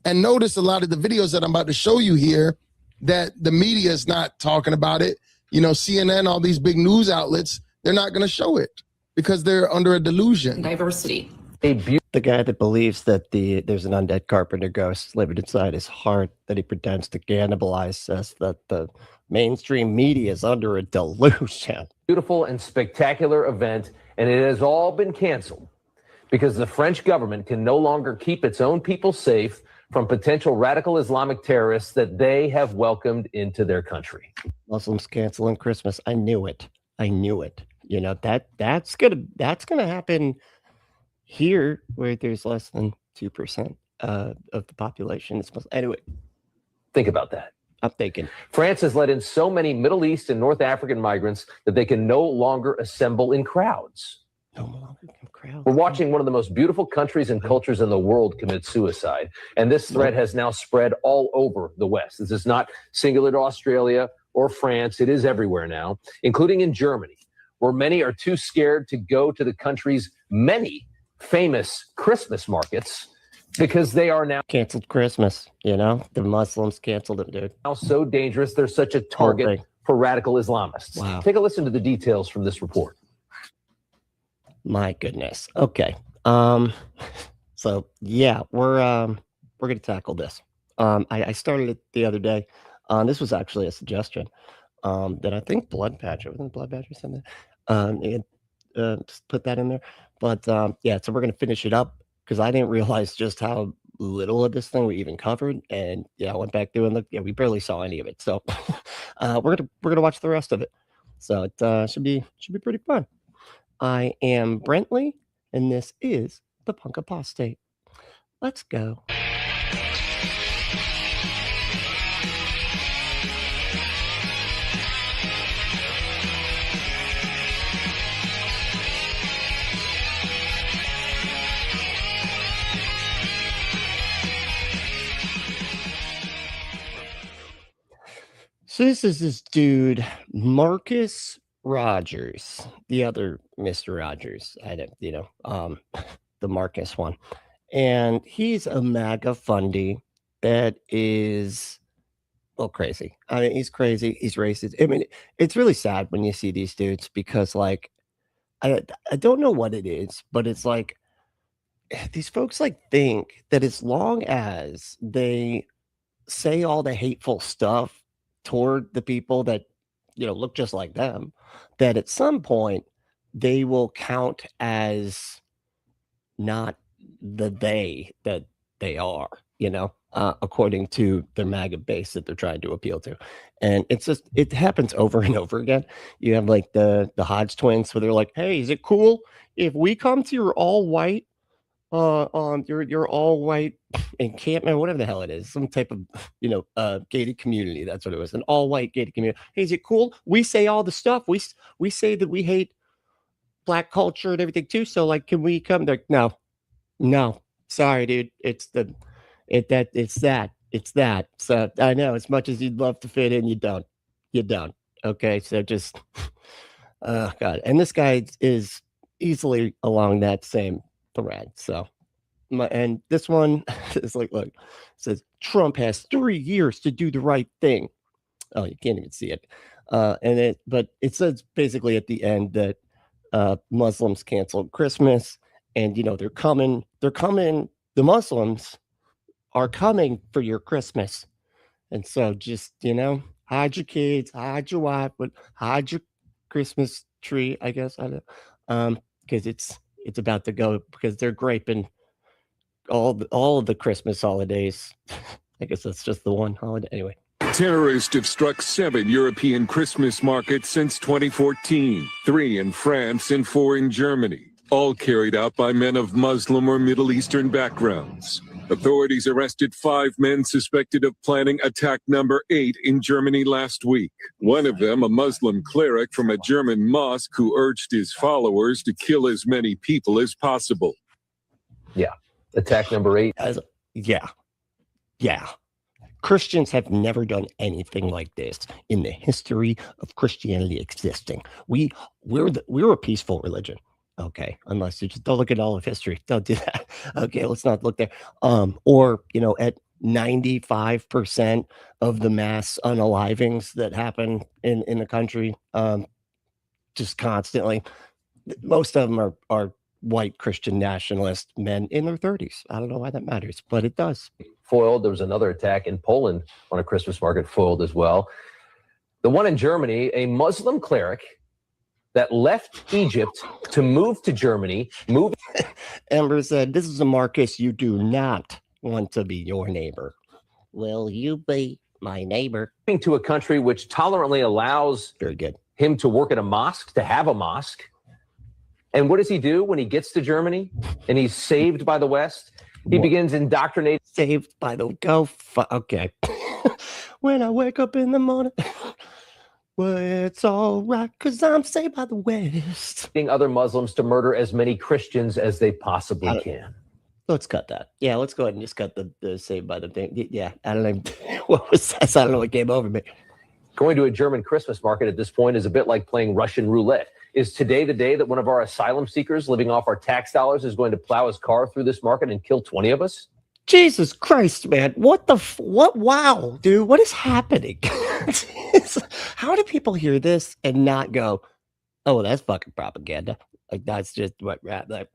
And notice a lot of the videos that I'm about to show you here that the media is not talking about it. You know, CNN, all these big news outlets, they're not going to show it because they're under a delusion. Diversity. The guy that believes that there's an undead carpenter ghost living inside his heart that he pretends to cannibalize says that the mainstream media is under a delusion. Beautiful and spectacular event, and it has all been canceled because the French government can no longer keep its own people safe from potential radical Islamic terrorists that they have welcomed into their country. Muslims canceling Christmas. I knew it. I knew it. You know, that's gonna happen here where there's less than 2% of the population. It's anyway. Think about that. I'm thinking. France has let in so many Middle East and North African migrants that they can no longer assemble in crowds. No longer in crowds. We're watching one of the most beautiful countries and cultures in the world commit suicide. And this threat has now spread all over the West. This is not singular to Australia or France. It is everywhere now, including in Germany, where many are too scared to go to the country's many famous Christmas markets because they are now canceled Christmas. You know, the Muslims canceled it, dude. Now so dangerous. They're such a target for radical Islamists. Wow. Take a listen to the details from this report. My goodness. Okay. So yeah, we're gonna tackle this. I started it the other day. This was actually a suggestion that I think Blood Badger, wasn't Blood Badger something? Just put that in there. But yeah, so we're gonna finish it up because I didn't realize just how little of this thing we even covered. And yeah, I went back through and looked. Yeah, we barely saw any of it. So we're gonna watch the rest of it. So it should be pretty fun. I am Brentley, and this is the Punk Apostate. Let's go. So this is this dude, Marcus Rogers, the other Mr. Rogers. I don't, you know, the Marcus one. And he's a Maga Fundie that is, well, crazy. I mean, he's crazy. He's racist. I mean, it's really sad when you see these dudes because, like, I don't know what it is, but it's like these folks like think that as long as they say all the hateful stuff toward the people that, you know, look just like them, that at some point they will count as not the they that they are, you know, according to their MAGA base that they're trying to appeal to. And it's just, it happens over and over again. You have like the Hodge twins where they're like, hey, is it cool if we come to your all white your all white encampment, whatever the hell it is, some type of, you know, gated community. That's what it was, an all white gated community. Hey, is it cool? We say all the stuff. We say that we hate black culture and everything too. So like, can we come there? No, sorry, dude. It's that. So I know as much as you'd love to fit in, you don't. Okay. So just, oh God. And this guy is easily along that same thread. So and this one is like, look, it says Trump has 3 years to do the right thing. Oh, you can't even see it. But it says basically at the end that Muslims canceled Christmas, and you know they're coming. The Muslims are coming for your Christmas, and so just, you know, hide your kids, hide your wife, but hide your Christmas tree, I guess. I don't, because it's about to go, because they're graping all of the Christmas holidays. I guess that's just the one holiday. Anyway. Terrorists have struck 7 European Christmas markets since 2014, 3 in France and 4 in Germany, all carried out by men of Muslim or Middle Eastern backgrounds. Authorities arrested 5 men suspected of planning attack number 8 in Germany last week. One of them, a Muslim cleric from a German mosque who urged his followers to kill as many people as possible. Yeah. Attack number 8. Yeah. Christians have never done anything like this in the history of Christianity existing. We're a peaceful religion. Okay, unless you just don't look at all of history. Don't do that. Okay, let's not look there. Or, you know, at 95% of the mass unalivings that happen in the country, just constantly. Most of them are white Christian nationalist men in their 30s. I don't know why that matters, but it does. Foiled. There was another attack in Poland on a Christmas market, foiled as well. The one in Germany, a Muslim cleric that left Egypt to move to Germany. Amber said, "This is a Marcus you do not want to be your neighbor." Will you be my neighbor? To a country which tolerantly allows Very good. him to work at a mosque, to have a mosque. And what does he do when he gets to Germany and he's saved by the West? He begins indoctrinating. Saved by the okay. When I wake up in the morning, well, it's all right because I'm saved by the West. Other Muslims to murder as many Christians as they possibly can. Let's cut that. Yeah, let's go ahead and just cut the saved by the thing. Yeah, I don't know what was that. I don't know what came over me. Going to a German Christmas market at this point is a bit like playing Russian roulette. Is today the day that one of our asylum seekers living off our tax dollars is going to plow his car through this market and kill 20 of us? Jesus Christ, man. What the what? Wow, dude, what is happening? How do people hear this and not go, oh, that's fucking propaganda? Like, that's just what, like,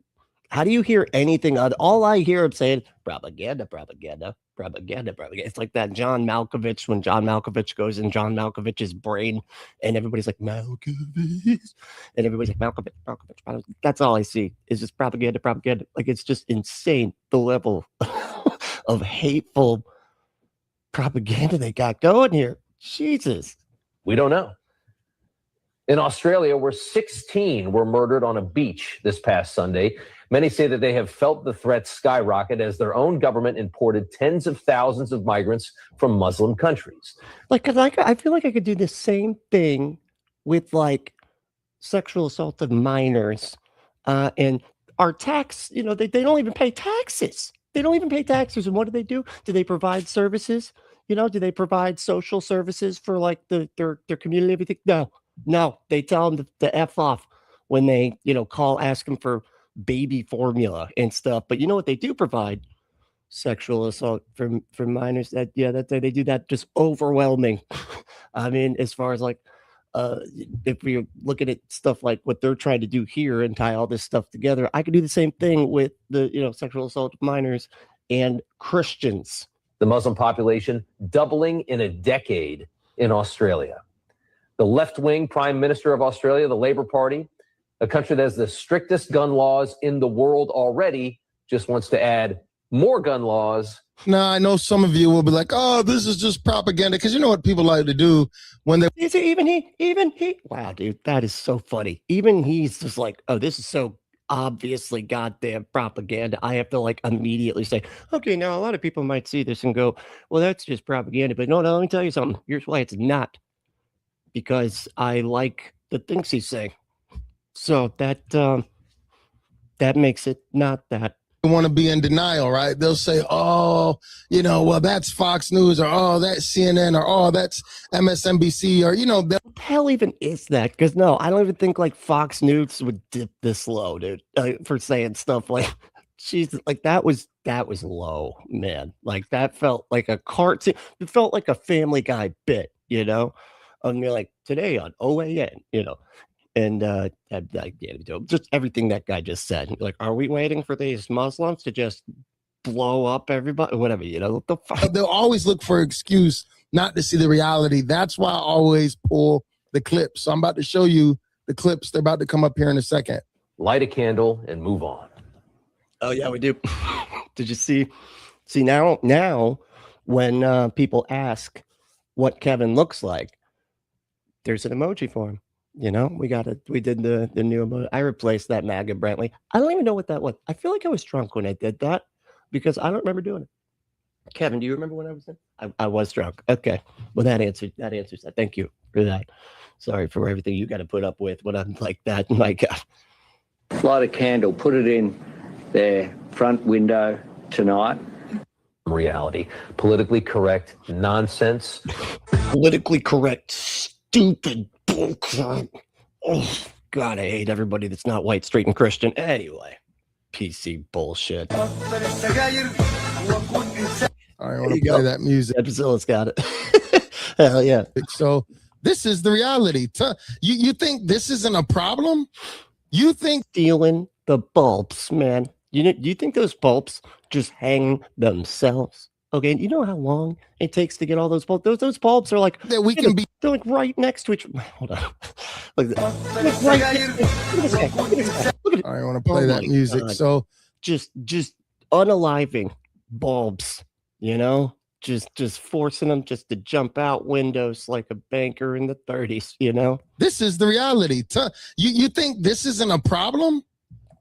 how do you hear anything other? All I hear him saying, propaganda, propaganda, propaganda, propaganda. It's like that John Malkovich, when John Malkovich goes in John Malkovich's brain and everybody's like, Malkovich. And everybody's like, Malkovich, Malkovich. That's all I see is just propaganda, propaganda. Like, it's just insane, the level of hateful propaganda they got going here. Jesus. We don't know. In Australia, where 16 were murdered on a beach this past Sunday, many say that they have felt the threat skyrocket as their own government imported tens of thousands of migrants from Muslim countries. Like, I feel like I could do the same thing with like sexual assault of minors, and our tax. You know, they don't even pay taxes. They don't even pay taxes. And what do? Do they provide services? You know, do they provide social services for like their community? Everything? No. They tell them to F off when they, you know, call asking for baby formula and stuff. But you know what they do provide? Sexual assault from minors. That they do that just overwhelming. I mean, as far as like, if we're looking at stuff like what they're trying to do here and tie all this stuff together, I could do the same thing with the, you know, sexual assault of minors and Christians. The Muslim population doubling in a decade in Australia. The left-wing Prime Minister of Australia, the Labour Party, a country that has the strictest gun laws in the world already, just wants to add more gun laws. Now, I know some of you will be like, oh, this is just propaganda. Because you know what people like to do when they... Is it even he? Wow, dude, that is so funny. Even he's just like, oh, this is so obviously goddamn propaganda. I have to like immediately say, okay, now a lot of people might see this and go, well, that's just propaganda. But no, let me tell you something. Here's why it's not. Because I like the things he's saying. So that makes it not that. Want to be in denial, right? They'll say, oh, you know, well, that's Fox News, or oh, that's CNN, or oh, that's MSNBC, or, you know. What the hell even is that? Because no, I don't even think like Fox News would dip this low, dude, for saying stuff like, Jesus, like that was low, man. Like that felt like a cartoon. It felt like a Family Guy bit, you know? And you're like, today on OAN, you know? And just everything that guy just said. Like, are we waiting for these Muslims to just blow up everybody? Whatever, you know. What the fuck? They'll always look for an excuse not to see the reality. That's why I always pull the clips. So I'm about to show you the clips. They're about to come up here in a second. Light a candle and move on. Oh yeah, we do. Did you see now when people ask what Kevin looks like, there's an emoji for him. You know, we did the new emoji. I replaced that MAGA Brantley. I don't even know what that was. I feel like I was drunk when I did that because I don't remember doing it. Kevin, do you remember when I was in? I was drunk. Okay. Well, that answers that. Thank you for that. Sorry for everything you got to put up with when I'm like that. My God. Light a candle, put it in their front window tonight. Reality. Politically correct nonsense. Politically correct, stupid bullcrap. Oh, God, I hate everybody that's not white, straight, and Christian. Anyway, PC bullshit. I want to play that music. Episode's got it. Hell yeah. So this is the reality. You think this isn't a problem? You think stealing the bulbs, man. You think those bulbs just hang themselves? Okay, you know how long it takes to get all those bulbs? Those bulbs are like that we can be. They're like right next to each. Hold on. Look at this. Look at I want to play that music. God. So just unaliving bulbs, you know, just forcing them just to jump out windows like a banker in the 30s, you know. This is the reality. You think this isn't a problem?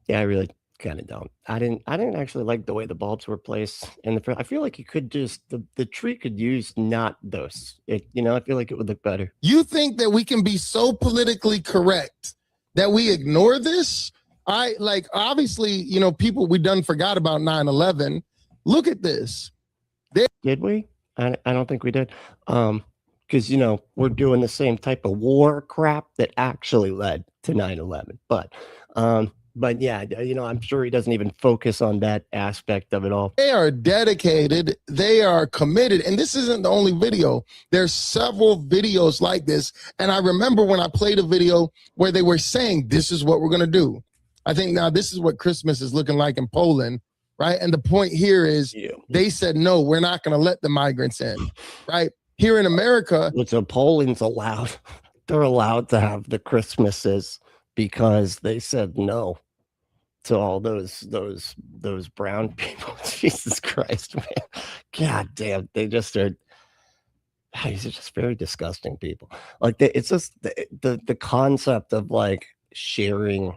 Yeah, I really kind of don't. I didn't actually like the way the bulbs were placed in the front. I feel like you could just the tree could use not those. You know, I feel like it would look better. You think that we can be so politically correct that we ignore this? Obviously, you know, people, we done forgot about 9/11. Look at this. Did we? I don't think we did. Because, you know, we're doing the same type of war crap that actually led to 9/11. But yeah, you know, I'm sure he doesn't even focus on that aspect of it all. They are dedicated. They are committed. And this isn't the only video. There's several videos like this. And I remember when I played a video where they were saying, this is what we're going to do. I think now this is what Christmas is looking like in Poland, right? And the point here is they said, no, we're not going to let the migrants in, right? Here in America. So Poland's allowed. They're allowed to have the Christmases because they said no to all those brown people. Jesus Christ, man. God damn. They just are. These are just very disgusting people. Like it's just the concept of like sharing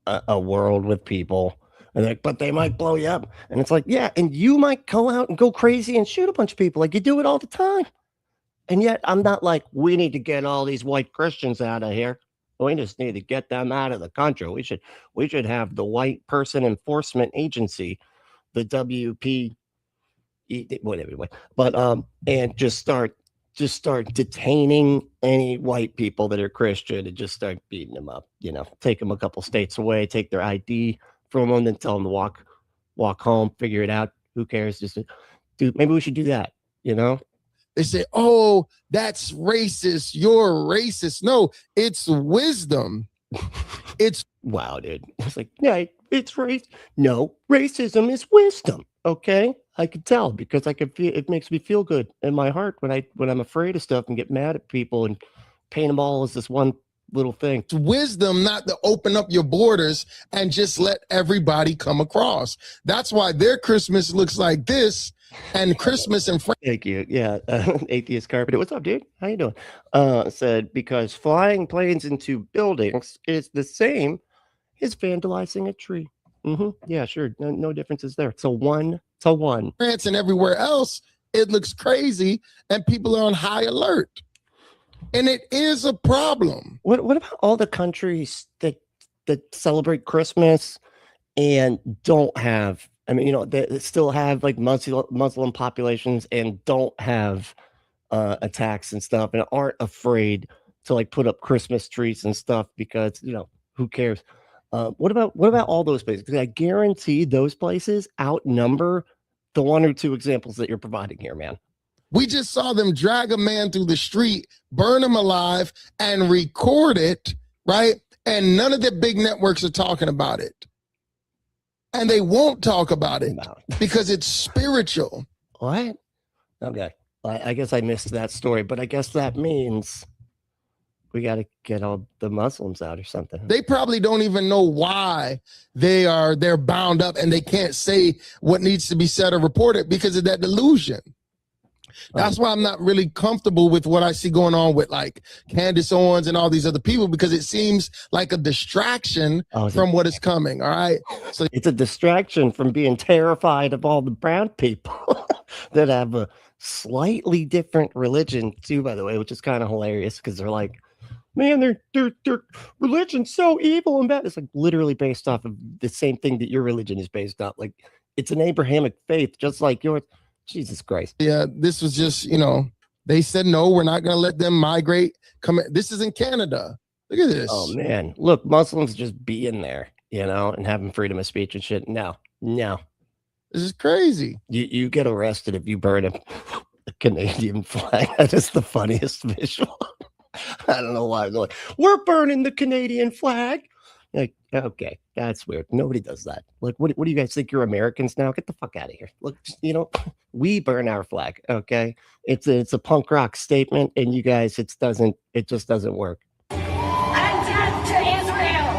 a world with people, and like, but they might blow you up, and it's like, yeah, and you might go out and go crazy and shoot a bunch of people, like you do it all the time. And yet I'm not like, we need to get all these white Christians out of here. We just need to get them out of the country. We should have the White Person Enforcement Agency, the WP, whatever. But and just start detaining any white people that are Christian and just start beating them up. You know, take them a couple states away, take their ID from them, then tell them to walk home, figure it out. Who cares? Just dude, maybe we should do that. You know. They say, oh, that's racist. You're racist. No, it's wisdom. It's wow, dude. It's like, yeah, it's race. No, racism is wisdom. Okay. I could tell because I could feel it makes me feel good in my heart when I'm afraid of stuff and get mad at people and paint them all as this one little thing. It's wisdom not to open up your borders and just let everybody come across. That's why their Christmas looks like this. And Christmas in France. Thank you. Yeah. Atheist Carpenter. What's up, dude? How you doing? Said, because flying planes into buildings is the same as vandalizing a tree. Yeah, sure. No differences there. So 1-to-1. France and everywhere else, it looks crazy and people are on high alert. And it is a problem. What about all the countries that celebrate Christmas and don't have, I mean, you know, they still have like Muslim populations and don't have attacks and stuff and aren't afraid to like put up Christmas trees and stuff because, you know, who cares? What about all those places? Because I guarantee those places outnumber the one or two examples that you're providing here, man. We just saw them drag a man through the street, burn him alive, and record it, right? And none of the big networks are talking about it. And they won't talk about it because it's spiritual. What? Okay. I guess I missed that story, but I guess that means we got to get all the Muslims out or something. They probably don't even know why they're bound up and they can't say what needs to be said or reported because of that delusion. That's why I'm not really comfortable with what I see going on with like Candace Owens and all these other people, because it seems like a distraction from what is coming. All right. So it's a distraction from being terrified of all the brown people that have a slightly different religion too, by the way, which is kind of hilarious because they're like, man, their religion's so evil and bad. It's like literally based off of the same thing that your religion is based off. Like it's an Abrahamic faith, just like yours. Jesus Christ. Yeah, this was just, you know, they said, no, we're not going to let them migrate. This is in Canada. Look at this. Oh, man. Look, Muslims just being there, you know, and having freedom of speech and shit. No. This is crazy. You get arrested if you burn a Canadian flag. That is the funniest visual. I don't know why. They're like, we're burning the Canadian flag. Like, okay, that's weird. Nobody does that. Like, what do you guys think? You're Americans now? Get the fuck out of here. Look, we burn our flag. Okay, it's a punk rock statement, and you guys, it just doesn't work. And death to Israel.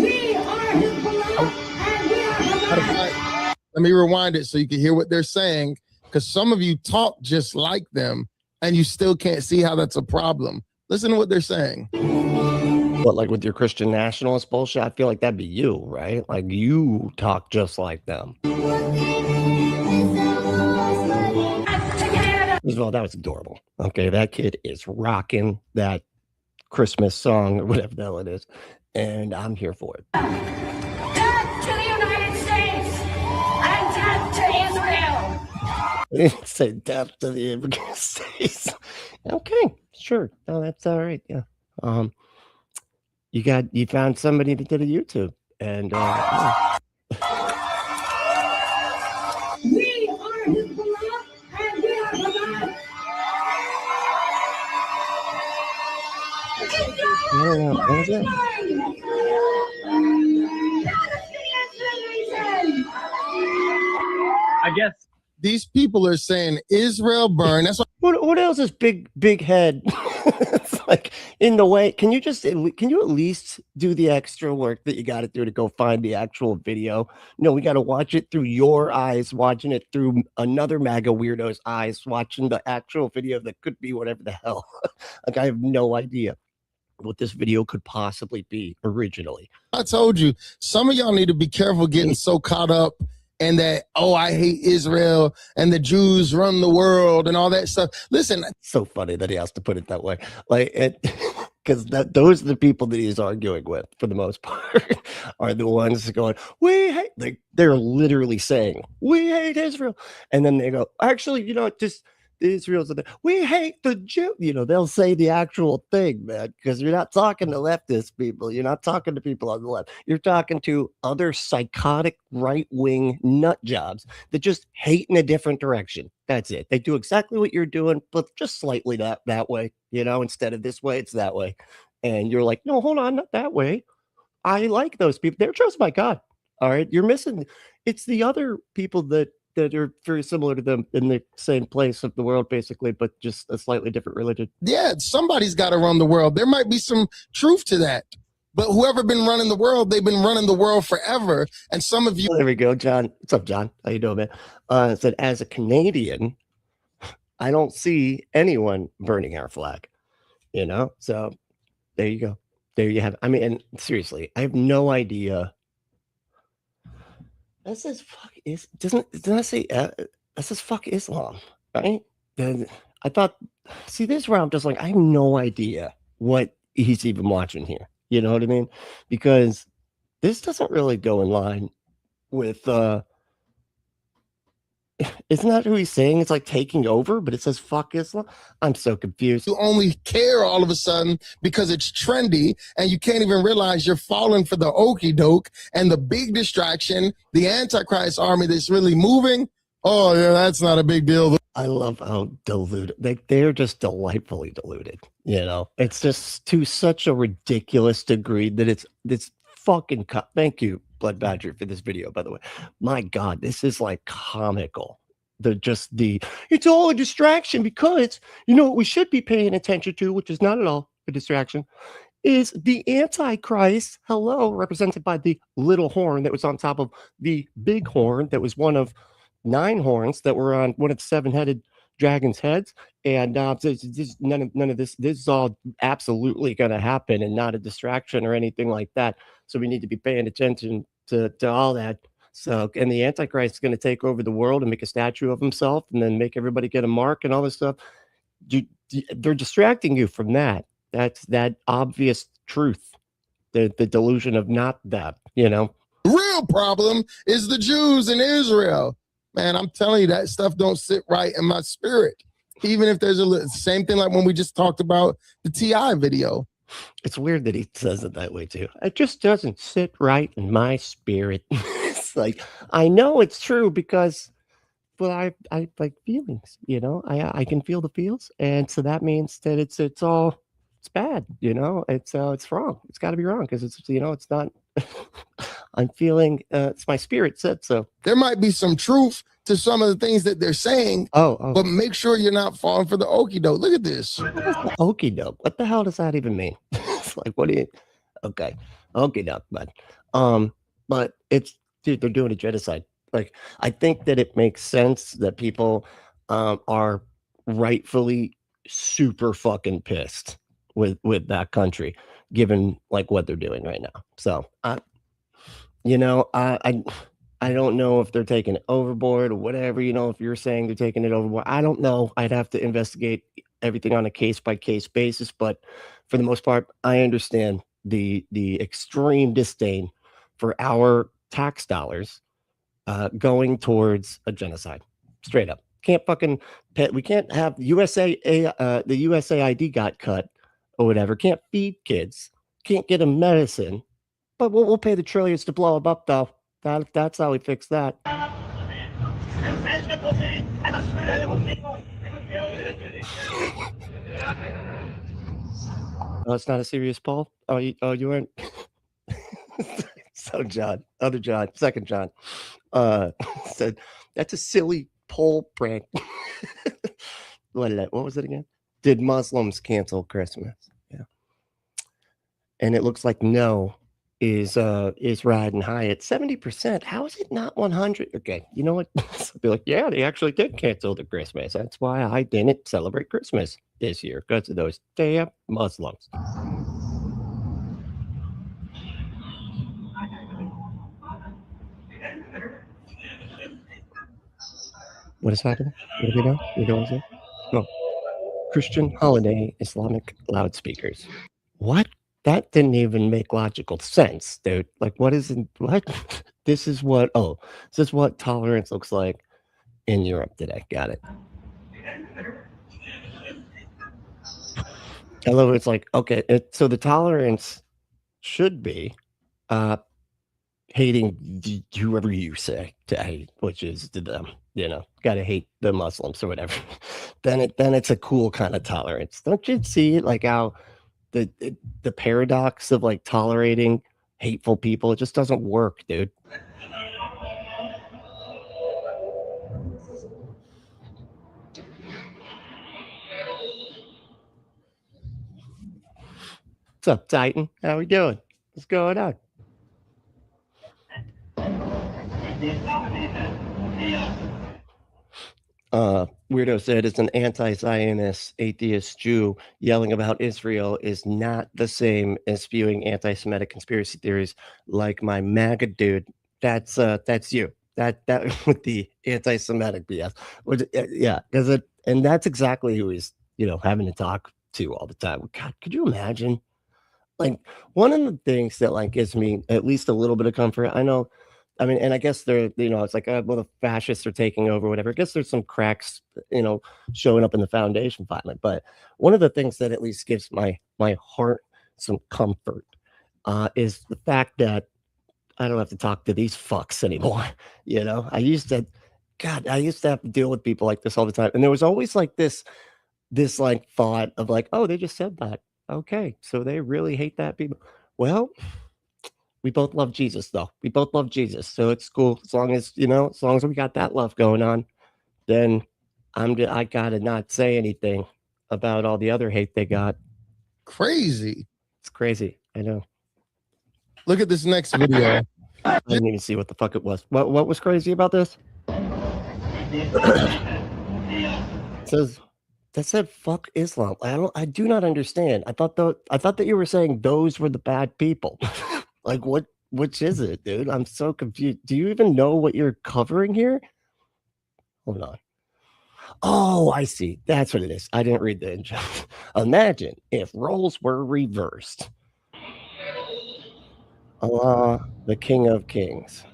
We are his beloved, and we are beloved. Let me rewind it so you can hear what they're saying, because some of you talk just like them, and you still can't see how that's a problem. Listen to what they're saying. What, like with your Christian nationalist bullshit? I feel like that'd be you, right? Like you talk just like them. First of all, that was adorable. Okay, that kid is rocking that Christmas song or whatever the hell it is, and I'm here for it. Death to the United States and death to Israel. I didn't say death to the United States. Okay, sure. No, that's all right. Yeah. You found somebody that did a YouTube, and yeah. We are his beloved, and we are beloved. What is it? I guess These people are saying Israel burn. That's What else is big head? It's like in the way. Can you at least do the extra work that you got to do to go find the actual video? No, we got to watch it through your eyes, watching it through another MAGA weirdo's eyes, watching the actual video that could be whatever the hell. Like I have no idea what this video could possibly be originally. I told you, some of y'all need to be careful getting so caught up in that, oh, I hate Israel and the Jews run the world and all that stuff. Listen, It's so funny that he has to put it that way. Like because those are the people that he's arguing with for the most part are the ones going, we hate, like they're literally saying, we hate Israel. And then they go, actually, just Israel's we hate the Jew. They'll say the actual thing, man, because you're not talking to leftist people. You're not talking to people on the left. You're talking to other psychotic right-wing nut jobs that just hate in a different direction. That's it. They do exactly what you're doing, but just slightly that way, instead of this way, it's that way. And you're like, no, hold on, not that way. I like those people. They're chosen by God. All right. You're missing. It's the other people that are very similar to them in the same place of the world, basically, but just a slightly different religion. yeah, somebody's got to run the world. There might be some truth to that. But whoever been running the world, they've been running the world forever. And some of you, There we go, John. What's up, John? How you doing, man? It said, as a Canadian, I don't see anyone burning our flag. So there you go. There you have. I mean, and seriously, I have no idea. That says fuck is doesn't that say that says fuck Islam, right? Then I thought, see, this is where I'm just like, I have no idea what he's even watching here. You know what I mean? Because this doesn't really go in line with isn't that who he's saying? It's like taking over, but it says fuck Islam. I'm so confused. you only care all of a sudden because it's trendy and you can't even realize you're falling for the okie doke and the big distraction, the Antichrist army that's really moving. Oh, yeah, that's not a big deal. I love how deluded they're just delightfully deluded. It's just to such a ridiculous degree that it's fucking thank you, Blood Badger, for this video, by the way. My God, this is like comical. It's all a distraction because what we should be paying attention to, which is not at all a distraction, is the Antichrist, represented by the little horn that was on top of the big horn that was one of 9 horns that were on one of the 7-headed dragon's heads. And none of this is all absolutely going to happen and not a distraction or anything like that. So we need to be paying attention to all that. So, and the Antichrist is going to take over the world and make a statue of himself and then make everybody get a mark and all this stuff. They're distracting you from that. That's that obvious truth. The delusion of not that, The real problem is the Jews in Israel. Man, I'm telling you, that stuff don't sit right in my spirit. Even if there's same thing like when we just talked about the T.I. video. It's weird that he says it that way too. It just doesn't sit right in my spirit. It's like, I know it's true because, well, I like feelings, you know, I can feel the feels. And so that means that it's bad, you know, it's wrong. It's got to be wrong because it's, you know, it's not, I'm feeling, it's my spirit said so. There might be some truth to some of the things that they're saying, but make sure you're not falling for the okie doke. Look at this. Okie doke. What the hell does that even mean? It's like, what do you? Okay, okie doke, but it's, dude, they're doing a genocide. Like, I think that it makes sense that people are rightfully super fucking pissed with that country, given like what they're doing right now. So, you know, I don't know if they're taking it overboard or whatever, you know, if you're saying they're taking it overboard. I don't know. I'd have to investigate everything on a case-by-case basis. But for the most part, I understand the extreme disdain for our tax dollars going towards a genocide. Straight up. Can't fucking we can't have the USAID got cut or whatever. Can't feed kids. Can't get them medicine. But we'll pay the trillions to blow them up, though. That's how we fix that. Oh, it's not a serious poll? Oh, you weren't? So John, other John, second John, said, that's a silly poll prank. What was it again? Did Muslims cancel Christmas? Yeah. And it looks like no is riding high at 70%. How is it not 100? Okay, you know what? I'll be like, yeah, they actually did cancel the Christmas. That's why I didn't celebrate Christmas this year, because of those damn Muslims. What is happening? What do we know? You don't say? No. Christian holiday Islamic loudspeakers. What? That didn't even make logical sense, dude. Like, what? This is what tolerance looks like in Europe today. Got it. I love it. It's like, okay, so the tolerance should be hating whoever you say to hate, which is to them, you know, gotta hate the Muslims or whatever. then it's a cool kind of tolerance. Don't you see like how the paradox of like tolerating hateful people, it just doesn't work, dude. What's up, Titan? How we doing? What's going on? Weirdo said it's an anti-Zionist atheist Jew yelling about Israel is not the same as spewing anti-Semitic conspiracy theories like my MAGA dude. That's you. That with the anti-Semitic BS. Yeah, because and that's exactly who he's, you know, having to talk to all the time. God, could you imagine? Like, one of the things that like gives me at least a little bit of comfort, I know, I mean, and I guess they're, you know, it's like, well, the fascists are taking over, whatever. I guess there's some cracks, you know, showing up in the foundation finally. But one of the things that at least gives my heart some comfort is the fact that I don't have to talk to these fucks anymore. You know, I used to have to deal with people like this all the time. And there was always like this like thought of like, oh, they just said that. Okay, so they really hate that people. Well, we both love Jesus, though. We both love Jesus, so it's cool as long as, you know, as long as we got that love going on. Then I gotta not say anything about all the other hate they got. Crazy. It's crazy. I know. Look at this next video. I didn't even see what the fuck it was. What was crazy about this? It says. That said, fuck Islam. I do not understand. I thought that you were saying those were the bad people. Like, which is it, dude? I'm so confused. Do you even know what you're covering here? Hold on. Oh, I see. That's what it is. I didn't read the intro. Imagine if roles were reversed. Allah, the King of Kings.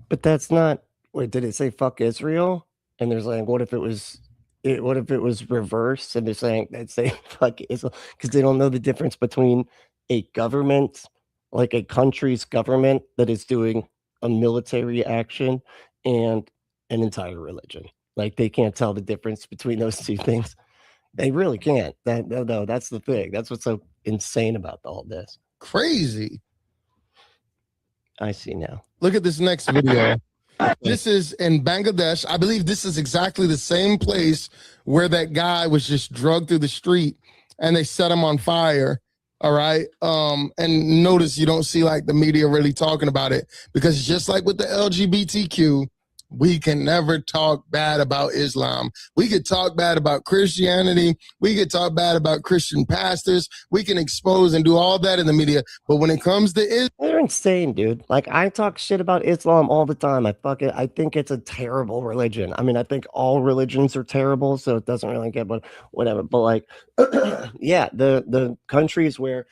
But that's not. Wait, did it say fuck Israel? And there's like, what if it was what if it was reversed and they're saying fuck Islam because they don't know the difference between a government, like a country's government that is doing a military action and an entire religion. Like they can't tell the difference between those two things. They really can't. No, that's the thing. That's what's so insane about all this. Crazy. I see now. Look at this next video. This is in Bangladesh. I believe this is exactly the same place where that guy was just drugged through the street and they set him on fire. All right. And notice you don't see like the media really talking about it because just like with the LGBTQ, we can never talk bad about Islam. We could talk bad about Christianity. We could talk bad about Christian pastors. We can expose and do all that in the media. But when it comes to Islam, they're insane, dude. Like I talk shit about Islam all the time. I think it's a terrible religion. I mean, I think all religions are terrible, so it doesn't really get, but whatever. But like, yeah, the countries where,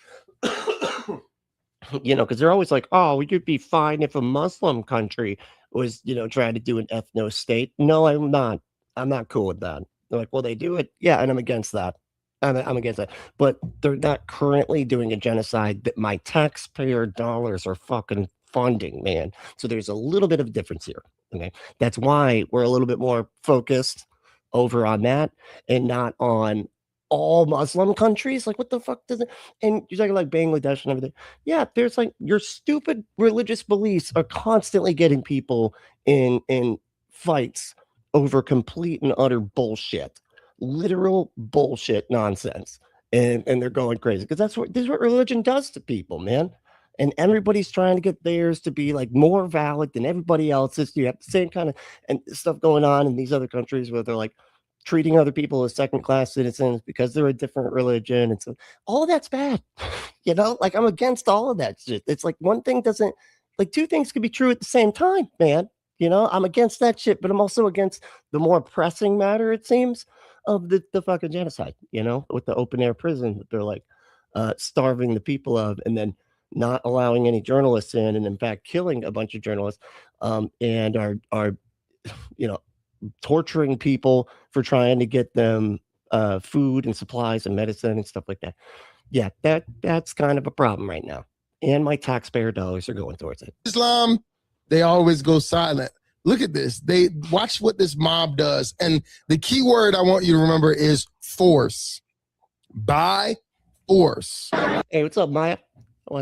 you know, because they're always like, oh, we could be fine if a Muslim country was, you know, trying to do an ethno state. No, I'm not. I'm not cool with that. They're like, well, they do it. Yeah, and I'm against that. I'm against that. But they're not currently doing a genocide that my taxpayer dollars are fucking funding, man. So there's a little bit of a difference here. Okay. That's why we're a little bit more focused over on that and not on all Muslim countries. Like, what the fuck does it? And you're talking like Bangladesh and everything. Yeah, there's like your stupid religious beliefs are constantly getting people in fights over complete and utter bullshit, literal bullshit nonsense, and they're going crazy because this is what religion does to people, man. And everybody's trying to get theirs to be like more valid than everybody else's. You have the same kind of and stuff going on in these other countries where they're like treating other people as second-class citizens because they're a different religion. And so all of that's bad. You know, like I'm against all of that shit. It's like one thing doesn't, like two things can be true at the same time, man. You know, I'm against that shit, but I'm also against the more pressing matter, it seems, of the fucking genocide, you know, with the open air prison that they're like starving the people of and then not allowing any journalists in and in fact killing a bunch of journalists and are, you know, torturing people for trying to get them food and supplies and medicine and stuff like that. Yeah, that's kind of a problem right now. And my taxpayer dollars are going towards it. Islam, they always go silent. Look at this. They watch what this mob does. And the key word I want you to remember is force. By force. Hey, what's up, Maya?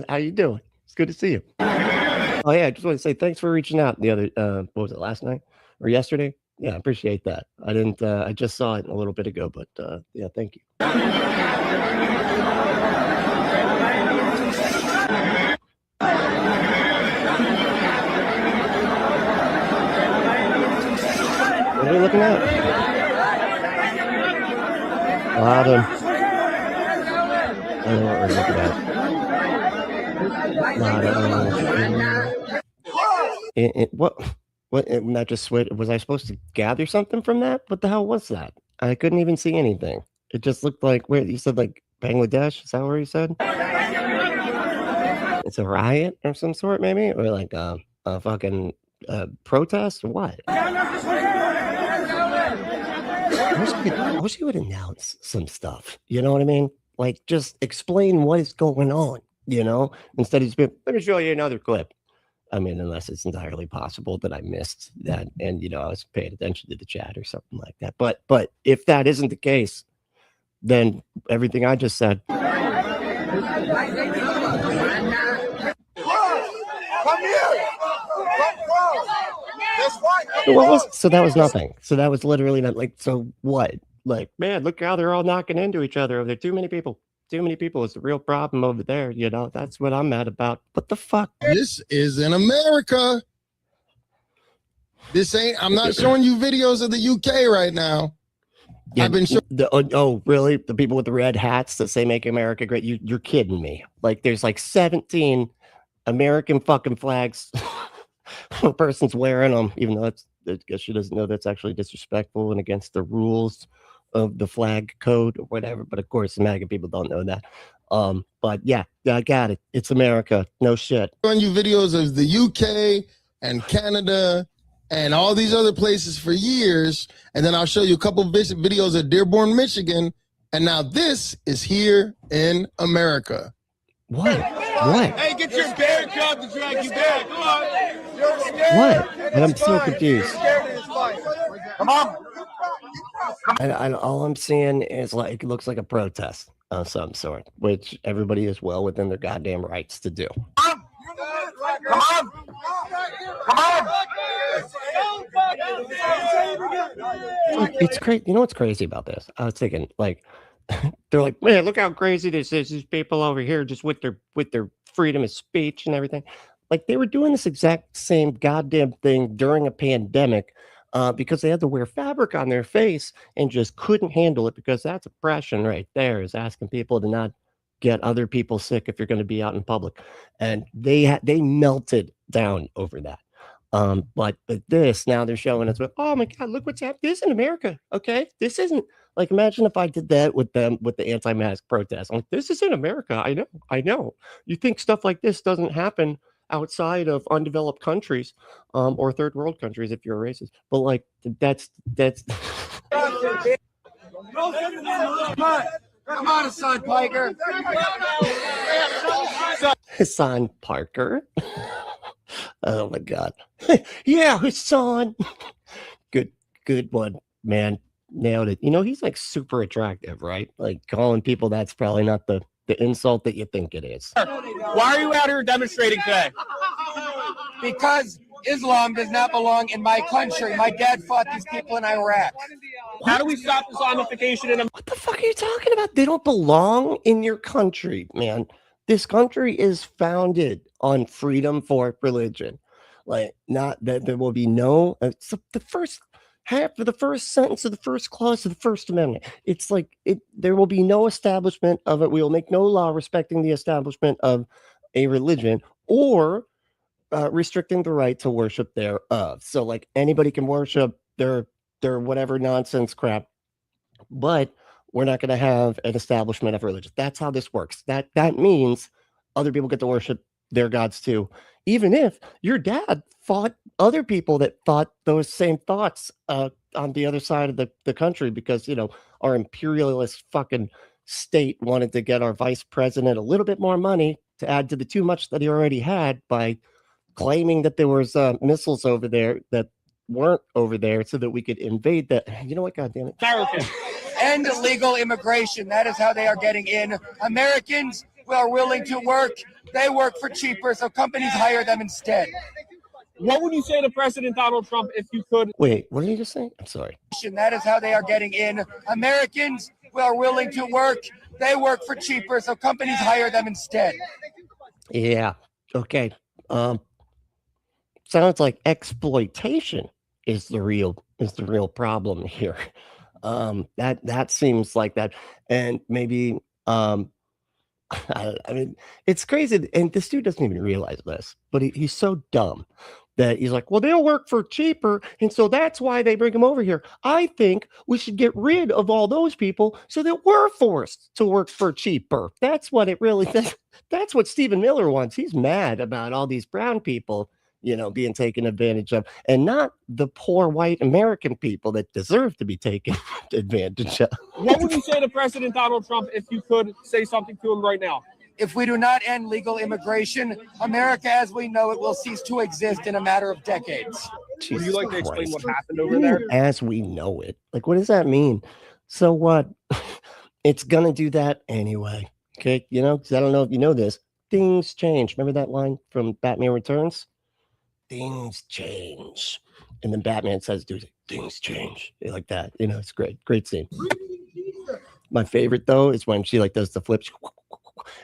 How you doing? It's good to see you. Oh yeah, I just want to say thanks for reaching out the other what was it, last night or yesterday? Yeah, I appreciate that. I didn't I just saw it a little bit ago, but yeah, thank you. What are you looking at? Adam. I don't know what we're looking at. What? That just switched. Was I supposed to gather something from that? What the hell was that? I couldn't even see anything. It just looked like where you said like Bangladesh. Is that where you said? It's a riot or some sort, maybe, or like a fucking protest or what? I wish you would announce some stuff. You know what I mean? Like just explain what is going on. You know, instead of just being, let me show you another clip. I mean, unless it's entirely possible that I missed that and, you know, I was paying attention to the chat or something like that. But if that isn't the case, then everything I just said. Come here. So that was nothing. So that was literally not like, so what? Like, man, look how they're all knocking into each other. There are too many people. Too many people is the real problem over there. You know, that's what I'm mad about. What the fuck? This is in America. This ain't, I'm not showing you videos of the UK right now. Yeah, I've been oh, really? The people with the red hats that say make America great? You're kidding me. Like there's like 17 American fucking flags. A person's wearing them, even though I guess she doesn't know that's actually disrespectful and against the rules of the flag code or whatever. But of course, the MAGA people don't know that. But yeah, I got it. It's America. No shit. Showing you videos of the UK and Canada and all these other places for years. And then I'll show you a couple videos of Dearborn, Michigan. And now this is here in America. What? Hey, get your bear cub to drag you back. Come on. What? And I'm so confused. Come on. And all I'm seeing is like, it looks like a protest of some sort, which everybody is well within their goddamn rights to do. Come on. Come on. It's crazy. You know what's crazy about this? I was thinking, like, they're like, man, look how crazy this is. These people over here just with their freedom of speech and everything. Like, they were doing this exact same goddamn thing during a pandemic because they had to wear fabric on their face and just couldn't handle it, because that's oppression right there, is asking people to not get other people sick if you're going to be out in public. And they melted down over that. But this, now they're showing us, oh my God, look what's happening. This is in America. Okay. This isn't like, imagine if I did that with them, with the anti-mask protests. I'm like, this is in America. I know. You think stuff like this doesn't happen outside of undeveloped countries, or third world countries if you're a racist. But like, that's. Come on, Hassan Piker. Hassan Parker. Oh my God. Yeah, Hassan. Good one, man. Nailed it. You know, he's like super attractive, right? Like, calling people that's probably not the insult that you think it is. Why are you out here demonstrating today? Because Islam does not belong in my country. My dad fought these people in Iraq. How do we stop Islamification in America? What the fuck are you talking about? They don't belong in your country, man. This country is founded on freedom for religion. Like, not that there will be no, so the first half of the first sentence of the first clause of the First Amendment. It's like, there will be no establishment of it. We will make no law respecting the establishment of a religion or restricting the right to worship thereof. So like, anybody can worship their whatever nonsense crap, but we're not going to have an establishment of religion. That's how this works. That means other people get to worship their gods too, even if your dad fought other people that thought those same thoughts on the other side of the country, because, you know, our imperialist fucking state wanted to get our vice president a little bit more money to add to the too much that he already had by claiming that there was missiles over there that weren't over there so that we could invade that. You know what? God damn it. End illegal immigration. That is how they are getting in. Americans who are willing to work, they work for cheaper, so companies hire them instead. What would you say to President Donald Trump if you could? Wait, what did you just say? I'm sorry. That is how they are getting in. Americans who are willing to work, they work for cheaper, so companies hire them instead. Yeah. Okay. Sounds like exploitation is the real problem here. That seems like that. And maybe I mean, it's crazy, and this dude doesn't even realize this, but he's so dumb that he's like, well, they'll work for cheaper, and so that's why they bring them over here. I think we should get rid of all those people so that we're forced to work for cheaper. That's what it really that's what Stephen Miller wants. He's mad about all these brown people, you know, being taken advantage of, and not the poor white American people that deserve to be taken advantage of. What would you say to President Donald Trump if you could say something to him right now? If we do not end legal immigration, America as we know it will cease to exist in a matter of decades. Would you like to explain Christ. what happened over there? As we know it. Like, what does that mean? So what? It's gonna do that anyway. Okay, you know, because I don't know if you know this. Things change. Remember that line from Batman Returns? Things change. And then Batman says, dude, things change. Like that. You know, it's great. Great scene. My favorite though is when she like does the flips.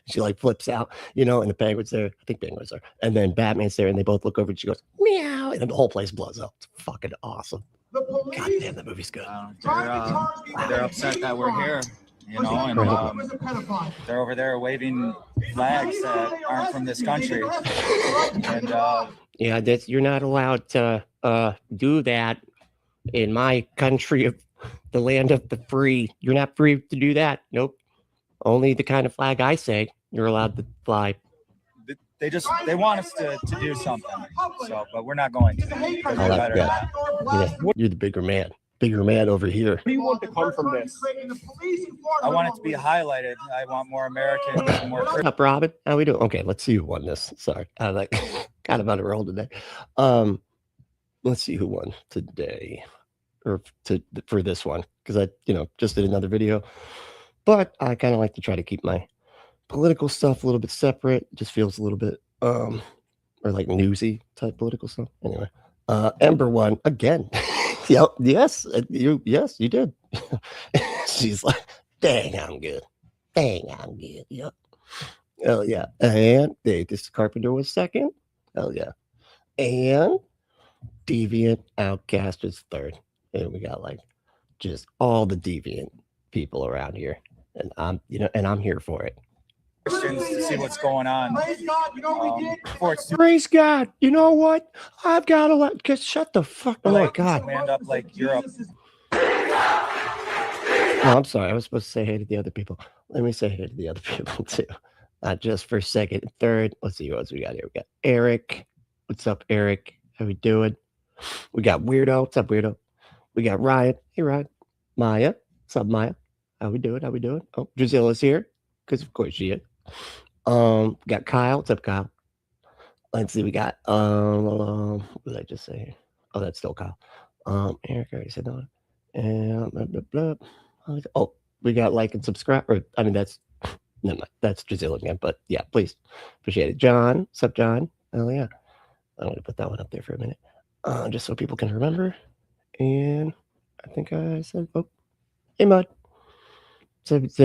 She like flips out, you know, and the penguin's there. I think penguin's there. And then Batman's there, and they both look over and she goes, meow. And then the whole place blows up. It's fucking awesome. God damn, that movie's good. They're upset that we're here, you know, and they're over there waving flags that aren't from this country. And yeah, you're not allowed to do that in my country of the land of the free. You're not free to do that. Nope. Only the kind of flag I say you're allowed to fly. they want us to do something. So, but we're not going to. Because we're better than that. Yeah, you're the bigger man over here. What do you want to come from this? I want it to be highlighted. I want more Americans and more. What's up, Robin? How we doing? Okay, let's see who won this. Sorry, I like kind of on a roll today. Let's see who won today, or for this one, because I just did another video, but I kind of like to try to keep my political stuff a little bit separate. It just feels a little bit or like newsy type political stuff. Anyway, Ember won again. Yep. Yes, you did. She's like, dang, I'm good. Yep. Oh yeah. And this Carpenter was second. Oh yeah. And Deviant Outcast is third. And we got like just all the deviant people around here. And I'm here for it. Christians to see what's going on. Praise God. You know what? I've got to just shut the fuck up. Oh my God. Land up like Europe. No, I'm sorry. I was supposed to say hey to the other people. Let me say hey to the other people too. Just for second and third. Let's see what else we got here. We got Eric. What's up, Eric? How we doing? We got Weirdo. What's up, Weirdo? We got Ryan. Hey, Ryan. Maya. What's up, Maya? How we doing? Oh, Druzilla's here. Because of course she is. Got Kyle. What's up, Kyle? Let's see. We got what did I just say here? Oh, that's still Kyle. Eric already said that. And blah, blah, blah. Oh, we got like and subscribe. Or I mean, that's never mind. That's Druzilla again. But yeah, please appreciate it. John. What's up, John? Oh yeah. I'm gonna put that one up there for a minute, just so people can remember. And I think I said, oh, hey, Mud. So, this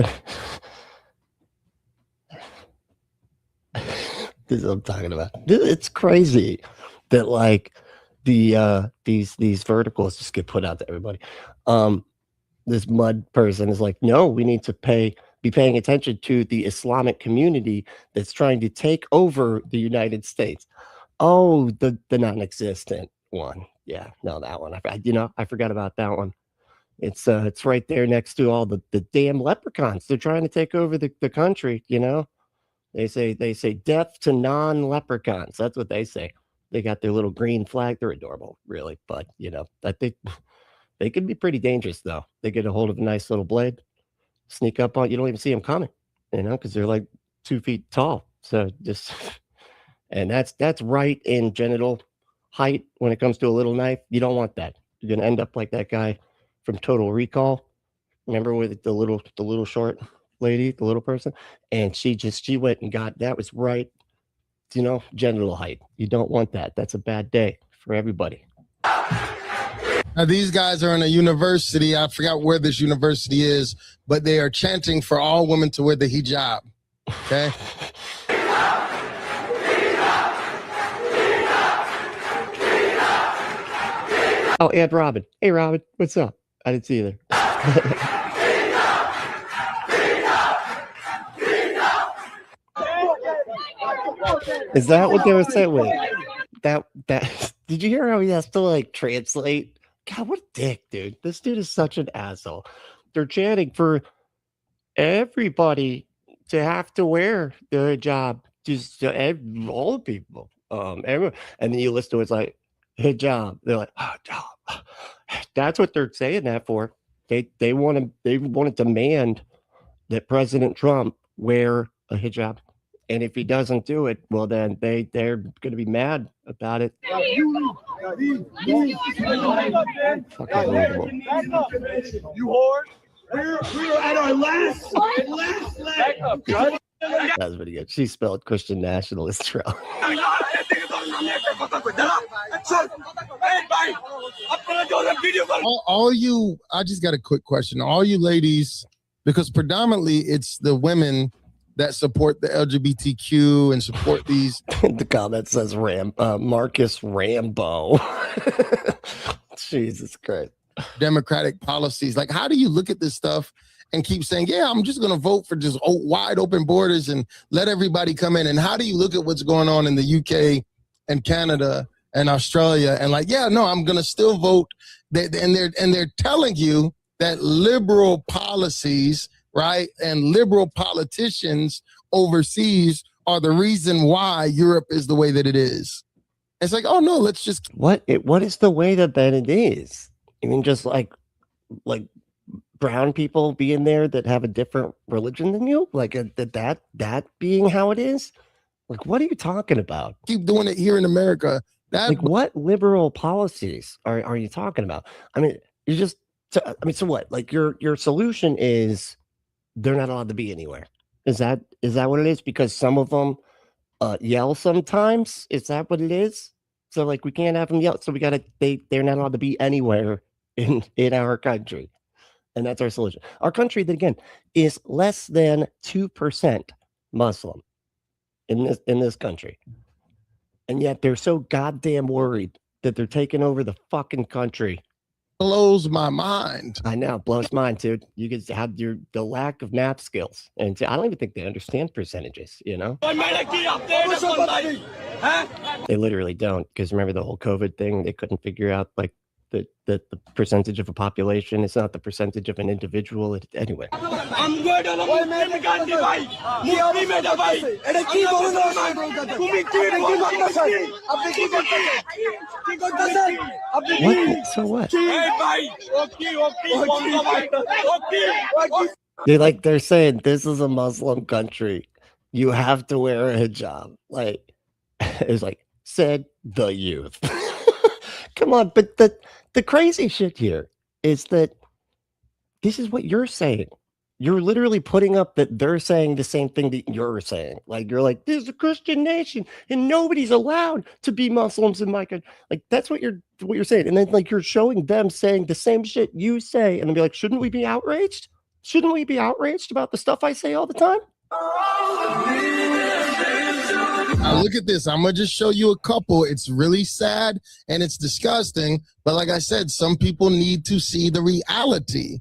is what I'm talking about. It's crazy that like these verticals just get put out to everybody. This Mud person is like, no, we need to be paying attention to the Islamic community that's trying to take over the United States. Oh, the non-existent one. Yeah, no, that one. I forgot about that one. It's right there next to all the damn leprechauns. They're trying to take over the country. They say death to non-leprechauns. That's what they say. They got their little green flag. They're adorable, really. But I think they could be pretty dangerous though. They get a hold of a nice little blade, sneak up on you. Don't even see them coming. Because they're like 2 feet tall. So just. And that's right in genital height when it comes to a little knife. You don't want that. You're gonna end up like that guy from Total Recall. Remember with the little short lady, the little person, and she went and got that was right, genital height. You don't want that. That's a bad day for everybody. Now these guys are in a university. I forgot where this university is, but they are chanting for all women to wear the hijab. Okay. Oh, and Robin. Hey, Robin. What's up? I didn't see you there. Is that what they were saying? Wait, that did you hear how he has to like translate? God, what a dick, dude. This dude is such an asshole. They're chanting for everybody to have to wear the hijab. Just all the people. Everyone. And then you listen to it, it's like, hijab. They're like, oh, job. That's what they're saying that for. They want to demand that President Trump wear a hijab, and if he doesn't do it, well, then they're going to be mad about it. Fucking unbelievable. You whore. We're at our last leg. That was pretty good. She spelled Christian nationalist wrong. All you, I just got a quick question. All you ladies, because predominantly it's the women that support the LGBTQ and support these. The comment says Marcus Rambo. Jesus Christ. Democratic policies. Like, how do you look at this stuff and keep saying, yeah, I'm just going to vote for just wide open borders and let everybody come in? And how do you look at what's going on in the UK and Canada and Australia and like, yeah, no, I'm going to still vote. And they're telling you that liberal policies, right, and liberal politicians overseas are the reason why Europe is the way that it is. It's like, oh no, let's just What is the way that it is? I mean, just like brown people being there that have a different religion than you, like that being how it is. Like, what are you talking about? keep doing it here in America. That Like, what liberal policies are you talking about? I mean, you just, so what? Like, your solution is they're not allowed to be anywhere. Is that what it is? Because some of them yell sometimes. Is that what it is? So like, we can't have them yell. So they're not allowed to be anywhere in our country, and that's our solution. Our country, that again, is less than 2% Muslim in this country. And yet they're so goddamn worried that they're taking over the fucking country. blows my mind. I know, blows mine, dude. You can have the lack of math skills. And I don't even think they understand percentages, you know? They literally don't, because remember the whole COVID thing? They couldn't figure out like the percentage of a population. It's not the percentage of an individual. Anyway. What? So what? They're saying this is a Muslim country. You have to wear a hijab. Like, it's like, said the youth. Come on, but the crazy shit here is that this is what you're saying. You're literally putting up that they're saying the same thing that you're saying. Like, you're like, this is a Christian nation and nobody's allowed to be Muslims in my country. Like, that's what you're saying. And then like you're showing them saying the same shit you say, and then be like, shouldn't we be outraged? Shouldn't we be outraged about the stuff I say all the time? Now look at this. I'm going to just show you a couple. It's really sad and it's disgusting. But like I said, some people need to see the reality.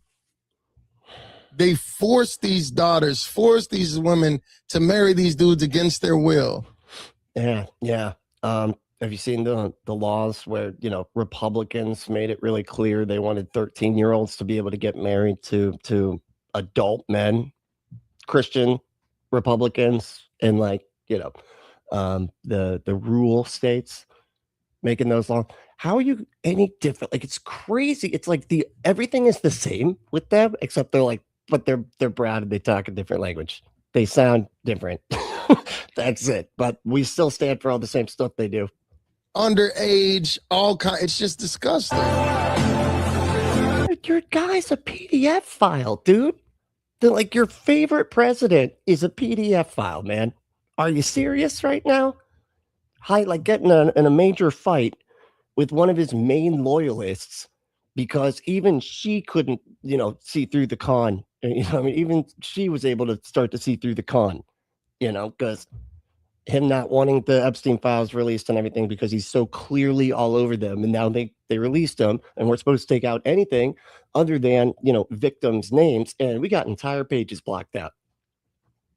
They force these daughters, force these women to marry these dudes against their will. Yeah. Have you seen the laws where, you know, Republicans made it really clear they wanted 13-year-olds to be able to get married to adult men, Christian Republicans, and like, you know, the rural states making those laws. How are you any different? Like, it's crazy. It's like everything is the same with them, except they're like, but they're brown and they talk a different language. They sound different. That's it. But we still stand for all the same stuff they do. Underage, all kind. It's just disgusting. Your guy's a PDF file, dude. Like, your favorite president is a PDF file, man. Are you serious right now? Like getting in a major fight with one of his main loyalists because even she couldn't, you know, see through the con. You know, I mean, even she was able to start to see through the con, you know, because him not wanting the Epstein files released and everything because he's so clearly all over them. And now they released them, and we're supposed to take out anything other than, you know, victims' names. And we got entire pages blocked out.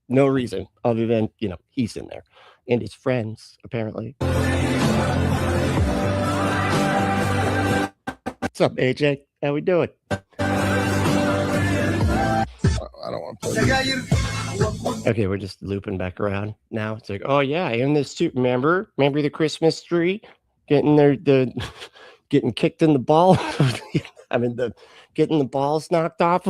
No reason other than, you know, he's in there and his friends, apparently. What's up, AJ? How we doing? I don't want to play. Okay, we're just looping back around now. It's like, oh yeah, in this too. Remember the Christmas tree getting getting kicked in the ball. I mean, getting the balls knocked off.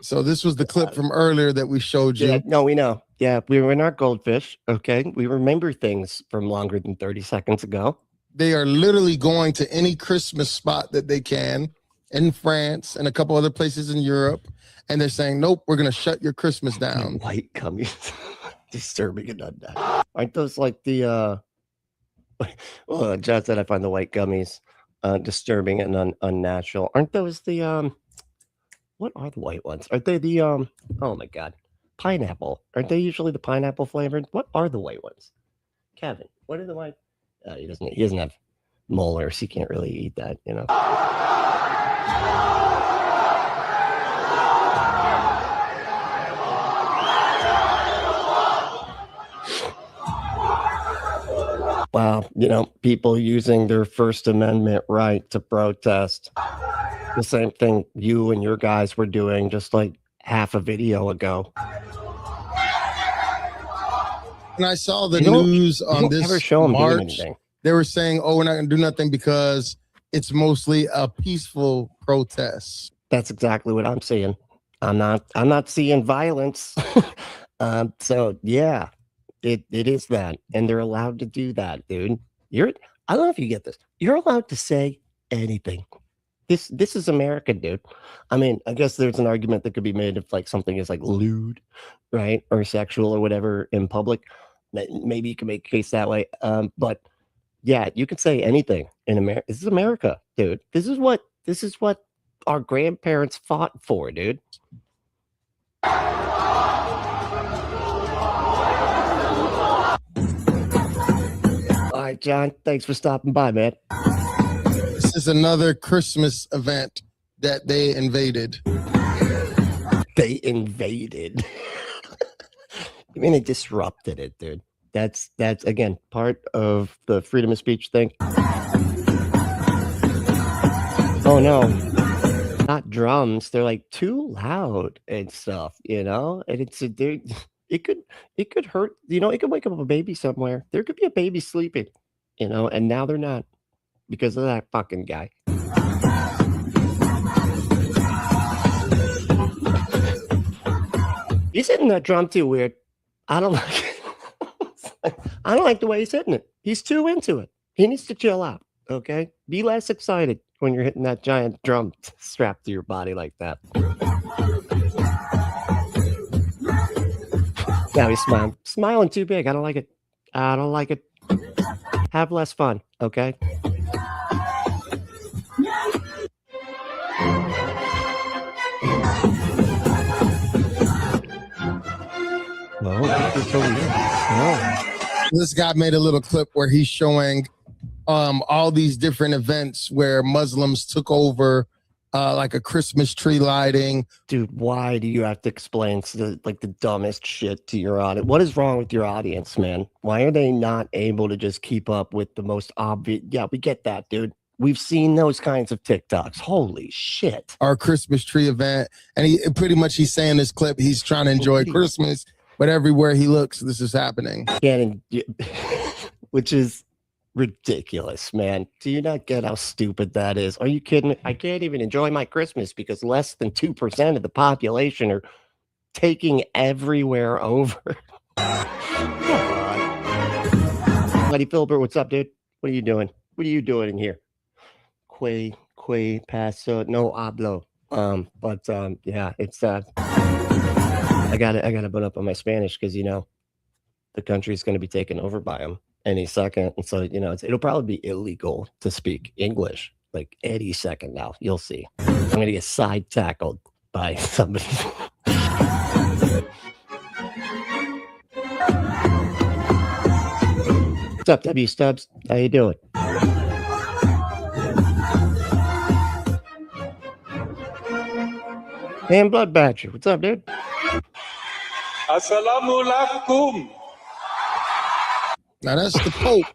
So this was the clip from earlier that we showed you. Yeah, no, we know. Yeah, we're not goldfish. Okay, we remember things from longer than 30 seconds ago. They are literally going to any Christmas spot that they can in France and a couple other places in Europe. And they're saying, nope, we're going to shut your Christmas down. White gummies. Disturbing and unnatural. Aren't those like the, well, John said I find the white gummies disturbing and unnatural. Aren't those the, what are the white ones? Aren't they the, oh my God, pineapple? Aren't they usually the pineapple flavored? What are the white ones? Kevin, what are the white? He doesn't have molars. He can't really eat that, you know. Wow, you know, people using their First Amendment right to protest. The same thing you and your guys were doing just like half a video ago. when I saw the news on this march, they were saying, "Oh, we're not going to do nothing because it's mostly a peaceful protest." That's exactly what I'm saying. I'm not seeing violence. So yeah, it is that, and they're allowed to do that, dude. I don't know if you get this. You're allowed to say anything. This is America, dude. I mean, I guess there's an argument that could be made if like something is like lewd, right, or sexual or whatever in public. Maybe you can make a case that way. But yeah, you can say anything in America. This is America, dude. This is what our grandparents fought for, dude. All right, John, thanks for stopping by, man. This is another Christmas event that they invaded. They invaded. I mean, they disrupted it, dude. That's again part of the freedom of speech thing. Oh no, not drums. They're like too loud and stuff, you know. And it could hurt, you know. It could wake up a baby somewhere. There could be a baby sleeping, you know. And now they're not because of that fucking guy. He's hitting that drum too weird. I don't like it. I don't like the way he's hitting it. He's too into it. He needs to chill out. Okay, be less excited when you're hitting that giant drum strapped to your body like that. Now he's smiling too big. I don't like it. I don't like it. Have less fun, okay? This guy made a little clip where he's showing all these different events where Muslims took over, like a Christmas tree lighting. Dude, why do you have to explain the dumbest shit to your audience? What is wrong with your audience, man? Why are they not able to just keep up with the most obvious? Yeah, we get that, dude. We've seen those kinds of TikToks. Holy shit. Our Christmas tree event. And he's saying this clip, he's trying to enjoy Christmas, but everywhere he looks, this is happening. Which is ridiculous, man. Do you not get how stupid that is? Are you kidding me? I can't even enjoy my Christmas because less than 2% of the population are taking everywhere over. Buddy Filbert, what's up, dude? What are you doing? What are you doing in here? Que paso no hablo. Yeah, it's I gotta put up on my Spanish because you know the country's gonna be taken over by them any second, and so you know it'll probably be illegal to speak English like any second now. You'll see. I'm gonna get side tackled by somebody. What's up, W Stubbs? How you doing? And Blood Badger, what's up, dude? Assalamu alaikum. Now that's the Pope.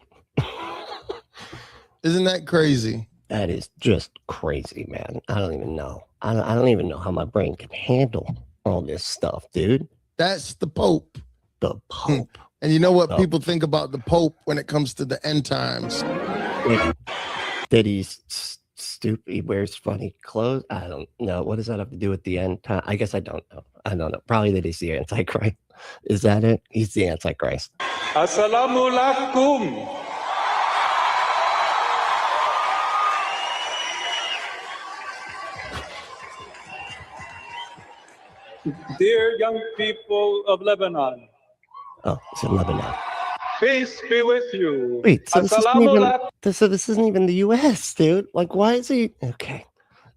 Isn't that crazy? That is just crazy, man. I don't even know. I don't even know how my brain can handle all this stuff, dude. That's the Pope. The Pope. And you know what people think about the Pope when it comes to the end times? That he's stupid. He wears funny clothes. I don't know. What does that have to do with the end time? I guess I don't know. Probably that he's the Antichrist. Is that it? He's the Antichrist. Assalamu alaikum. Dear young people of Lebanon. Oh, it's in Lebanon. Peace be with you. Wait, so this isn't even the U.S., dude. Like, why is he? Okay.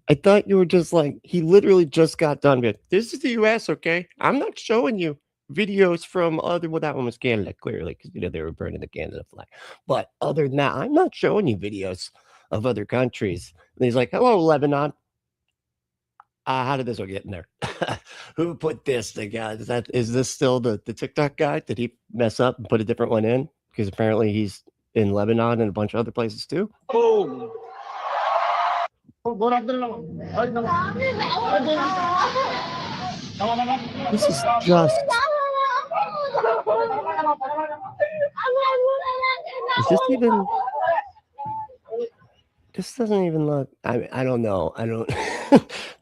I thought you were just like, he literally just got done with, this is the U.S., okay? I'm not showing you videos from well, that one was Canada, clearly, because, you know, they were burning the Canada flag. But other than that, I'm not showing you videos of other countries. And he's like, hello, Lebanon. How did this one get in there? Who put this together? Is this still the TikTok guy? Did he mess up and put a different one in? Because apparently he's in Lebanon and a bunch of other places too. Boom. This is just This doesn't even look. I don't know. I don't.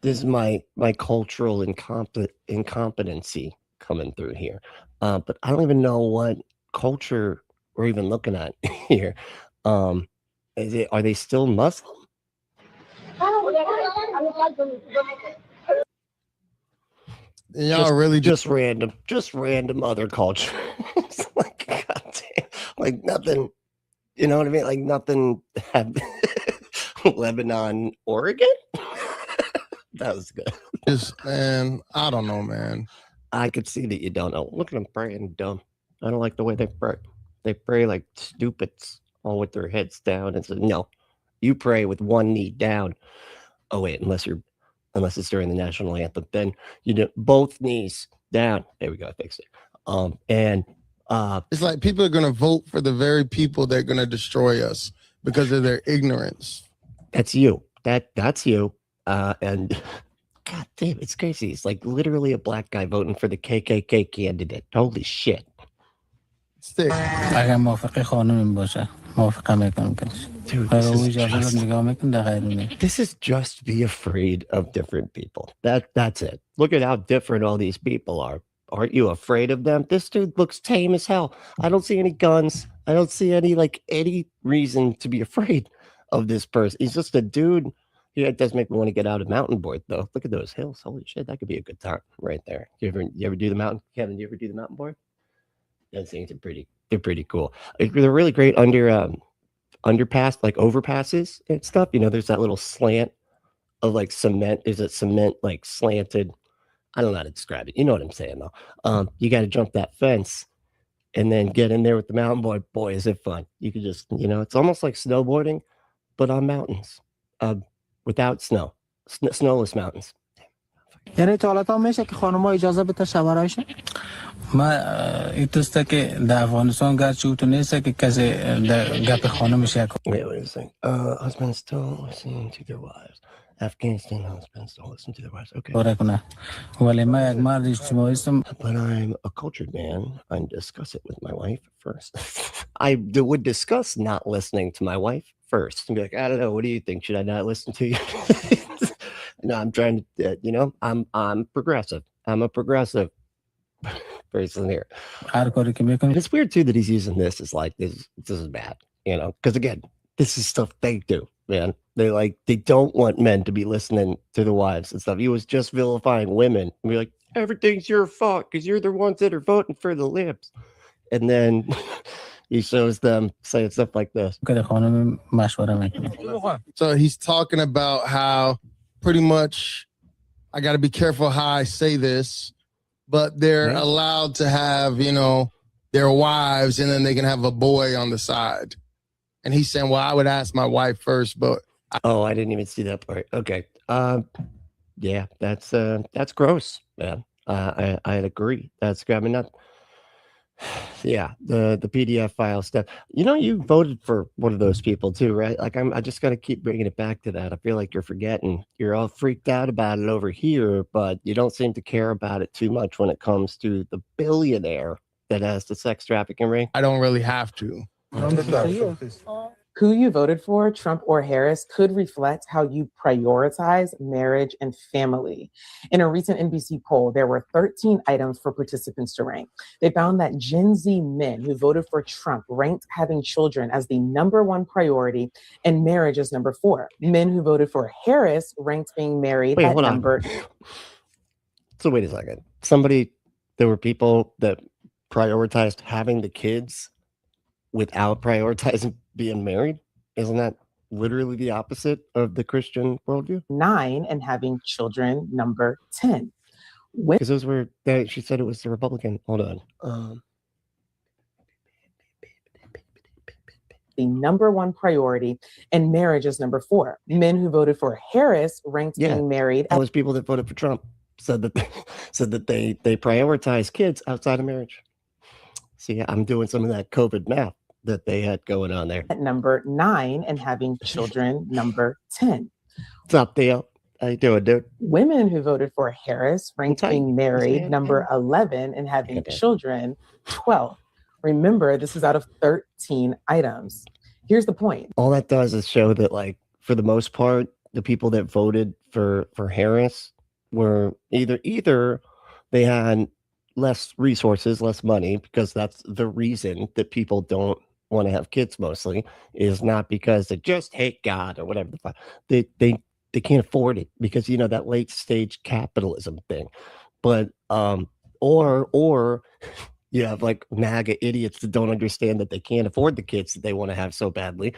This is my cultural incompetency coming through here. But I don't even know what culture we're even looking at here. Are they still Muslim? Y'all really just random other culture. It's like, goddamn, like nothing. You know what I mean? Like nothing. Lebanon, Oregon. That was good. Man, I don't know, man. I could see that you don't know. Look at them praying dumb. I don't like the way they pray. They pray like stupids, all with their heads down. And so, no, you pray with one knee down. Oh wait, unless it's during the national anthem, then you do both knees down. There we go. I fixed it. It's like people are gonna vote for the very people that are gonna destroy us because of their ignorance. That's you. That's you. And God damn, it's crazy. It's like literally a black guy voting for the KKK candidate. Holy shit. Dude, this is just be afraid of different people. That's it. Look at how different all these people are. Aren't you afraid of them? This dude looks tame as hell. I don't see any guns. I don't see any reason to be afraid of this person. He's just a dude. Yeah, it does make me want to get out of mountain board though. Look at those hills. Holy shit, that could be a good time right there. You ever do the mountain, Kevin? You ever do the mountain board? Those things are pretty cool. They're really great underpass, like overpasses and stuff. You know, there's that little slant of like cement. Is it cement like slanted? I don't know how to describe it. You know what I'm saying though. You got to jump that fence and then get in there with the mountain board. Boy, is it fun. You could just, it's almost like snowboarding, but on mountains, without snow, snowless mountains. یعنی تا حالا تا میشه که خانم‌ها اجازه بده شوهرایشون ما ایتوسته که در افغانستان گرچه تو نیست که کسی گپ خانمش یک Wait a second. Husbands don't listen to their wives. Afghanistan husbands don't listen to their wives. Okay. But I'm a cultured man. I discuss it with my wife first. I would discuss not listening to my wife first and be like, I don't know. What do you think? Should I not listen to you? No, I'm trying to, I'm progressive. I'm a progressive person here. It's weird too that he's using this as like, this is bad, because again, this is stuff they do, man. They don't want men to be listening to the wives and stuff. He was just vilifying women and be like, everything's your fault because you're the ones that are voting for the libs. And then he shows them saying stuff like this. So he's talking about how pretty much I got to be careful how I say this, but they're allowed to have, their wives and then they can have a boy on the side. And he's saying, well, I would ask my wife first, but. I didn't even see that part. Okay. Yeah, that's gross, man. I'd agree. That's grabbing up. Yeah, the PDF file stuff. You voted for one of those people too, right? Like I just got to keep bringing it back to that. I feel like you're forgetting. You're all freaked out about it over here, but you don't seem to care about it too much when it comes to the billionaire that has the sex trafficking ring. I don't really have to. Who you voted for, Trump or Harris, could reflect how you prioritize marriage and family. In a recent NBC poll, there were 13 items for participants to rank. They found that Gen Z men who voted for Trump ranked having children as the there priority and marriage as number 4. Men who voted for Harris ranked being married at number. So wait a second. There were people that prioritized having the kids without prioritizing being married. Isn't that literally the opposite of the Christian worldview? 9 and having children number 10. Because those were, she said it was the Republican. Hold on. The number 1 priority and marriage is number 4. Men who voted for Harris ranked being married. That was people that voted for Trump. Said that they prioritize kids outside of marriage. See, I'm doing some of that COVID math that they had going on there. At number 9 and having children number 10. What's up, Theo? How you doing, dude? Women who voted for Harris ranked being married number 11 and having children 12. Remember, this is out of 13 items. Here's the point. All that does is show that, like, for the most part, the people that voted for Harris were either they had less resources, less money, because that's the reason that people don't want to have kids mostly, is not because they just hate God or whatever the fuck. They can't afford it because, you know, that late stage capitalism thing. But or you have like MAGA idiots that don't understand that they can't afford the kids that they want to have so badly.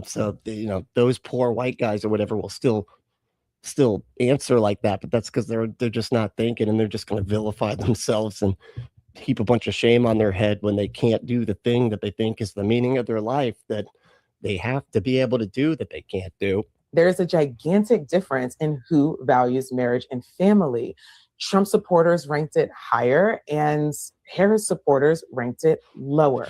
So you know, those poor white guys or whatever will still answer like that, but that's because they're just not thinking, and they're just going to vilify themselves and heap a bunch of shame on their head when they can't do the thing that they think is the meaning of their life, that they have to be able to do, that they can't do. There's a gigantic difference in who values marriage and family. Trump supporters ranked it higher and Harris supporters ranked it lower.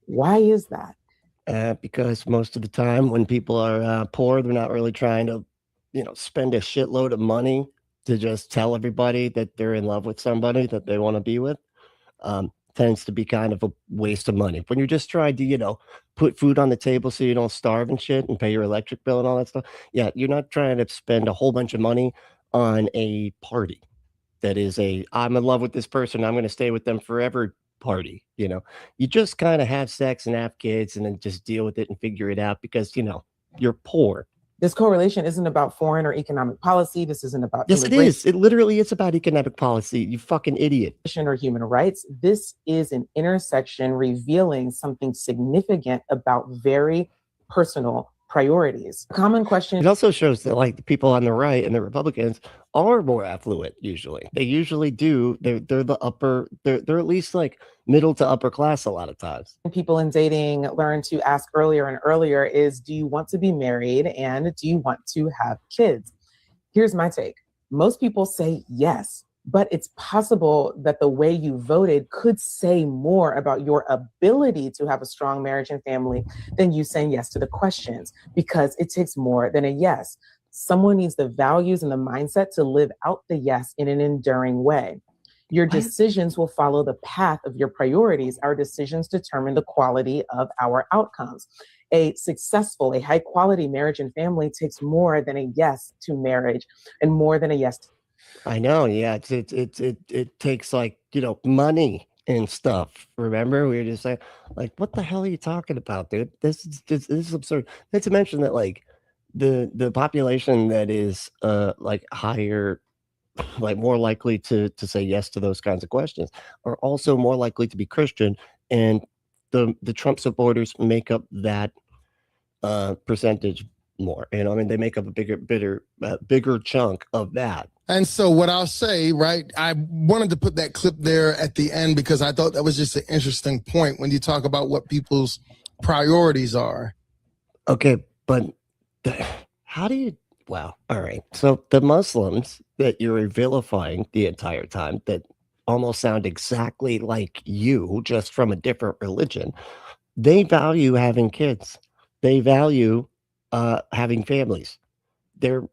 Why is that? Because most of the time when people are poor, they're not really trying to, you know, spend a shitload of money to just tell everybody that they're in love with somebody that they want to be with. Tends to be kind of a waste of money. When you're just trying to, you know, put food on the table so you don't starve and shit and pay your electric bill and all that stuff. Yeah, you're not trying to spend a whole bunch of money on a party that is I'm in love with this person, I'm going to stay with them forever party. You know, you just kind of have sex and have kids and then just deal with it and figure it out because, you know, you're poor. This correlation isn't about foreign or economic policy. This isn't about yes, it is. It literally is about economic policy. You fucking idiot. Or human rights. This is an intersection revealing something significant about very personal priorities. Common question. It also shows that like the people on the right and the Republicans are more affluent. Usually, they usually do. They're the upper. They're at least like middle to upper class a lot of times. People in dating learn to ask earlier and earlier is, do you want to be married and do you want to have kids? Here's my take. Most people say yes, but it's possible that the way you voted could say more about your ability to have a strong marriage and family than you saying yes to the questions, because it takes more than a yes. Someone needs the values and the mindset to live out the yes in an enduring way. Your decisions will follow the path of your priorities. Our decisions determine the quality of our outcomes. A successful, a high quality marriage and family takes more than a yes to marriage and more than a yes to. I know. Yeah. It takes like, you know, money and stuff. Remember, we were just saying, like, what the hell are you talking about, dude? This is absurd. Not to mention that like the population that is like higher, like more likely to say yes to those kinds of questions are also more likely to be Christian, and the Trump supporters make up that percentage more. You know, I mean, they make up a bigger chunk of that. And so what I'll say, right, I wanted to put that clip there at the end because I thought that was just an interesting point when you talk about what people's priorities are. Okay, but how do you, wow, all right. So the Muslims that you're vilifying the entire time that almost sound exactly like you, just from a different religion, they value having kids. They value having families. They're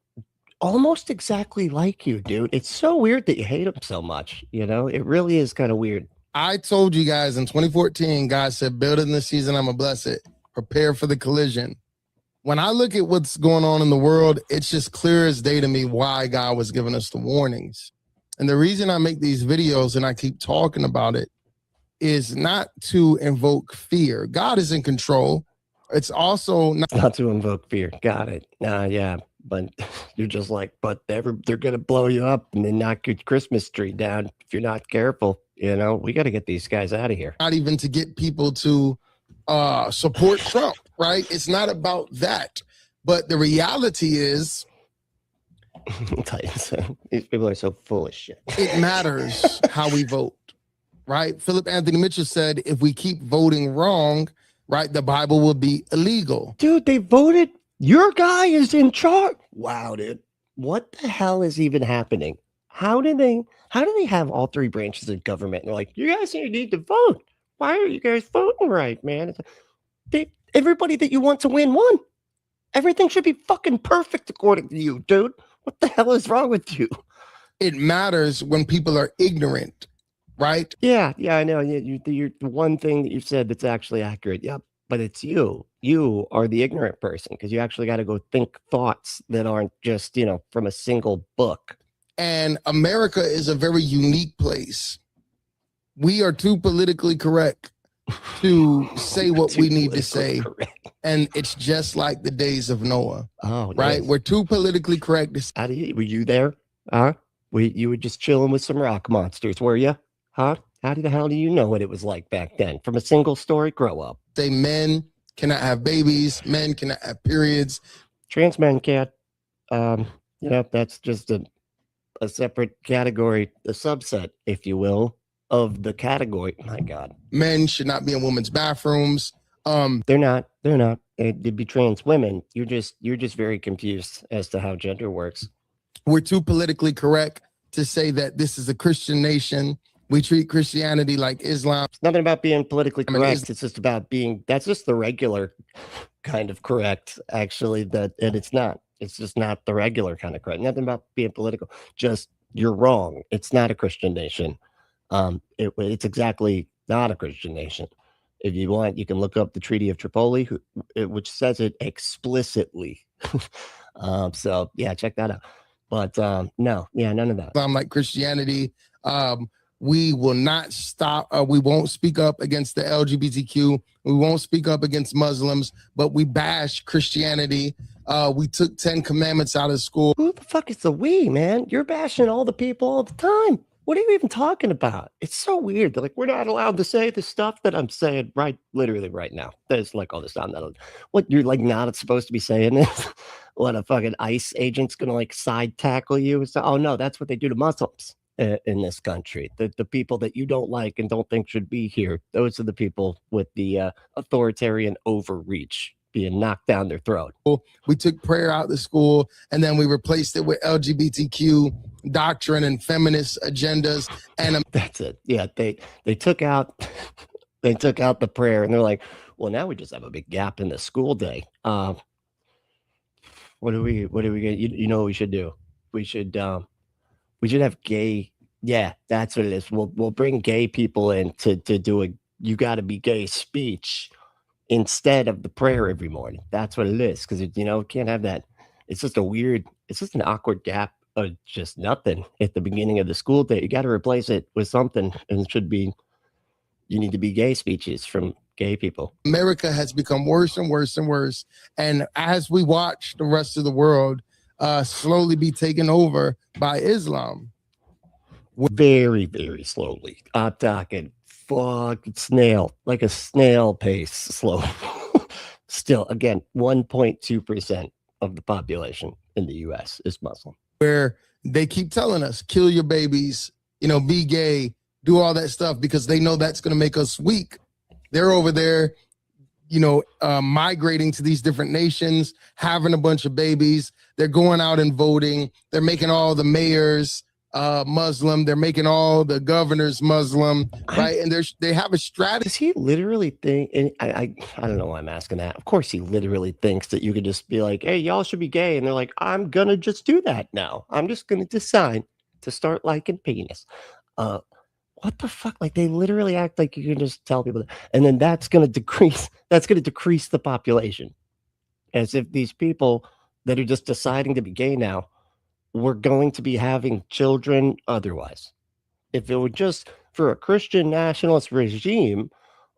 almost exactly like you, dude. It's so weird that you hate them so much. You know, it really is kind of weird. I told you guys in 2014, God said, build in this season, I'm going to bless it. Prepare for the collision. When I look at what's going on in the world, it's just clear as day to me why God was giving us the warnings. And the reason I make these videos and I keep talking about it is not to invoke fear. God is in control. It's also not to invoke fear. Got it. Yeah. But you're just like, but they're going to blow you up and then knock your Christmas tree down if you're not careful. You know, we got to get these guys out of here. Not even to get people to support Trump, right? It's not about that. But the reality is, these people are so full of shit. It matters how we vote, right? Philip Anthony Mitchell said, if we keep voting wrong, right, the Bible will be illegal. Dude, they voted. Your guy is in charge. Wow, dude. What the hell is even happening? How do they have all three branches of government? And they're like, you guys need to vote. Why are you guys voting right, man? Everybody that you want to win won. Everything should be fucking perfect according to you, dude. What the hell is wrong with you? It matters when people are ignorant, right? Yeah, I know. You're the one thing that you've said that's actually accurate. Yep. But it's you. You are the ignorant person because you actually got to go think thoughts that aren't just, from a single book. And America is a very unique place. We are too politically correct to say what we need to say. Correct. And it's just like the days of Noah. Oh, right. Yes. We're too politically correct. Were you there? Huh? You were just chilling with some rock monsters, were you? Huh? How the hell do you know what it was like back then? From a single story, grow up. Say men cannot have babies. Men cannot have periods. Trans men can't. That's just a separate category, a subset, if you will, of the category. My God. Men should not be in women's bathrooms. They're not. They'd be trans women. You're just very confused as to how gender works. We're too politically correct to say that this is a Christian nation. We treat Christianity like Islam. It's nothing about being politically correct. It's just about that's just the regular kind of correct, actually, and it's not. It's just not the regular kind of correct. Nothing about being political. Just you're wrong. It's not a Christian nation. It's exactly not a Christian nation. If you want, you can look up the Treaty of Tripoli, which says it explicitly. So yeah, check that out. But none of that. Islam like Christianity. We will not stop. We won't speak up against the LGBTQ. We won't speak up against Muslims, but we bash Christianity. We took 10 commandments out of school. Who the fuck is the we, man? You're bashing all the people all the time. What are you even talking about? It's so weird. They're like, we're not allowed to say the stuff that I'm saying literally right now. There's like all this time. What, you're like not supposed to be saying this? What, a fucking ICE agent's gonna like side tackle you? Oh no, that's what they do to Muslims in this country. The people that you don't like and don't think should be here. Those are the people with the authoritarian overreach being knocked down their throat. We took prayer out of the school and then we replaced it with LGBTQ doctrine and feminist agendas. And that's it. Yeah, they took out the prayer and they're like, well, now we just have a big gap in the school day. What are we gonna, you know what we should do? We should have gay. Yeah, that's what it is. We'll bring gay people in to do a you gotta be gay speech instead of the prayer every morning. That's what it is. Because can't have that. It's just an awkward gap of just nothing at the beginning of the school day. You got to replace it with something, and it should be, you need to be gay speeches from gay people. America has become worse and worse and worse. And as we watch the rest of the world slowly be taken over by Islam. Very, very slowly. I'm talking fucking snail, like a snail pace slow. Still, again, 1.2% of the population in the US is Muslim. Where they keep telling us, kill your babies, be gay, do all that stuff because they know that's going to make us weak. They're over there, migrating to these different nations, having a bunch of babies. They're going out and voting. They're making all the mayors Muslim. They're making all the governors Muslim, right? And they have a strategy. Does he literally think, and I don't know why I'm asking that. Of course he literally thinks that you could just be like, hey, y'all should be gay. And they're like, I'm going to just do that now. I'm just going to decide to start liking penis. What the fuck? Like they literally act like you can just tell people that. And then that's going to decrease the population. As if these people that are just deciding to be gay now, we're going to be having children otherwise. If it were just for a Christian nationalist regime,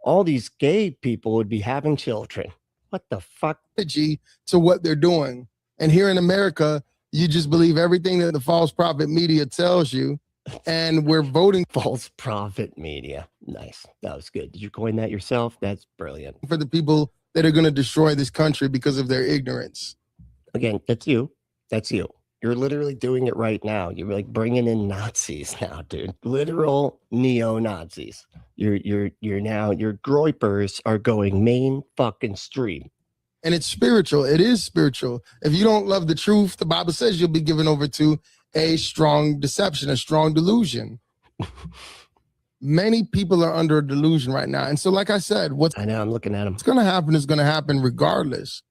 all these gay people would be having children. What the fuck? To what they're doing. And here in America, you just believe everything that the false prophet media tells you. And we're voting. False prophet media. Nice. That was good. Did you coin that yourself? That's brilliant. For the people that are going to destroy this country because of their ignorance. Again, that's you. That's you. You're literally doing it right now. You're like bringing in Nazis now, dude. Literal neo-Nazis. You're now, your groypers are going main fucking stream. And it's spiritual. It is spiritual. If you don't love the truth, the Bible says you'll be given over to a strong deception, a strong delusion. Many people are under a delusion right now. And so, like I said, I know, I'm looking at them. What's going to happen is going to happen regardless.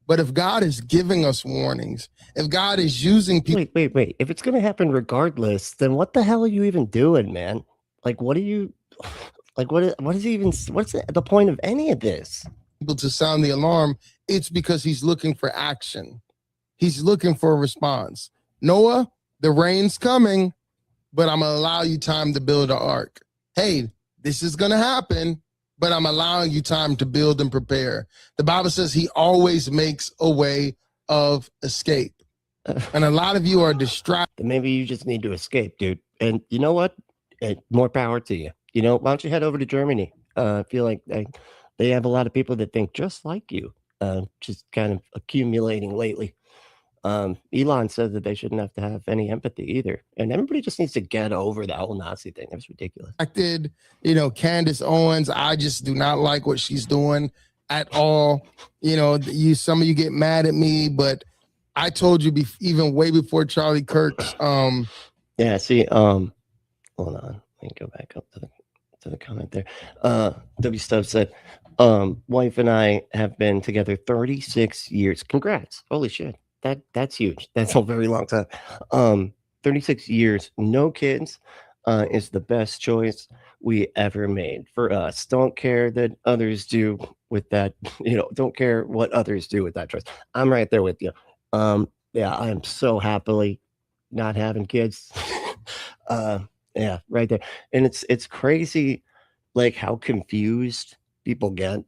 But if God is giving us warnings, if God is using people. Wait. If it's going to happen regardless, then what the hell are you even doing, man? Like, what are you, like, what is even, what's the point of any of this? People to sound the alarm, it's because he's looking for action. He's looking for a response. Noah, the rain's coming, but I'm gonna allow you time to build an ark. Hey, this is gonna happen, but I'm allowing you time to build and prepare. The Bible says he always makes a way of escape. And a lot of you are distracted. Maybe you just need to escape, dude. And you know what? More power to you. You know, why don't you head over to Germany? I feel like they have a lot of people that think just like you, just kind of accumulating lately. Elon said that they shouldn't have to have any empathy either. And everybody just needs to get over that whole Nazi thing. That's ridiculous. You know, Candace Owens, I just do not like what she's doing at all. You know, some of you get mad at me, but I told you even way before Charlie Kirk's. Yeah, see, hold on. Let me go back up to the comment there. W Stubb said, wife and I have been together 36 years. Congrats. Holy shit. That's huge. That's a very long time. 36 years, no kids, is the best choice we ever made for us. Don't care that others do with that, you know, don't care what others do with that choice. I'm right there with you. Yeah, I am so happily not having kids. Yeah, right there. And it's crazy, like how confused people get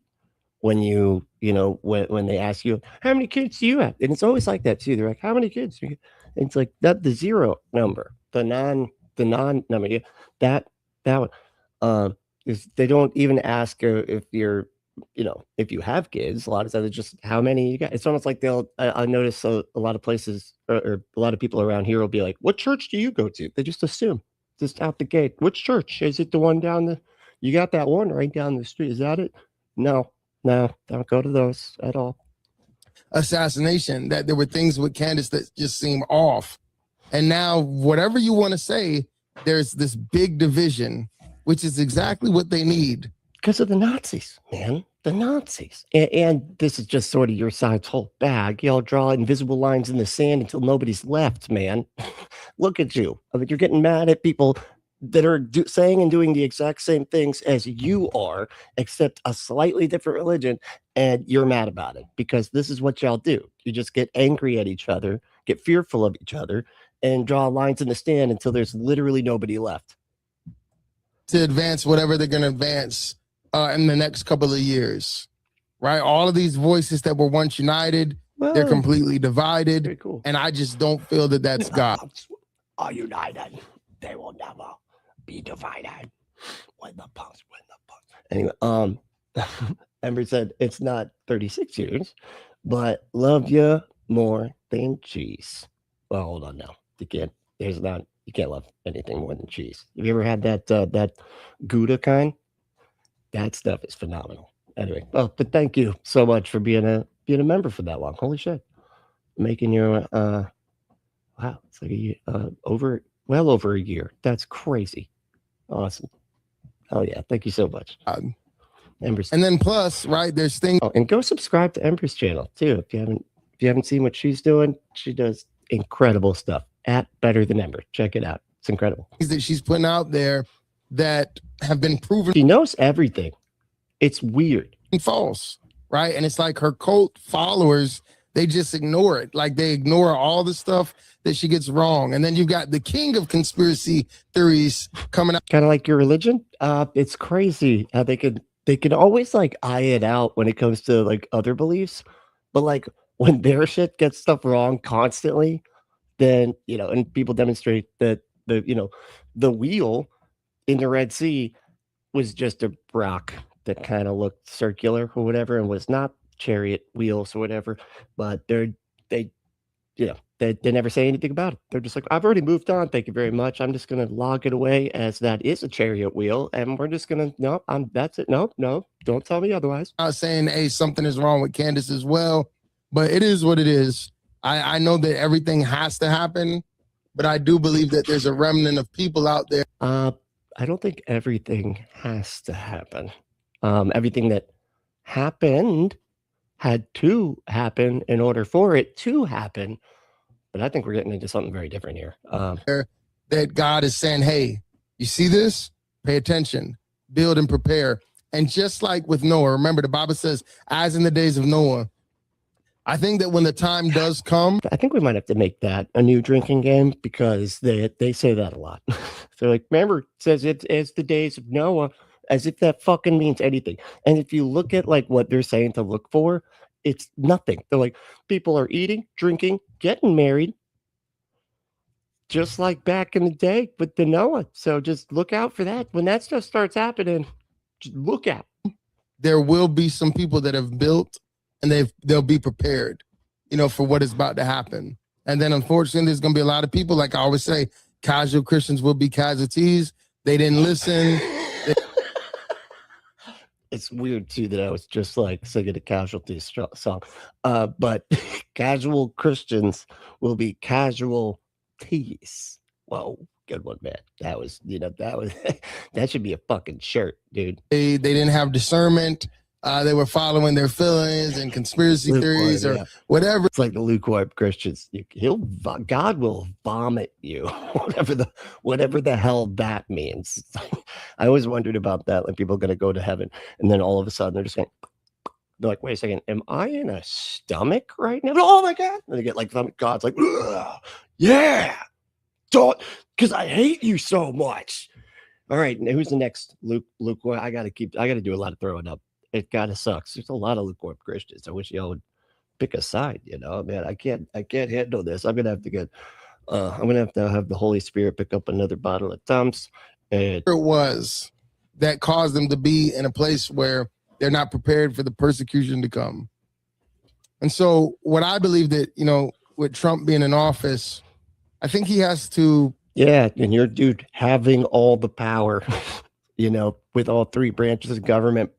when you know, when they ask you, how many kids do you have? And it's always like that too. They're like, how many kids do you have? And it's like that, the zero number, the non number. Yeah, that one. Is they don't even ask if you're, you know, if you have kids. A lot of times it's just how many you got. It's almost like I notice a lot of places or a lot of people around here will be like, what church do you go to? They just assume, just out the gate. Which church? Is it the one down you got that one right down the street? Is that it? No, don't go to those at all. Assassination, that there were things with Candace that just seem off. And now whatever you want to say, there's this big division, which is exactly what they need. Because of the Nazis, man. The Nazis. And this is just sort of your side's whole bag. Y'all draw invisible lines in the sand until nobody's left, man. Look at you. I mean, you're getting mad at people that are saying and doing the exact same things as you are, except a slightly different religion, and you're mad about it because this is what y'all do. You just get angry at each other, get fearful of each other, and draw lines in the stand until there's literally nobody left. To advance whatever they're going to advance in the next couple of years, right? All of these voices that were once united, they're completely divided. Very cool. And I just don't feel that that's God. Are united. They will never be divided. When the punks win the punks. Anyway, Ember said it's not 36 years, but love you more than cheese. Well, hold on now. You can't love anything more than cheese. Have you ever had that Gouda kind? That stuff is phenomenal. Anyway, well, but thank you so much for being a member for that long. Holy shit. Making your wow, it's like well over a year. That's crazy. Awesome. Oh yeah, thank you so much. Ember's. And then plus, right, there's things. Oh, and go subscribe to Ember's channel too. If you haven't seen what she's doing, she does incredible stuff at Better Than Ember. Check it out. It's incredible. That she's putting out there that have been proven. She knows everything. It's weird. False, right? And it's like her cult followers, they just ignore it. Like they ignore all the stuff that she gets wrong. And then you've got the king of conspiracy theories coming out. Kind of like your religion. It's crazy how they could always like eye it out when it comes to like other beliefs. But like when their shit gets stuff wrong constantly, then, you know, and people demonstrate that the wheel in the Red Sea was just a rock that kind of looked circular or whatever and was not chariot wheels or whatever, but they never say anything about it. They're just like, I've already moved on, thank you very much, I'm just gonna log it away as that is a chariot wheel, and we're just gonna that's it. No, don't tell me otherwise. I'm not saying hey, something is wrong with Candace as well, but it is what it is. I know that everything has to happen, but I do believe that there's a remnant of people out there. I don't think everything has to happen. Everything that happened had to happen in order for it to happen. But I think we're getting into something very different here. That God is saying, hey, you see this? Pay attention, build and prepare. And just like with Noah, remember the Bible says, as in the days of Noah, I think that when the time does come, I think we might have to make that a new drinking game because they say that a lot. They're like, remember, it says it's the days of Noah, as if that fucking means anything. And if you look at like what they're saying to look for, it's nothing. They're like, people are eating, drinking, getting married, just like back in the day with the Noah. So just look out for that. When that stuff starts happening, just look out. There will be some people that have built and they'll be prepared, for what is about to happen. And then unfortunately, there's going to be a lot of people, like I always say, casual Christians will be casualties. They didn't listen. It's weird too that I was just like singing a Casualties song, but casual Christians will be casual tees. Whoa, good one, man. That was that should be a fucking shirt, dude. They didn't have discernment. They were following their feelings and conspiracy theories or whatever. It's like the lukewarm Christians. God will vomit you, whatever the hell that means. I always wondered about that. Like people are going to go to heaven, and then all of a sudden they're just going. They're like, wait a second, am I in a stomach right now? Oh my God! And they get like God's like, yeah, don't, because I hate you so much. All right, and who's the next lukewarm? I got to do a lot of throwing up. It kind of sucks. There's a lot of lukewarm Christians. I wish y'all would pick a side. Man, I can't handle this. I'm gonna have to get. I'm gonna have to have the Holy Spirit pick up another bottle of Tums. And it was that caused them to be in a place where they're not prepared for the persecution to come. And so, what I believe that with Trump being in office, I think he has to. Yeah, and your dude having all the power, with all three branches of government.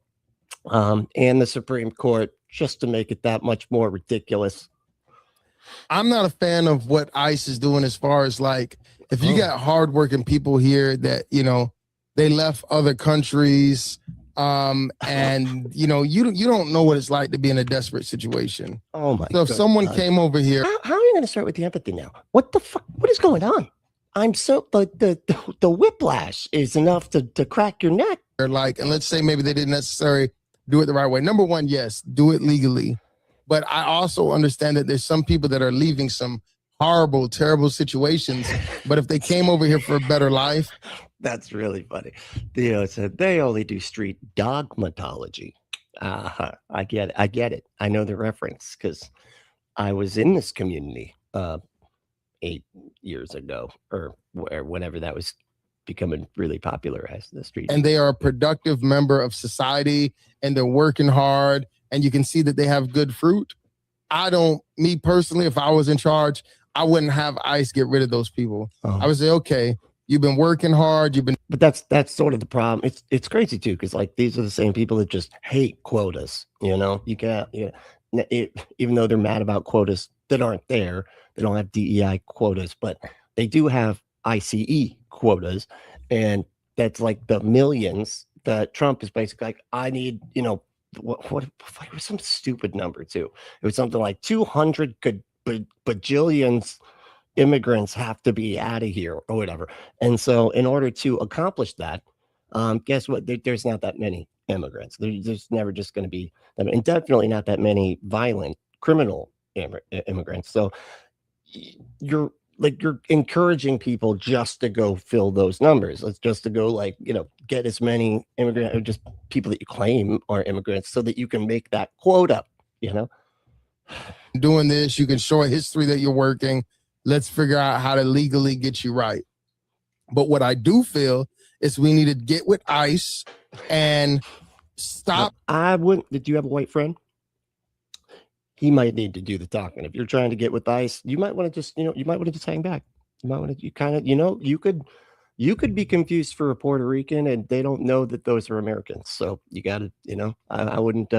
And the Supreme Court, just to make it that much more ridiculous. I'm not a fan of what ICE is doing as far as like, if you got hardworking people here that, they left other countries, and you don't know what it's like to be in a desperate situation. Oh my! So if someone came over here, how are you going to start with the empathy now? What the fuck? What is going on? I'm so the whiplash is enough to crack your neck. And let's say maybe they didn't necessarily do it the right way. Number one, yes, do it legally. But I also understand that there's some people that are leaving some horrible, terrible situations. But if they came over here for a better life. That's really funny. So they only do street dogmatology. I get it. I know the reference because I was in this community 8 years ago or whenever that was becoming really popular as the street. And they are a productive member of society and they're working hard and you can see that they have good fruit. Me personally, if I was in charge, I wouldn't have ICE get rid of those people. I would say, okay, you've been working hard. But that's sort of the problem. It's crazy too. Cause like, these are the same people that just hate quotas, you can't, even though they're mad about quotas that aren't there, they don't have DEI quotas, but they do have ICE quotas, and that's like the millions that Trump is basically like, I need, what it was some stupid number too. It was something like 200 bajillions immigrants have to be out of here or whatever. And so in order to accomplish that, guess what? There's not that many immigrants. There's never just going to be, and definitely not that many violent criminal immigrants. So you're encouraging people just to go fill those numbers. It's just to go get as many immigrants or just people that you claim are immigrants so that you can make that quota, Doing this, you can show a history that you're working. Let's figure out how to legally get you right. But what I do feel is we need to get with ICE and stop. Did you have a white friend? He might need to do the talking. If you're trying to get with ICE, you might want to just, hang back. You might want to, you could be confused for a Puerto Rican and they don't know that those are Americans. So you got to, I wouldn't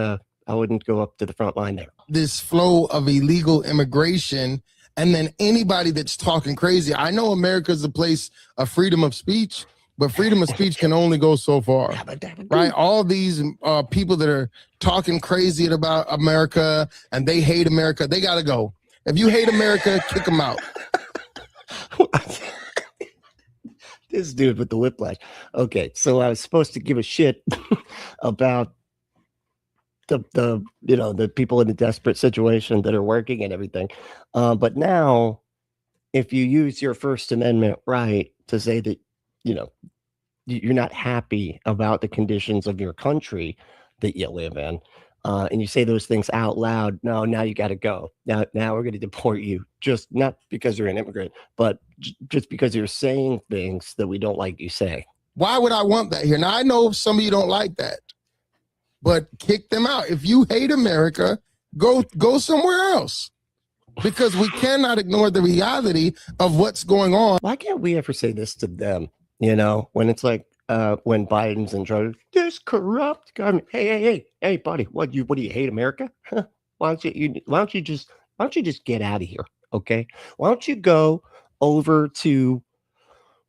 go up to the front line there. This flow of illegal immigration, and then anybody that's talking crazy. I know America is a place of freedom of speech, but freedom of speech can only go so far, right? All these people that are talking crazy about America and they hate America, they got to go. If you hate America, kick them out. This dude with the whiplash. Okay, so I was supposed to give a shit about the you know, the people in a desperate situation that are working and everything. But now, if you use your First Amendment right to say that, you know, you're not happy about the conditions of your country that you live in, and you say those things out loud, no, now you got to go. Now we're going to deport you, just not because you're an immigrant, but just because you're saying things that we don't like you say. Why would I want that here? Now, I know some of you don't like that, but kick them out. If you hate America, go somewhere else, because we cannot ignore the reality of what's going on. Why can't we ever say this to them? You know, when it's like, when Biden's in charge, this corrupt government. Hey, buddy, what do you hate America? Huh? Why don't you just get out of here? Okay. Why don't you go over to,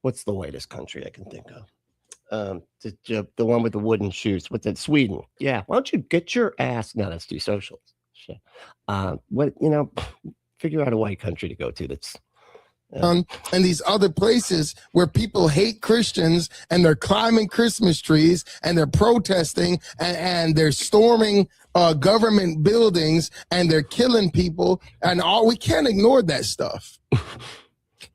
what's the whitest country I can think of? The one with the wooden shoes, what's that? Sweden. Yeah. Why don't you get your ass? No, that's too socialist. Shit. Figure out a white country to go to that's. And these other places where people hate Christians and they're climbing Christmas trees and they're protesting and they're storming government buildings and they're killing people and all. We can't ignore that stuff.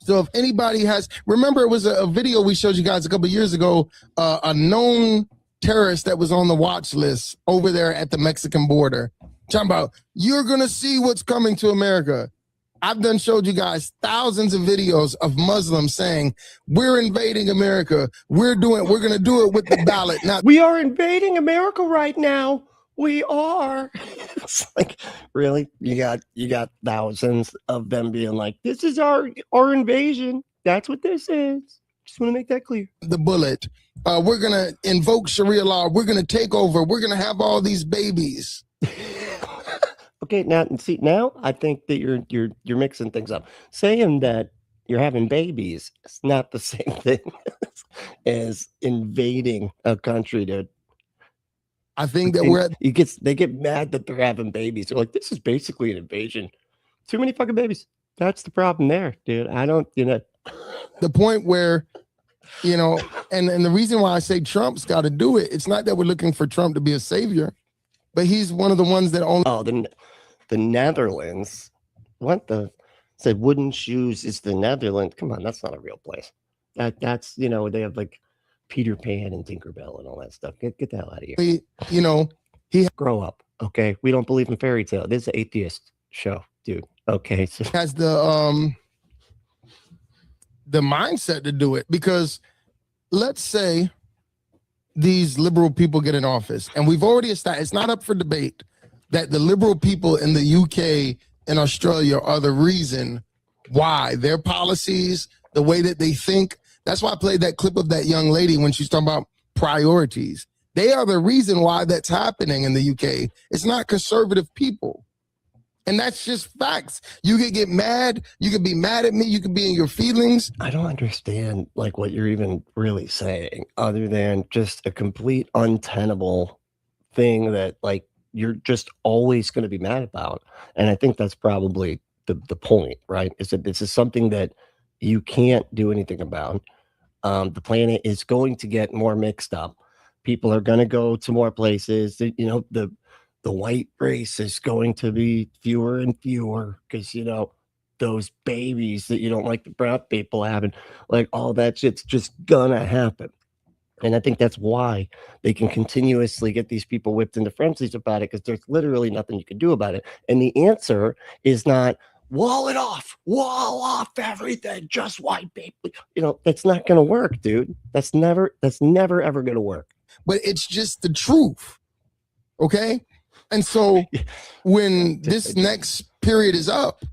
So if anybody has, remember it was a video we showed you guys a couple of years ago, a known terrorist that was on the watch list over there at the Mexican border. Talking about, you're going to see what's coming to America. I've done showed you guys thousands of videos of Muslims saying, we're invading America. We're going to do it with the ballot. Now, we are invading America right now. We are. It's like, really? You got thousands of them being like, this is our invasion. That's what this is. Just want to make that clear. The bullet. We're going to invoke Sharia law. We're going to take over. We're going to have all these babies. Okay, now I think that you're mixing things up. Saying that you're having babies is not the same thing as invading a country, dude. I think that they get mad that they're having babies. They're like, this is basically an invasion. Too many fucking babies. That's the problem there, dude. I don't, the point where, and the reason why I say Trump's got to do it, it's not that we're looking for Trump to be a savior, but he's one of the ones that only. The Netherlands. What the? Said wooden shoes is the Netherlands. Come on, that's not a real place. That's they have like Peter Pan and Tinkerbell and all that stuff. Get the hell out of here. He grow up. Okay, we don't believe in fairy tale. This is an atheist show, dude. Okay, so has the mindset to do it, because let's say these liberal people get in office, and we've already established, it's not up for debate, that the liberal people in the UK and Australia are the reason why their policies, the way that they think. That's why I played that clip of that young lady when she's talking about priorities. They are the reason why that's happening in the UK. It's not conservative people. And that's just facts. You could get mad. You could be mad at me. You could be in your feelings. I don't understand like what you're even really saying, other than just a complete untenable thing that like you're just always going to be mad about. And I think that's probably the point, right? Is that this is something that you can't do anything about. The planet is going to get more mixed up. People are going to go to more places. The white race is going to be fewer and fewer because, those babies that you don't like the brown people having, like all that shit's just gonna happen. And I think that's why they can continuously get these people whipped into frenzies about it, because there's literally nothing you can do about it. And the answer is not wall off everything, just white people. That's not going to work, dude. That's never ever going to work. But it's just the truth. Okay. And so when this next period is up,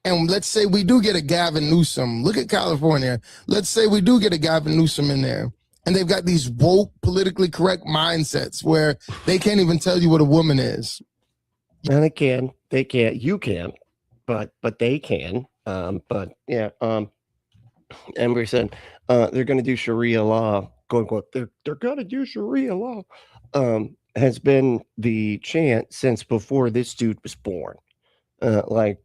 and let's say we do get a Gavin Newsom, look at California. Let's say we do get a Gavin Newsom in there. And they've got these woke, politically correct mindsets where they can't even tell you what a woman is. And they can't. You can, but they can. But yeah. Amber said they're going to do Sharia law. Quote, they're going to do Sharia law. Has been the chant since before this dude was born. Like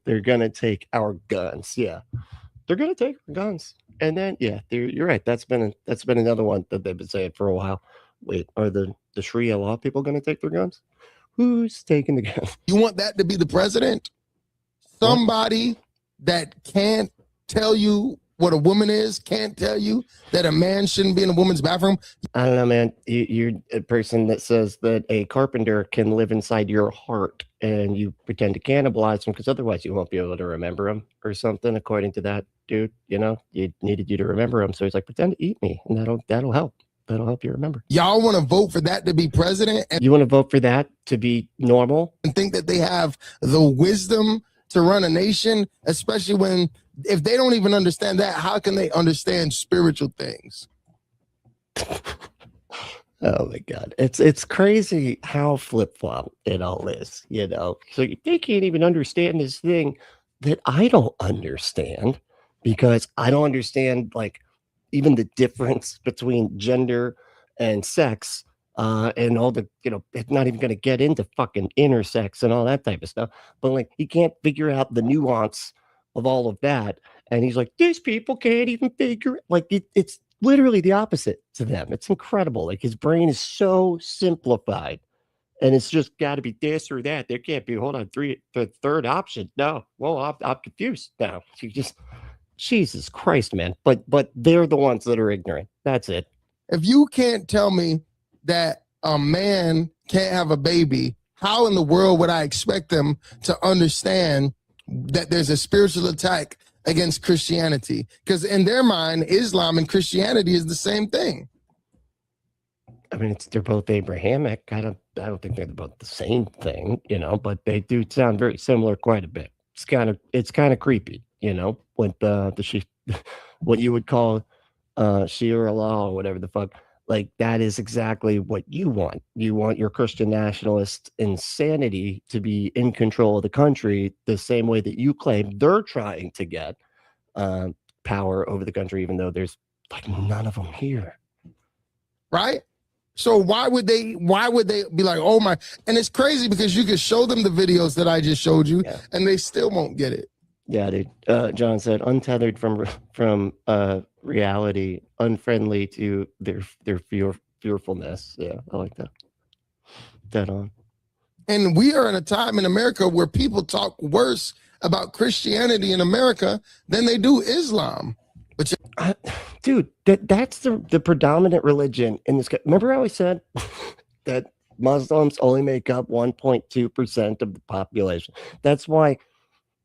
they're going to take our guns. Yeah, they're going to take our guns. And then, yeah, you're right. That's been another one that they've been saying for a while. Wait, are the Sharia law people going to take their guns? Who's taking the guns? You want that to be the president? Somebody that can't tell you what a woman is, can't tell you that a man shouldn't be in a woman's bathroom. I don't know, man. You're a person that says that a carpenter can live inside your heart, and you pretend to cannibalize him because otherwise you won't be able to remember him or something. According to that dude, you know, you needed you to remember him, so he's like, pretend to eat me, and that'll help. That'll help you remember. Y'all want to vote for that to be president? And you want to vote for that to be normal? And think that they have the wisdom to run a nation, especially when, if they don't even understand that, how can they understand spiritual things? Oh my God. It's crazy how flip-flop it all is, you know. So they can't even understand this thing that I don't understand, because I don't understand, like, even the difference between gender and sex, and all the, you know, it's not even going to get into fucking intersex and all that type of stuff. But like, he can't figure out the nuance of all of that. And he's like, these people can't even figure it. Like, it's literally the opposite to them. It's incredible. Like, his brain is so simplified, and it's just got to be this or that. There can't be, hold on, the third option. No, well, I'm confused now. You just, Jesus Christ, man. But they're the ones that are ignorant. That's it. If you can't tell me that a man can't have a baby, how in the world would I expect them to understand that there's a spiritual attack against Christianity? Because in their mind, Islam and Christianity is the same thing. I mean, they're both Abrahamic. I don't think they're both the same thing, you know, but they do sound very similar quite a bit. It's kind of creepy, you know, with what you would call Sharia law or whatever the fuck. Like, that is exactly what you want. You want your Christian nationalist insanity to be in control of the country the same way that you claim they're trying to get power over the country, even though there's like none of them here. Right? So why would they be like, oh my, and it's crazy because you could show them the videos that I just showed you, and they still won't get it. Yeah, dude. John said, untethered from reality, unfriendly to their fearfulness. Yeah, I like that. Dead on. And we are in a time in America where people talk worse about Christianity in America than they do Islam. But dude, that's the predominant religion in this. Remember how I said that Muslims only make up 1.2% of the population? That's why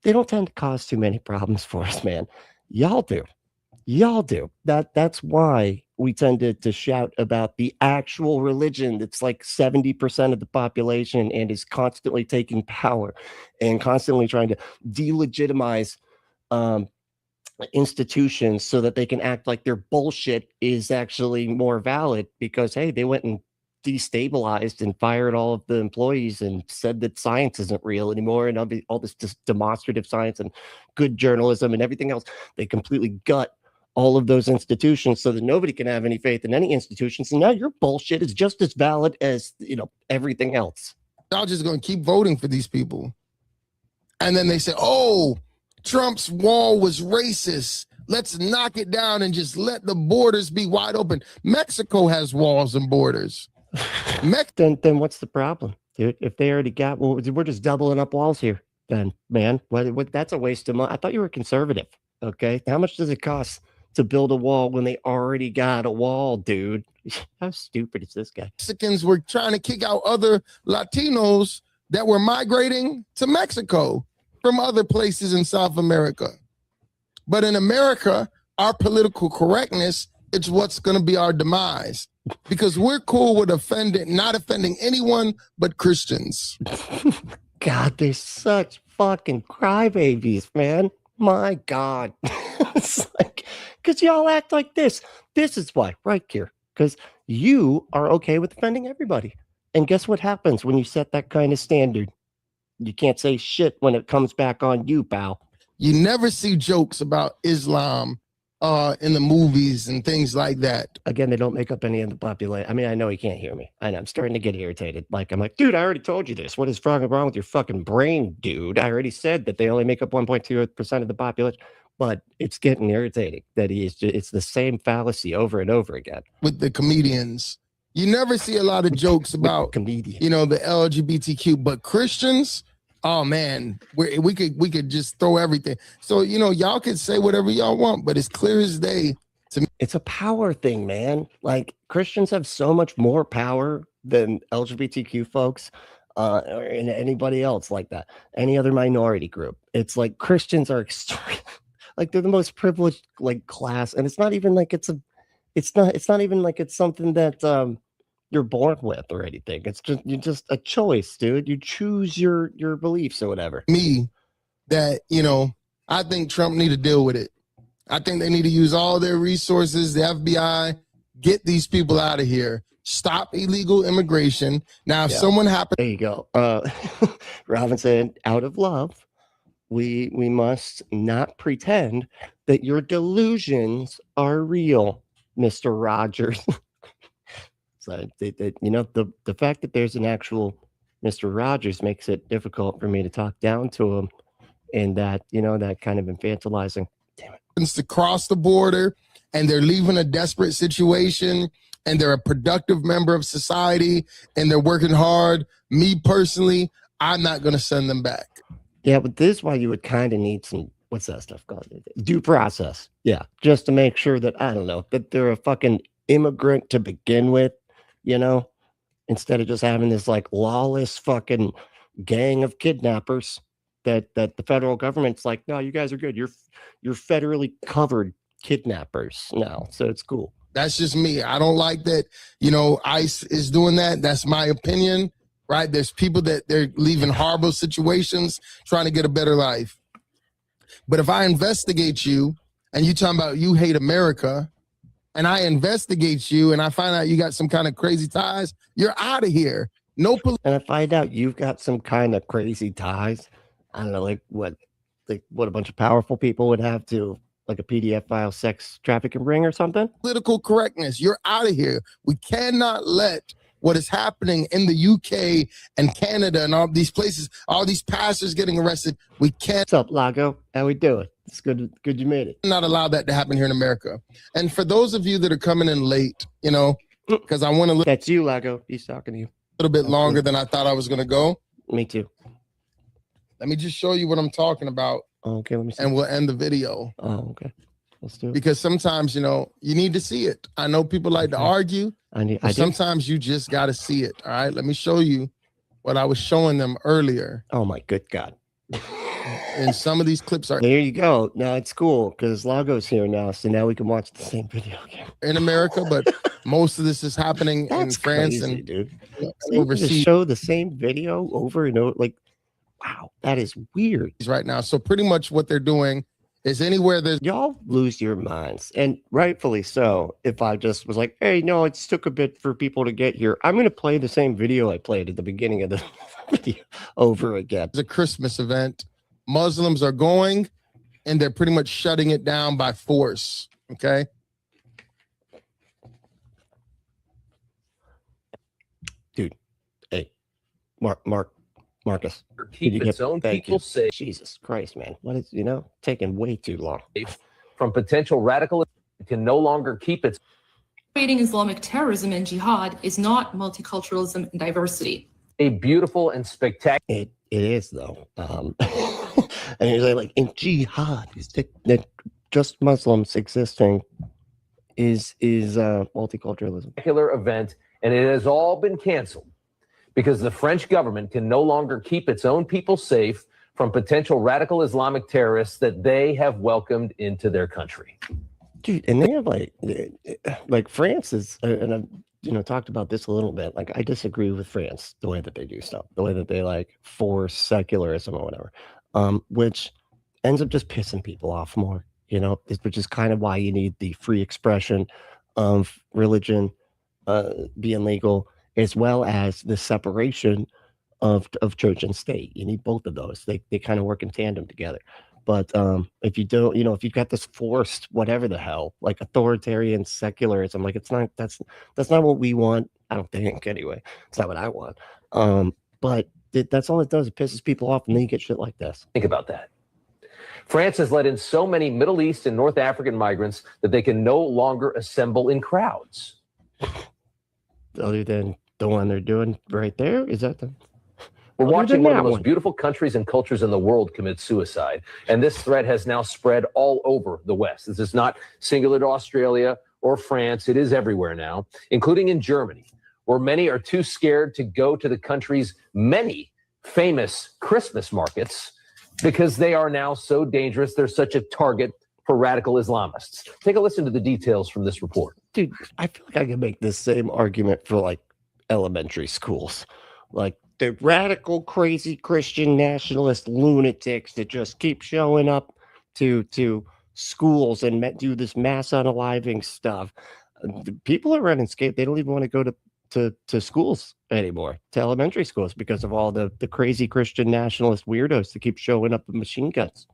they don't tend to cause too many problems for us, man. Y'all do. That's why we tend to shout about the actual religion that's like 70% of the population and is constantly taking power and constantly trying to delegitimize institutions so that they can act like their bullshit is actually more valid, because hey, they went and destabilized and fired all of the employees and said that science isn't real anymore, and all this demonstrative science and good journalism and everything else. They completely gut all of those institutions so that nobody can have any faith in any institutions. And now your bullshit is just as valid as, you know, everything else. Y'all just going to keep voting for these people. And then they say, oh, Trump's wall was racist. Let's knock it down and just let the borders be wide open. Mexico has walls and borders. Then what's the problem, dude? If they already got, well, we're just doubling up walls here. Then, man, what that's a waste of money. I thought you were conservative. Okay, how much does it cost to build a wall when they already got a wall, dude? How stupid is this guy? Mexicans were trying to kick out other Latinos that were migrating to Mexico from other places in South America. But in America, our political correctness, it's what's going to be our demise, because we're cool with not offending anyone but Christians. God, they're such fucking crybabies, man. My God. It's like, because y'all act like this. This is why, right here. Because you are okay with offending everybody. And guess what happens when you set that kind of standard? You can't say shit when it comes back on you, pal. You never see jokes about Islam in the movies and things like that. Again, they don't make up any of the population. I mean, I know he can't hear me. I know, I'm starting to get irritated. Like, I'm like, dude, I already told you this. What is wrong with your fucking brain, dude? I already said that they only make up 1.2% of the population. but it's getting irritating that it's the same fallacy over and over again. With the comedians, you never see a lot of jokes about comedians, you know, the LGBTQ, but Christians, oh man, we could just throw everything. So, you know, y'all could say whatever y'all want, but it's clear as day to me. It's a power thing, man. Like, Christians have so much more power than LGBTQ folks, or anybody else like that, any other minority group. It's like Christians are extreme, like they're the most privileged like class, and it's not even like it's not even like it's something that you're born with or anything. It's just a choice, dude. You choose your beliefs or whatever. Me, that, you know, I think Trump need to deal with it. I think they need to use all their resources, the FBI, get these people out of here. Stop illegal immigration. Now, if someone happens... There you go. Robin said, out of love, we must not pretend that your delusions are real, Mr. Rogers. So, you know, the fact that there's an actual Mr. Rogers makes it difficult for me to talk down to him, and that, you know, that kind of infantilizing. Damn it. To cross the border and they're leaving a desperate situation and they're a productive member of society and they're working hard, me personally, I'm not going to send them back. Yeah, but this is why you would kind of need some, what's that stuff called? Due process. Yeah, just to make sure that, I don't know, that they're a fucking immigrant to begin with, you know, instead of just having this like lawless fucking gang of kidnappers that the federal government's like, no, you guys are good. You're federally covered kidnappers now, so it's cool. That's just me. I don't like that, you know, ICE is doing that. That's my opinion, right? There's people that they're leaving horrible situations, trying to get a better life. But if I investigate you and you talking about you hate America, and I investigate you and I find out you got some kind of crazy ties, you're out of here. No police. And I find out you've got some kind of crazy ties. I don't know, like what a bunch of powerful people would have to, like a PDF file sex trafficking ring or something. Political correctness. You're out of here. We cannot let what is happening in the UK and Canada and all these places, all these pastors getting arrested. We can't. What's up, Lago? How we doing? It's good you made it. Not allow that to happen here in America. And for those of you that are coming in late, you know, because I want to. That's you, Lago. He's talking to you. A little bit longer than I thought I was going to go. Me too. Let me just show you what I'm talking about. Okay, let me see. And we'll end the video. Oh, okay. Let's do it. Because sometimes, you know, you need to see it. I know people like to argue. Sometimes you just got to see it. All right, let me show you what I was showing them earlier. Oh my good God. And some of these clips are. There you go. Now it's cool because Lago's here now, so now we can watch the same video again. In America, but most of this is happening in France crazy, and dude. Overseas. Show the same video over and over, like, wow, that is weird. Right now, so pretty much what they're doing is anywhere there's. Y'all lose your minds, and rightfully so. If I just was like, hey, no, it took a bit for people to get here, I'm going to play the same video I played at the beginning of the video over again. It's a Christmas event. Muslims are going and they're pretty much shutting it down by force. Okay. Dude, hey, Marcus. Keep its own people safe. Jesus Christ, man. What is, you know, taking way too long. From potential radicalism, it can no longer keep its. Creating Islamic terrorism and jihad is not multiculturalism and diversity. A beautiful and spectacular. It is, though. And you're like in jihad, that just Muslims existing is multiculturalism. Event, and it has all been canceled because the French government can no longer keep its own people safe from potential radical Islamic terrorists that they have welcomed into their country. Dude, and they have like France is, and I've, you know, talked about this a little bit. Like, I disagree with France, the way that they do stuff, the way that they like force secularism or whatever, which ends up just pissing people off more, you know, which is kind of why you need the free expression of religion being legal, as well as the separation of church and state. You need both of those. They kind of work in tandem together. But if you don't, you know, if you've got this forced whatever the hell, like authoritarian secularism, like that's not what we want. I don't think, anyway. It's not what I want. But that's all it does. It pisses people off, and then you get shit like this. Think about that. France has let in so many Middle East and North African migrants that they can no longer assemble in crowds. Other than the one they're doing right there? Is that the... We're Other watching than one of that the most one. beautiful countries and cultures in the world commit suicide. And this threat has now spread all over the West. This is not singular to Australia or France. It is everywhere now, including in Germany, where many are too scared to go to the country's many famous Christmas markets because they are now so dangerous. They're such a target for radical Islamists. Take a listen to the details from this report. Dude, I feel like I can make this same argument for like elementary schools. Like the radical, crazy Christian nationalist lunatics that just keep showing up to schools and do this mass unaliving stuff. The people are running scared. They don't even want to go to schools anymore, to elementary schools, because of all the crazy Christian nationalist weirdos that keep showing up with machine guns.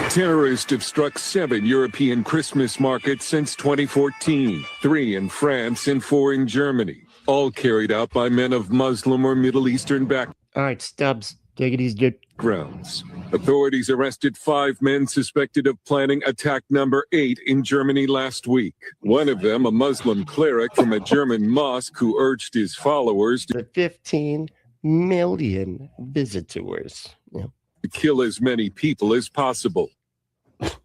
Terrorists have struck 7 European Christmas markets since 2014, 3 in France and 4 in Germany, all carried out by men of Muslim or Middle Eastern backgrounds. All right, Stubbs, take it easy, dude. Authorities arrested 5 men suspected of planning attack number 8 in Germany last week. One of them, a Muslim cleric from a German mosque who urged his followers to 15 million visitors. Yeah. kill as many people as possible.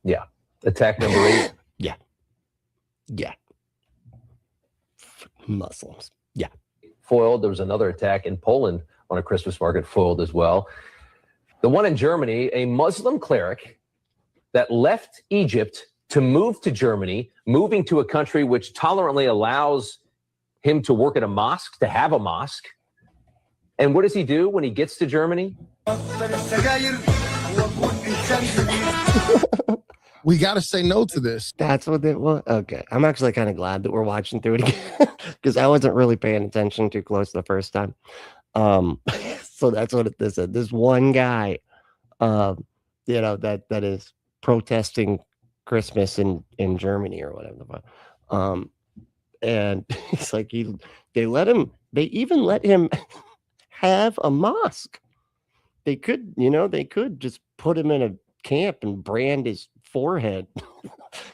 Yeah. Attack number 8. Yeah. Yeah. Muslims. Yeah. Foiled. There was another attack in Poland on a Christmas market, foiled as well. The one in Germany, a Muslim cleric that left Egypt to move to Germany, moving to a country which tolerantly allows him to work at a mosque, to have a mosque. And what does he do when he gets to Germany? We got to say no to this. That's what they want. Okay. I'm actually kind of glad that we're watching through it again because I wasn't really paying attention too close the first time. So that's what this is. This one guy, that is protesting Christmas in Germany or whatever. And he's like, they even let him have a mosque. They could just put him in a camp and brand his forehead,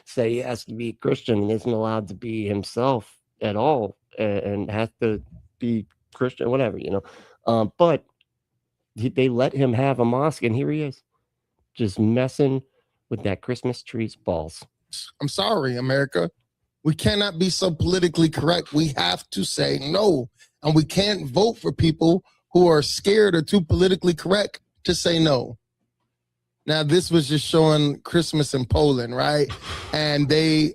say he has to be Christian and isn't allowed to be himself at all and has to be Christian, whatever, but they let him have a mosque, and here he is just messing with that Christmas tree's balls. I'm sorry, America. We cannot be so politically correct. We have to say no, and we can't vote for people who are scared or too politically correct to say no. Now, this was just showing Christmas in Poland, right? And they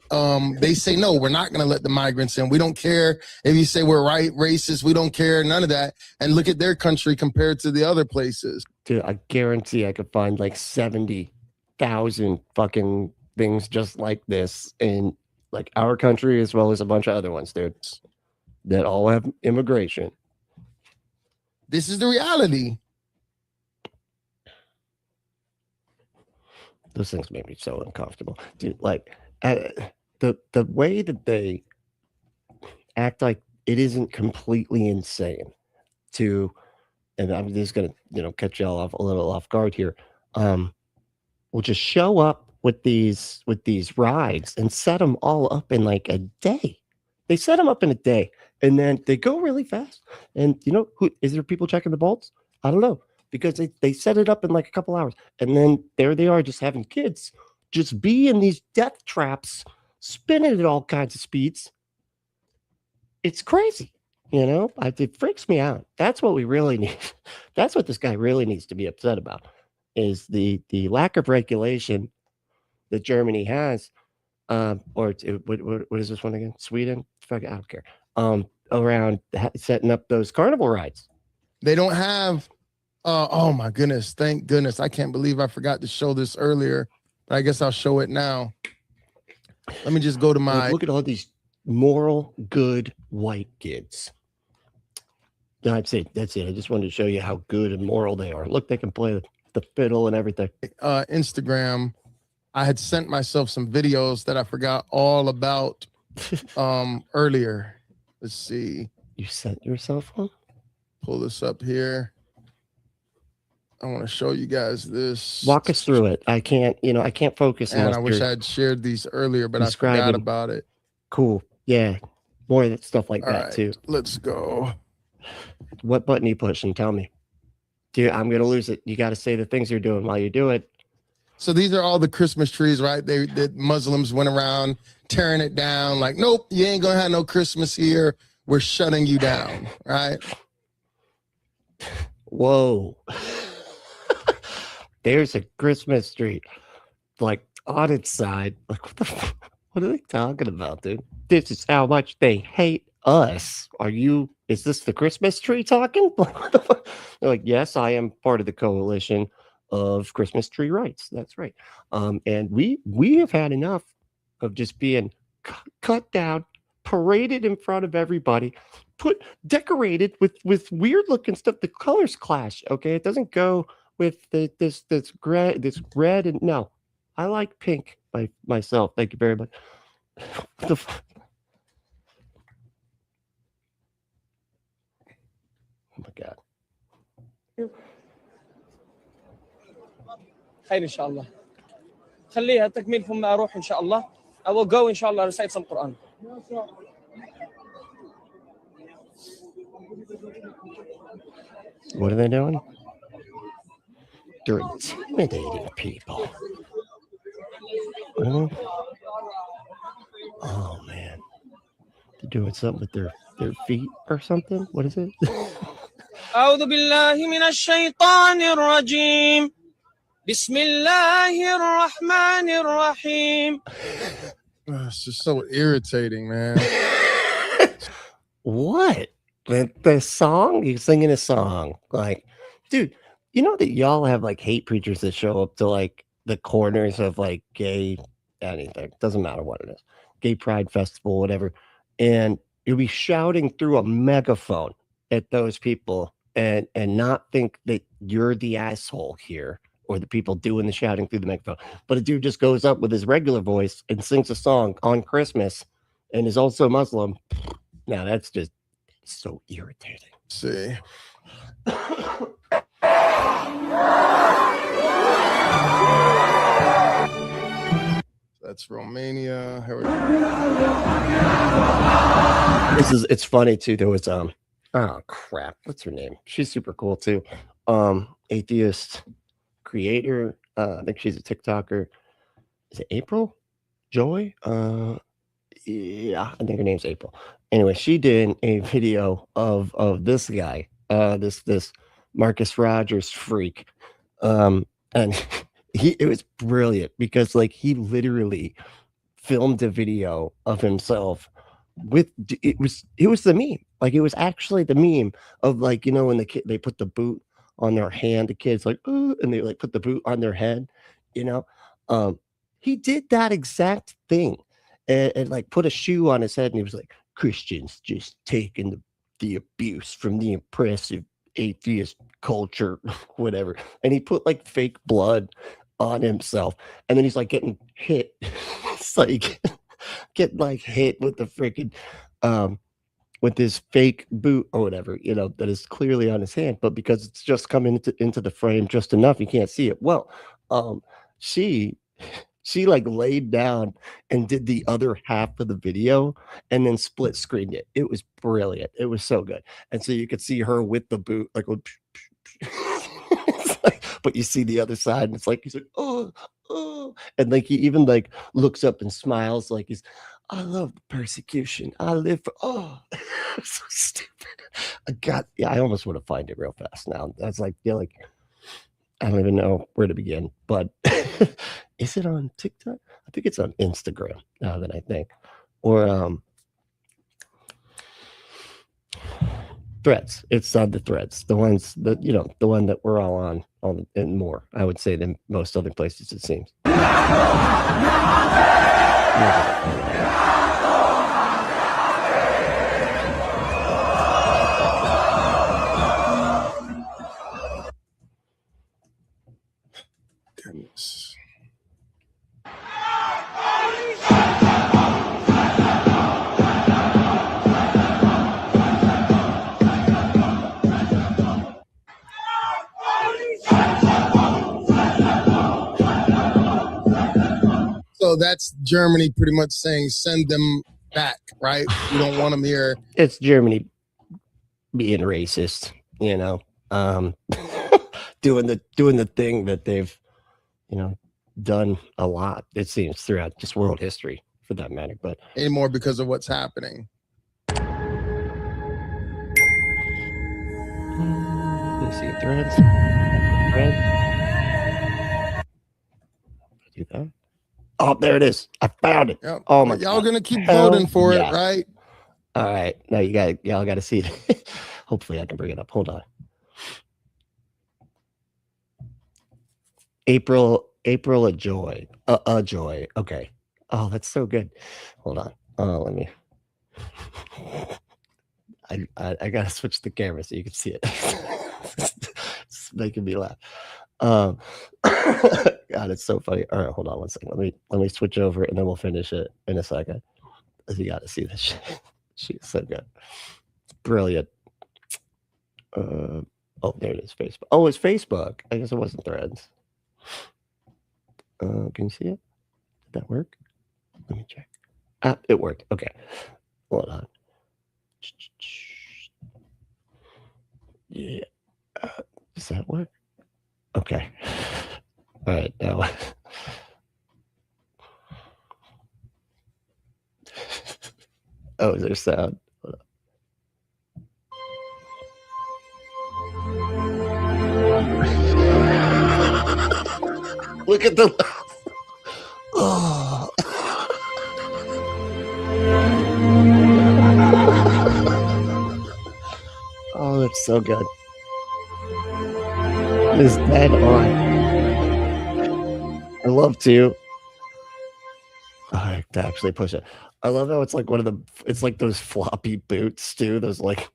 say, no, we're not going to let the migrants in. We don't care if you say we're racist. We don't care, none of that. And look at their country compared to the other places. Dude, I guarantee I could find like 70,000 fucking things just like this in like our country as well as a bunch of other ones, dude, that all have immigration. This is the reality. Those things make me so uncomfortable, dude. Like the way that they act like it isn't completely insane to, and I'm just gonna catch y'all off a little off guard here. We'll just show up with these rides and set them all up in like a day. They set them up in a day, and then they go really fast. And who is there? People checking the bolts? I don't know. Because they set it up in like a couple hours. And then there they are just having kids just be in these death traps, spinning at all kinds of speeds. It's crazy. It freaks me out. That's what we really need. That's what this guy really needs to be upset about is the lack of regulation that Germany has. What is this one again? Sweden? Fuck, I don't care. Around setting up those carnival rides. They don't have... oh my goodness. Thank goodness. I can't believe I forgot to show this earlier, but I guess I'll show it now. Let me just go to my... Look at all these moral, good white kids. That's it. I just wanted to show you how good and moral they are. Look, they can play the fiddle and everything. Instagram. I had sent myself some videos that I forgot all about earlier. Let's see. You sent yourself one? Pull this up here. I want to show you guys this. Walk us through it. I can't focus. And I wish I had shared these earlier, but I forgot about it. Cool. Yeah. More stuff like that too. Let's go. What button you pushing? Tell me. Dude, I'm going to lose it. You got to say the things you're doing while you do it. So these are all the Christmas trees, right? The Muslims went around tearing it down. Like, nope, you ain't going to have no Christmas here. We're shutting you down, right? Whoa. There's a Christmas tree, like, on its side. Like, what are they talking about, dude? This is how much they hate us. Is this the Christmas tree talking? They're like, yes, I am part of the coalition of Christmas tree rights. That's right. And we have had enough of just being cut down, paraded in front of everybody, decorated with weird looking stuff. The colors clash. Okay, it doesn't go with this red and no. I like pink by myself. Thank you very much. Oh my God. خير إن شاء الله. خليها تكميل ثم أروح إن شاء الله. I will go إن شاء الله recite some Quran. What are they doing? They're intimidating people. Oh man. They're doing something with their feet or something? What is it? أعوذ بالله من الشيطان الرجيم. بسم الله الرحمن الرحيم. It's just so irritating, man. What? The song? He's singing a song. Like, dude, you know that y'all have like hate preachers that show up to like the corners of like gay anything. Doesn't matter what it is. Gay pride festival, whatever. And you'll be shouting through a megaphone at those people and not think that you're the asshole here or the people doing the shouting through the megaphone. But a dude just goes up with his regular voice and sings a song on Christmas and is also Muslim. Now that's just so irritating. See. That's Romania. Here we go. It's funny too. There was oh crap, what's her name? She's super cool too. Atheist creator. I think she's a TikToker. Is it April? Joy? Yeah, I think her name's April. Anyway, she did a video of this guy, this Marcus Rogers freak. And it was brilliant because like he literally filmed a video of himself with it was the meme. Like it was actually the meme of like, you know, when the kid they put the boot on their hand, the kids like, ooh, and they like put the boot on their head, you know. He did that exact thing and like put a shoe on his head and he was like, Christians just taking the abuse from the oppressive atheist culture, whatever. And he put like fake blood on himself and then he's like getting hit. It's like getting like hit with the freaking with his fake boot or whatever, you know, that is clearly on his hand, but because it's just coming into the frame just enough, you can't see it. Well, she like laid down and did the other half of the video and then split screened it. It was brilliant. It was so good. And so you could see her with the boot, like, but you see the other side and it's like, he's like, oh, and like, he even like looks up and smiles like I love the persecution. I live for, so stupid. I almost want to find it real fast now. That's like, I don't even know where to begin, but is it on TikTok? I think it's on Instagram now that I think, or Threads. It's on the Threads, the ones that, you know, the one that we're all on and more, I would say, than most other places, it seems. Goodness. So that's Germany pretty much saying send them back, right? We don't want them here. It's Germany being racist, you know, doing the thing that they've, you know, done a lot, it seems, throughout just world history for that matter, but anymore because of what's happening. Let me see threads. Do that. Oh, there it is. I found it. Yep. Oh my y'all God. gonna keep Hell voting for yes. it, right? All right. Now y'all gotta see it. Hopefully I can bring it up. Hold on. April a joy. A joy. Okay. Oh, that's so good. Hold on. Oh, let me. I gotta switch the camera so you can see it. It's making me laugh. God, it's so funny. All right, hold on one second. Let me switch over and then we'll finish it in a second. You gotta see this shit. She's so good. It's brilliant. Oh, there it is. Facebook. Oh, it's Facebook. I guess it wasn't Threads. Can you see it? Did that work? Let me check. It worked. Okay. Hold on. Yeah. Does that work? Okay. All right. Now. Oh, is there sound? Look at the. Oh. Oh, that's so good. It's dead on. I love to. I have to actually push it. I love how it's like it's like those floppy boots too. Those like,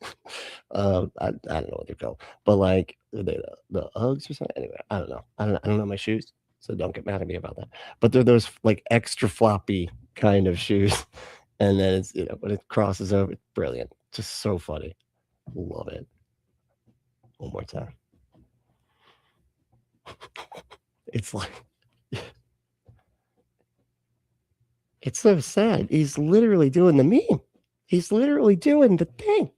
I don't know what they're called, but like the Uggs or something. Anyway, I don't know. I don't know my shoes, so don't get mad at me about that. But they're those like extra floppy kind of shoes, and then it's, you know, when it crosses over, it's brilliant. Just so funny. Love it. One more time. It's like. It's so sad. He's literally doing the meme. He's literally doing the thing.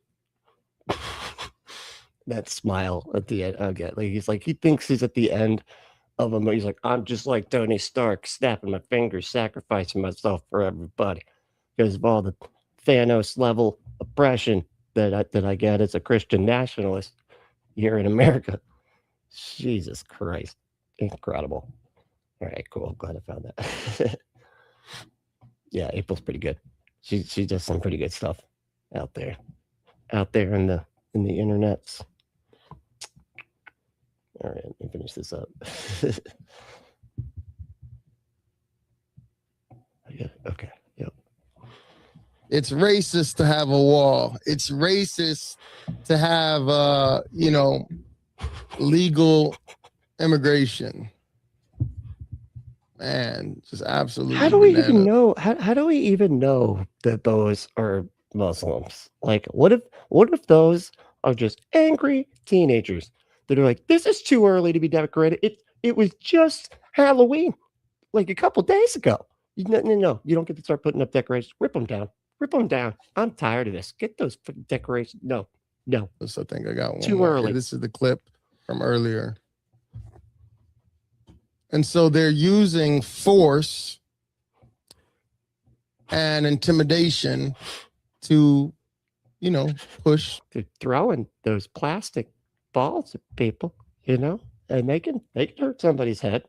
That smile at the end. Okay, like he's like, he thinks he's at the end of a movie. He's like, I'm just like Tony Stark, snapping my fingers, sacrificing myself for everybody because of all the Thanos level oppression that I get as a Christian nationalist here in America. Jesus Christ. Incredible. All right, cool. I'm glad I found that. Yeah, April's pretty good. She does some pretty good stuff out there in the internets. All right, let me finish this up. Yeah, okay. Yep. It's racist to have a wall. It's racist to have legal immigration. Man, just absolutely. How do we even know? How do we even know that those are Muslims? Like, what if those are just angry teenagers that are like, this is too early to be decorated. It was just Halloween, like a couple days ago. No, you don't get to start putting up decorations. Rip them down. Rip them down. I'm tired of this. Get those decorations. No. So I think I got one too more. early. This is the clip from earlier. And so they're using force and intimidation to, push. They're throwing those plastic balls at people, and they can hurt somebody's head,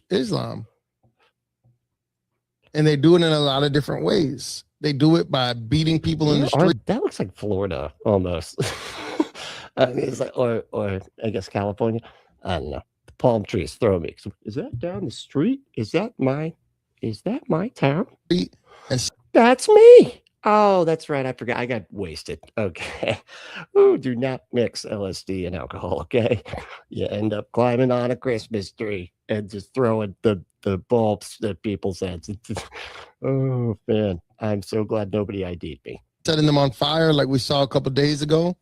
Islam. And they do it in a lot of different ways. They do it by beating people in the street. That looks like Florida almost. I mean, it's like, or I guess California. I don't know. Palm trees throw me. Is that down the street? Is that my town? That's me. Oh, that's right. I forgot. I got wasted. Okay. Ooh, do not mix LSD and alcohol. Okay. You end up climbing on a Christmas tree and just throwing the bulbs at people's heads. Oh man, I'm so glad nobody ID'd me. Setting them on fire like we saw a couple days ago.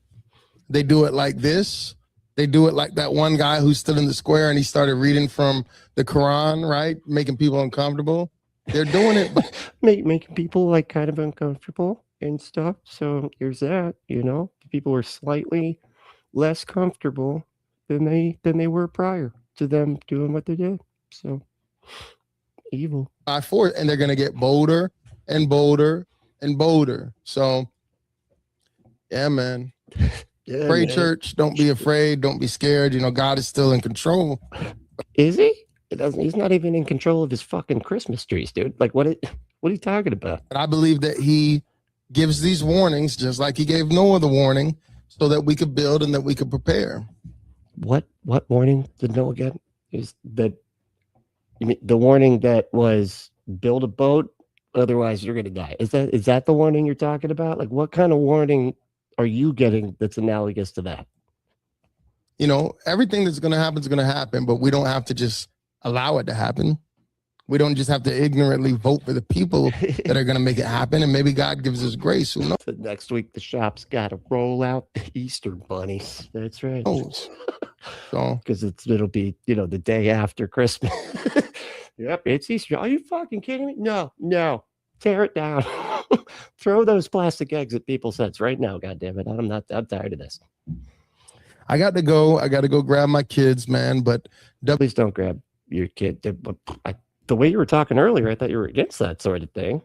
They do it like this. They do it like that one guy who stood in the square and he started reading from the Quran, right? Making people uncomfortable. They're doing it, but making people like kind of uncomfortable and stuff. So here's that, you know, people are slightly less comfortable than they were prior to them doing what they did. So evil. by force, and they're gonna get bolder and bolder and bolder. So yeah, man. Yeah, Pray, man. church. Don't be afraid. Don't be scared. You know, God is still in control. Is he? He's not even in control of his fucking Christmas trees, dude. Like, what are you talking about? And I believe that he gives these warnings just like he gave Noah the warning so that we could build and that we could prepare. What warning did Noah get? Is that, you mean the warning that was build a boat, otherwise you're gonna die? Is that the warning you're talking about? Like, what kind of warning are you getting that's analogous to that? You know, everything that's going to happen is going to happen, but we don't have to just allow it to happen. We don't just have to ignorantly vote for the people that are going to make it happen. And maybe God gives us grace. Who knows? So next week, the shop's got to roll out the Easter bunnies. That's right. So, because it'll be, you know, the day after Christmas. Yep, it's Easter. Are you fucking kidding me? No. Tear it down. Throw those plastic eggs at people's heads right now. God damn it. I'm tired of this. I got to go. I got to go grab my kids, man. But please don't grab your kid. The way you were talking earlier, I thought you were against that sort of thing.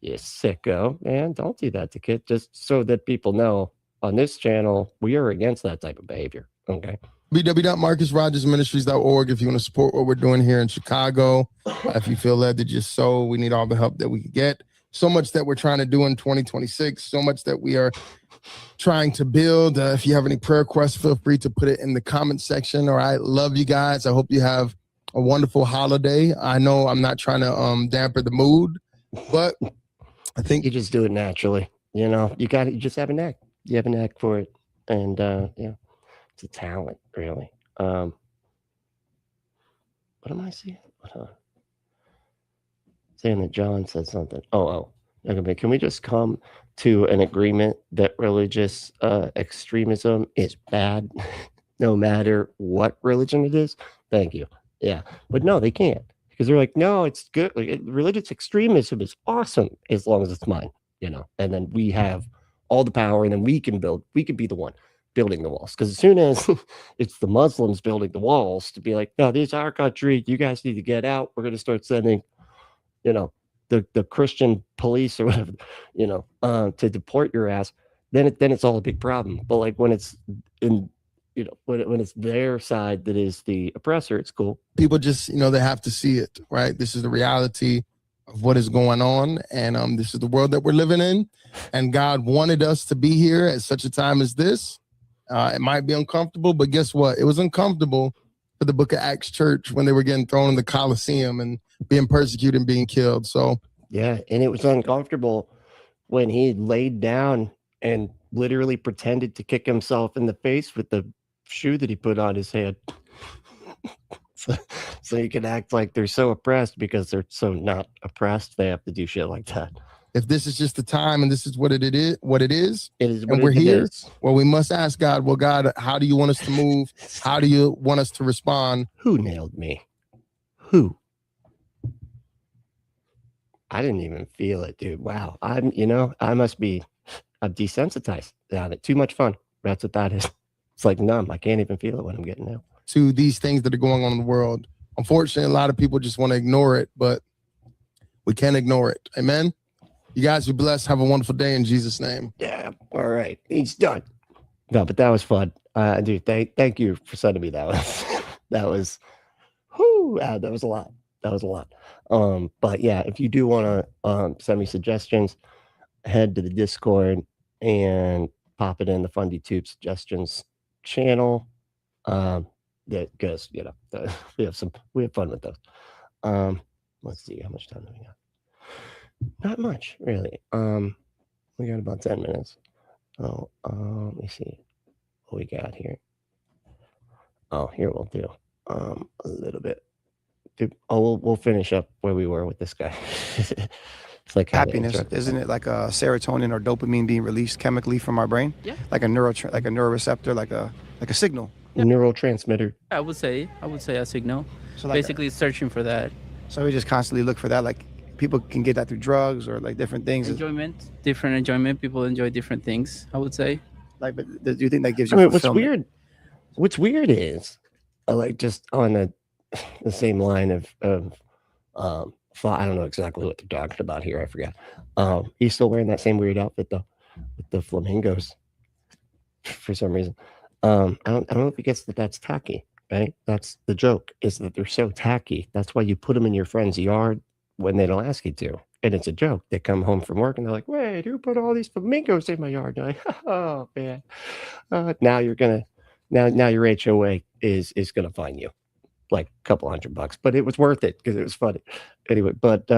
You sicko, man. Don't do that to kids. Just so that people know on this channel, we are against that type of behavior. Okay. www.marcusrogersministries.org if you want to support what we're doing here in Chicago. If you feel led to just sow, we need all the help that we can get. So much that we're trying to do in 2026. So much that we are trying to build. If you have any prayer requests, feel free to put it in the comment section. All right. Love you guys. I hope you have a wonderful holiday. I know I'm not trying to damper the mood, but I think you just do it naturally. You know, you just have a knack. You have a knack for it. And yeah, it's a talent, really. What am I seeing? Hold on. Saying that John said something. Okay, can we just come to an agreement that religious extremism is bad, no matter what religion it is? Thank you. Yeah, but no, they can't, because they're like, no, it's good. Like, religious extremism is awesome as long as it's mine, you know. And then we have all the power, and then we can be the one building the walls. Because as soon as it's the Muslims building the walls to be like, no, this is our country, you guys need to get out. We're going to start sending, you know, the Christian police or whatever, you know, to deport your ass. Then it's all a big problem. But like when it's in, you know, when it's their side that is the oppressor, it's cool. People just, you know, they have to see it, right? This is the reality of what is going on, and this is the world that we're living in. And God wanted us to be here at such a time as this. It might be uncomfortable, but guess what? It was uncomfortable for the Book of Acts church when they were getting thrown in the Colosseum and being persecuted and being killed. So yeah, and it was uncomfortable when he laid down and literally pretended to kick himself in the face with the shoe that he put on his head. so you can act like they're so oppressed because they're so not oppressed. They have to do shit like that. If this is just the time and this is what it is, and we're here, well, we must ask God, well, God, how do you want us to move? How do you want us to respond? Who nailed me? Who? I didn't even feel it, dude. Wow. I'm desensitized. Yeah, too much fun. That's what that is. It's like numb. I can't even feel it when I'm getting now. To these things that are going on in the world. Unfortunately, a lot of people just want to ignore it, but we can't ignore it. Amen. You guys be blessed. Have a wonderful day in Jesus' name. Yeah. All right. He's done. No, but that was fun. Dude, thank you for sending me that one. that was a lot. That was a lot. But yeah, if you do want to send me suggestions, head to the Discord and pop it in the Fundie Tube suggestions channel. Because you know we have fun with those. Let's see, how much time do we got? Not much, really. We got about 10 minutes. Let me see what we got here. Here we'll do a little bit. We'll finish up where we were with this guy. It's like happiness, isn't it? Like a serotonin or dopamine being released chemically from our brain. Yeah. Like a neuroreceptor, like a signal. A neurotransmitter. I would say a signal. So like basically searching for that. So we just constantly look for that. Like people can get that through drugs or like different things. Different enjoyment. People enjoy different things, I would say. Like, but do you think that gives I you mean, fulfillment? what's weird is, like, just on the same line of I don't know exactly what they're talking about here. I forgot. He's still wearing that same weird outfit though, with the flamingos for some reason. I don't know if he gets that that's tacky, right? That's the joke, is that they're so tacky. That's why you put them in your friend's yard when they don't ask you to. And it's a joke. They come home from work and they're like, wait, who put all these flamingos in my yard? And I'm like, oh man. Now your HOA is gonna fine you like a couple $100, but it was worth it because it was funny. Anyway, but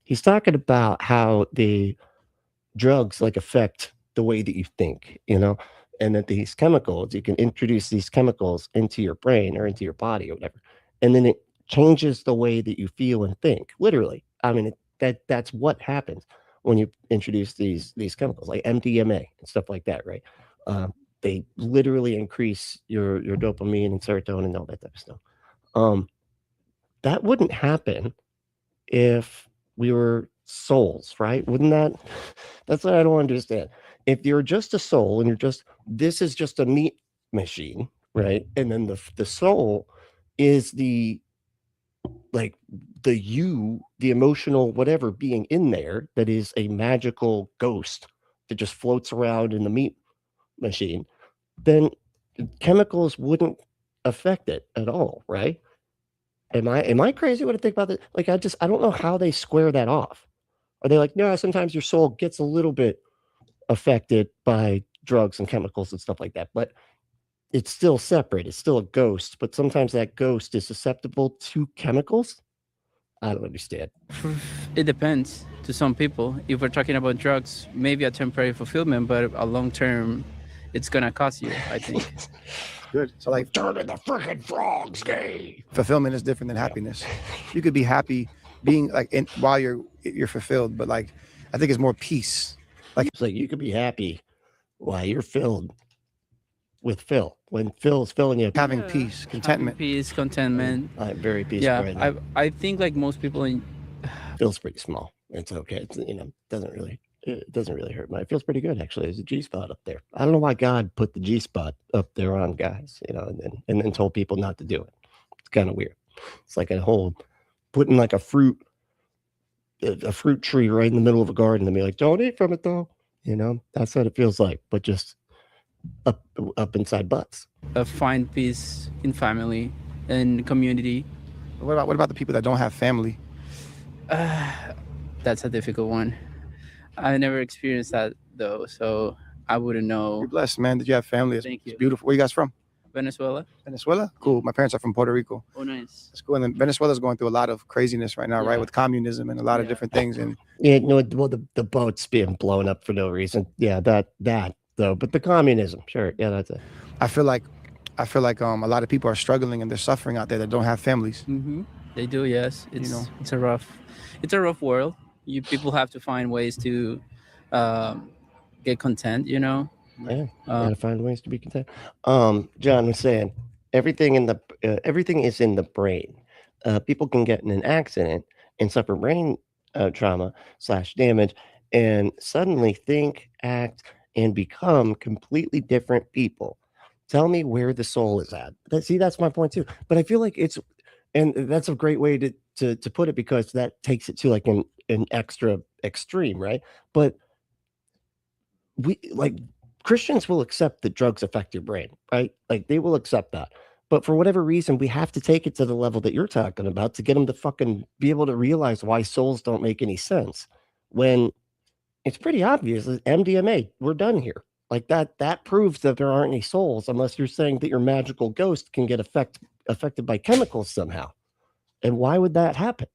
he's talking about how the drugs like affect the way that you think, you know, and that these chemicals, you can introduce these chemicals into your brain or into your body or whatever, and then it changes the way that you feel and think. Literally, I mean, that's what happens when you introduce these chemicals like MDMA and stuff like that, right? They literally increase your dopamine and serotonin and all that type of stuff. That wouldn't happen if we were souls, right? Wouldn't that? That's what I don't understand. If you're just a soul and this is just a meat machine, right? And then the soul is the emotional whatever being in there that is a magical ghost that just floats around in the meat machine, then chemicals wouldn't affect it at all, right? Am I crazy when I think about it? Like, I don't know how they square that off. Are they like, no, sometimes your soul gets a little bit affected by drugs and chemicals and stuff like that, but it's still separate. It's still a ghost, but sometimes that ghost is susceptible to chemicals. I don't understand. It depends to some people. If we're talking about drugs, maybe a temporary fulfillment, but a long term, it's gonna cost you, I think. Good. So like, turning the freaking frogs gay. Fulfillment is different than happiness. You could be happy being like while you're fulfilled, but like I think it's more peace. Like it's like you could be happy while you're filled with Phil. When Phil's filling you, having peace, contentment. Having peace, contentment. I'm very peaceful. Yeah, right now. I think like most people Phil's pretty small. It's okay. It's, it doesn't really hurt. It feels pretty good actually. There's a G spot up there. I don't know why God put the G spot up there on guys, and then told people not to do it. It's kind of weird. It's like a whole putting like a fruit tree right in the middle of a garden and be like, don't eat from it though. That's what it feels like, but just up inside butts. Find peace in family and community. What about the people that don't have family? That's a difficult one. I never experienced that though, so I wouldn't know. You're blessed, man. Did you have family? Thank you. It's beautiful. Where you guys from? Venezuela. Venezuela? Cool. My parents are from Puerto Rico. Oh, nice. That's cool. And then Venezuela's going through a lot of craziness right now, right? With communism and a lot of different things. And the boat's being blown up for no reason. Yeah, that though. But the communism, sure. Yeah, that's it. I feel like a lot of people are struggling and they're suffering out there that don't have families. Mm-hmm. They do, yes. It's a rough world. People have to find ways to get content, Yeah, gotta find ways to be content. John was saying everything is in the brain. People can get in an accident and suffer brain trauma / damage, and suddenly think, act, and become completely different people. Tell me where the soul is at. That's my point too. But I feel like and that's a great way to put it, because that takes it to like an extra extreme, right? But Christians will accept that drugs affect your brain, right? Like they will accept that. But for whatever reason, we have to take it to the level that you're talking about to get them to fucking be able to realize why souls don't make any sense. When it's pretty obvious that MDMA, we're done here. Like that proves that there aren't any souls, unless you're saying that your magical ghost can get affected by chemicals somehow. And why would that happen?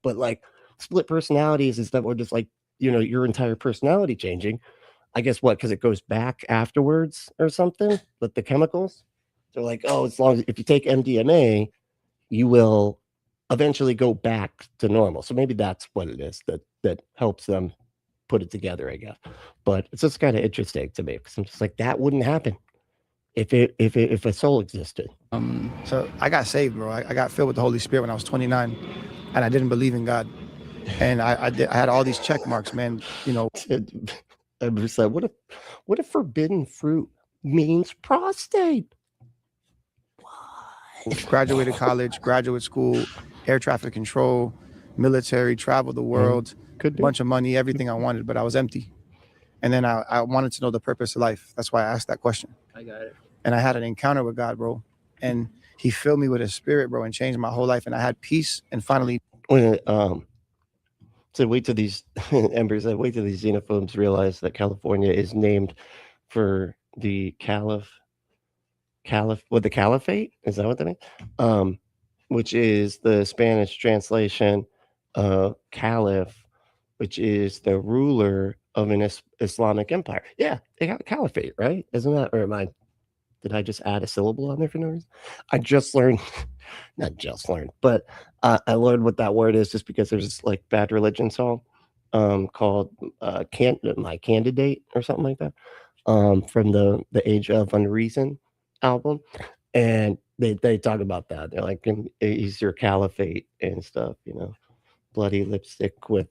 But like split personalities is that we're just like, your entire personality changing. I guess because it goes back afterwards or something, but the chemicals, they're like, oh, if you take MDMA, you will eventually go back to normal. So maybe that's what it is that helps them put it together, I guess. But it's just kind of interesting to me, because I'm just like, that wouldn't happen. if a soul existed. So I got saved, bro. I got filled with the Holy Spirit when I was 29, and I didn't believe in God. And I had all these check marks, man. You know, I was like, what if forbidden fruit means prostate? graduated college, graduate school, air traffic control, military, traveled the world, bunch of money, everything I wanted, but I was empty. And then I wanted to know the purpose of life. That's why I asked that question. I got it. And I had an encounter with God, bro. And he filled me with his spirit, bro, and changed my whole life. And I had peace. And finally, so wait till these Ember said, wait till these xenophobes realize that California is named for the the caliphate, is that what that means? Which is the Spanish translation of caliph, which is the ruler of an Islamic empire. Yeah, they got caliphate, right? Isn't that, or did I just add a syllable on there for no reason? I just learned, not just learned, but I learned what that word is just because there's this like Bad Religion song called My Candidate or something like that, from the Age of Unreason album. And they talk about that. They're like, he's your caliphate and stuff, you know, bloody lipstick with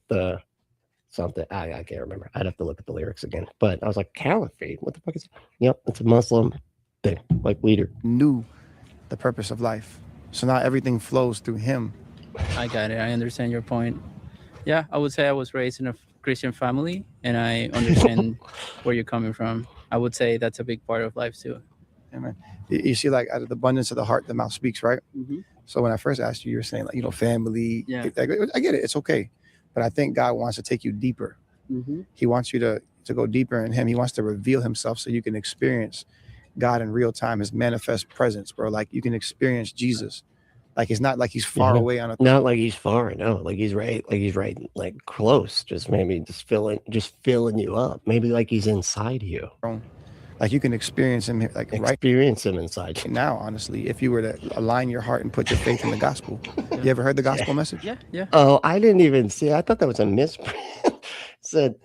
something. I can't remember. I'd have to look at the lyrics again. But I was like, caliphate? What the fuck is it? Yep, it's a Muslim thing, like leader. Knew the purpose of life. So now everything flows through him. I got it. I understand your point. Yeah, I would say I was raised in a Christian family, and I understand where you're coming from. I would say that's a big part of life too. Amen. You see, like, out of the abundance of the heart, the mouth speaks, right? Mm-hmm. So when I first asked you, you were saying, like, you know, family. Yeah. I get it. It's okay. But I think God wants to take you deeper. Mm-hmm. He wants you to go deeper in him. He wants to reveal himself so you can experience God in real time, his manifest presence, bro. Like, you can experience Jesus. Like, it's not like he's far away on a not like he's far, no, like he's right, like close, just maybe just filling you up. Maybe like he's inside you. Like, you can experience him, like, experience him inside you now, honestly, if you were to align your heart and put your faith in the gospel. You ever heard the gospel message? Yeah. Oh, I didn't even see. I thought that was a misprint. It said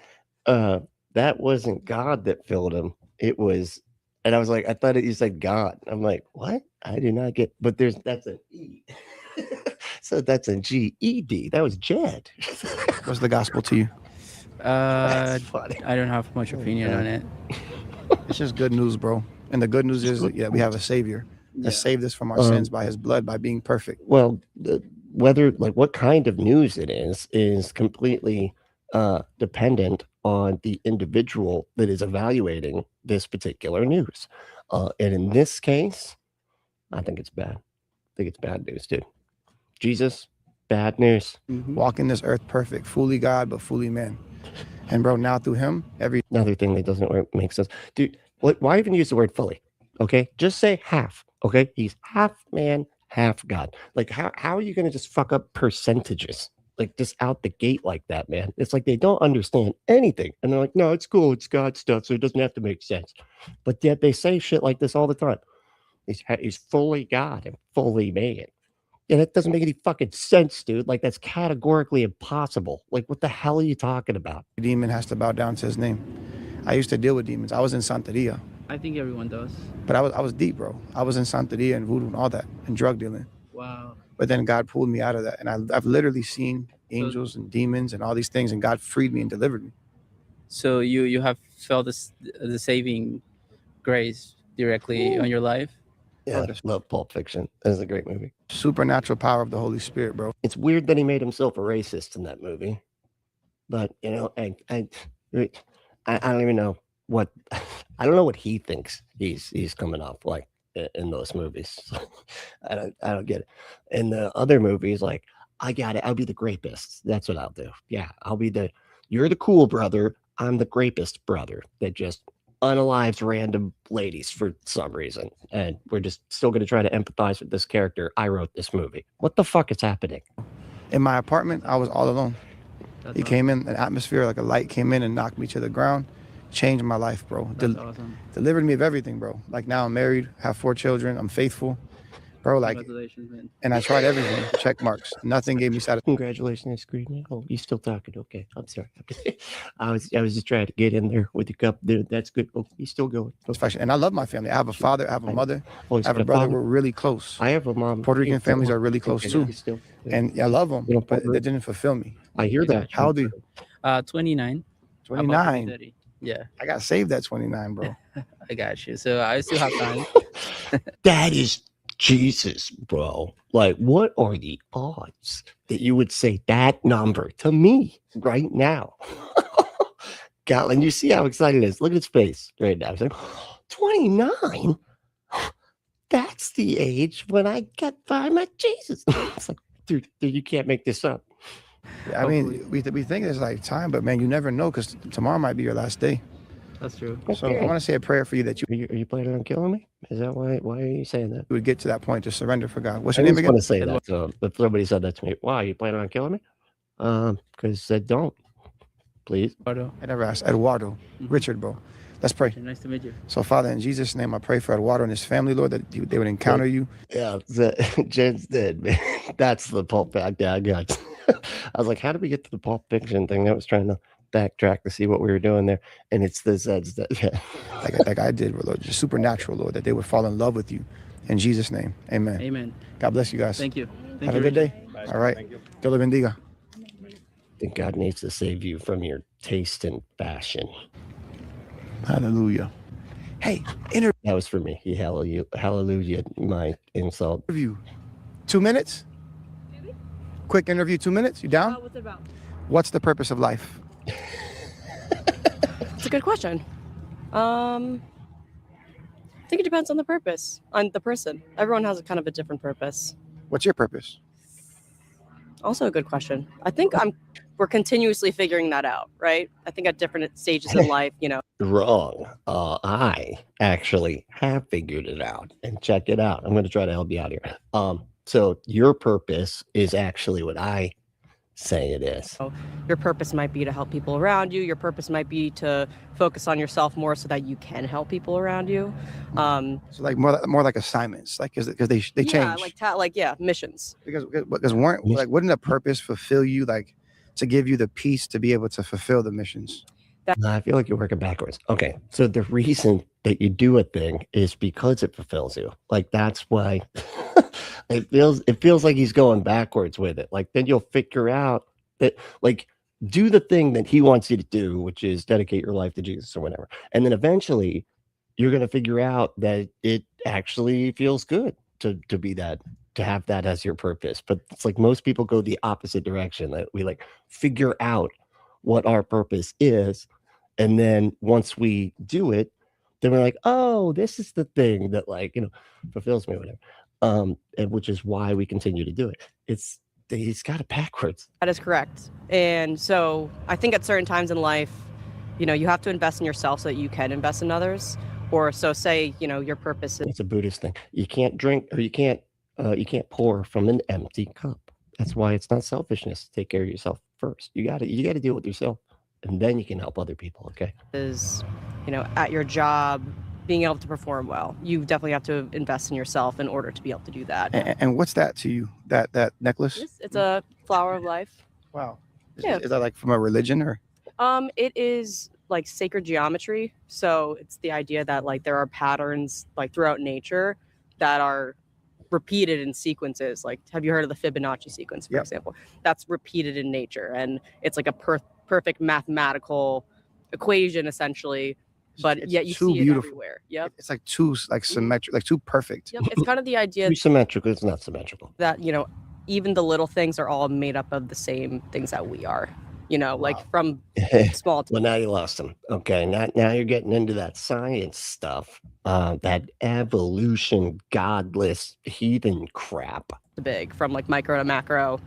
that wasn't God that filled him. It was, and I was like, I thought you said God. I'm like, what? I did not get, but that's an E. So that's a GED. That was Jed. What's the gospel to you? That's funny. I don't have much opinion on it. It's just good news, bro. And the good news is that we have a savior that saved us from our sins by his blood, by being perfect. Well, whether, like, what kind of news it is completely dependent on the individual that is evaluating this particular news. And in this case, I think it's bad. I think it's bad news, dude. Jesus, bad news. Mm-hmm. Walking this earth perfect, fully God, but fully man. And bro, now through him, another thing that doesn't make sense, dude. Why even use the word fully? Okay, just say half. Okay, he's half man, half God. Like, how are you gonna just fuck up percentages like just out the gate like that, man? It's like they don't understand anything, and they're like, no, it's cool, it's God stuff, so it doesn't have to make sense. But yet they say shit like this all the time. He's fully God and fully man. And it doesn't make any fucking sense, dude. Like, that's categorically impossible. Like, what the hell are you talking about? A demon has to bow down to his name. I used to deal with demons. I was in Santeria. I think everyone does. But I was deep, bro. I was in Santeria and voodoo and all that, and drug dealing. Wow. But then God pulled me out of that. And I've literally seen angels and demons and all these things, and God freed me and delivered me. So you have felt the saving grace directly on your life? Yeah, I love Pulp Fiction. That is a great movie. Supernatural power of the Holy Spirit, bro. It's weird that he made himself a racist in that movie, but you know, I don't even know what I don't know what he thinks he's coming off like in those movies. I don't get it. In the other movies, like, I got it. I'll be the grapist. That's what I'll do. Yeah, you're the cool brother. I'm the grapist brother that just unalives random ladies for some reason, and we're just still going to try to empathize with this character. I wrote this movie. What the fuck is happening? In my apartment, I was all alone. He came in, an atmosphere, like a light came in and knocked me to the ground, changed my life, bro. That's awesome. Delivered me of everything, bro. Like, now I'm married, have 4 children, I'm faithful. bro. Like, Congratulations, man. and I tried everything, check marks. Nothing gave me satisfaction. Congratulations, screen. Oh, you still talking? Okay, I'm sorry. I was just trying to get in there with your cup. Dude, that's good. Oh, you still going? And I love my family. I have a father, I have a mother, I have a brother. We're really close. I have a mom. Puerto Rican families are really close too. And I love them, but that didn't fulfill me. I hear that. How old are you? 29. 29. Yeah. I got saved at 29, bro. I got you. So I still have time. That is Jesus, bro. Like, what are the odds that you would say that number to me right now? God, and you see how excited he is. Look at his face right now. He's like, 29? That's the age when I I met Jesus. It's like, dude, you can't make this up. I mean, we think it's like time, but man, you never know, because tomorrow might be your last day. That's true. So I want to say a prayer for you that Are you planning on killing me? Is that why are you saying that? you would get to that point to surrender for God. What's I your name just again? want to say that. So if somebody said that to me, why are you planning on killing me? Because I don't. Please. Eduardo. I never asked. Eduardo. Richard, bro. Let's pray. Nice to meet you. So, Father, in Jesus' name, I pray for Eduardo and his family, Lord, that they would encounter you. Yeah, Jen's dead, man. That's the Pulp Fiction I got. I was like, how did we get to the Pulp Fiction thing? I was trying to backtrack to see what we were doing there. And it's this, like I did, Lord, just supernatural, Lord, that they would fall in love with you. In Jesus' name, amen. Amen. God bless you guys. Thank you. Have a good day. All right. Dios le bendiga. I think God needs to save you from your taste and fashion. Hallelujah. Hey, that was for me. He hallelujah, my insult. Interview. 2 minutes? Quick interview, 2 minutes? You down? What's it about? What's the purpose of life? It's a good question. I think it depends on the purpose, on the person. Everyone has a kind of a different purpose. What's your purpose? Also a good question. I think we're continuously figuring that out, right? I think at different stages in life, Wrong. I actually have figured it out, and check it out. I'm going to try to help you out here. So your purpose is actually what I say it is. Your purpose might be to help people around you. Your purpose might be to focus on yourself more so that you can help people around you. So like more like assignments, like because they change. Missions. Because wouldn't a purpose fulfill you, like to give you the peace to be able to fulfill the missions? I feel like you're working backwards. Okay, so the reason that you do a thing is because it fulfills you. Like that's why it feels like he's going backwards with it. Like then you'll figure out that like do the thing that he wants you to do, which is dedicate your life to Jesus or whatever. And then eventually you're going to figure out that it actually feels good to be that, to have that as your purpose. But it's like most people go the opposite direction, that we like figure out what our purpose is. And then once we do it, then we're like, oh, this is the thing that fulfills me or whatever. And which is why we continue to do it. He's got it backwards. That is correct. And so I think at certain times in life, you have to invest in yourself so that you can invest in others. Or so say, your purpose is. It's a Buddhist thing. You can't drink, or you can't pour from an empty cup. That's why it's not selfishness. Take care of yourself first. You got to deal with yourself, and then you can help other people. Okay. Is, at your job, being able to perform well. You definitely have to invest in yourself in order to be able to do that. And what's that to you? That necklace? It's a flower of life. Wow. Yeah. Is that like from a religion or? It is like sacred geometry. So it's the idea that like there are patterns like throughout nature that are repeated in sequences. Like, have you heard of the Fibonacci sequence, for example? That's repeated in nature, and it's like a perfect mathematical equation essentially. But yet you see it everywhere. Yep. It's like too symmetric, like too perfect. Yep. It's kind of the idea. Too symmetrical. It's not symmetrical. That even the little things are all made up of the same things that we are. Like from small to. Well, now you lost them. Okay, now you're getting into that science stuff, that evolution, godless, heathen crap. Big, from like micro to macro.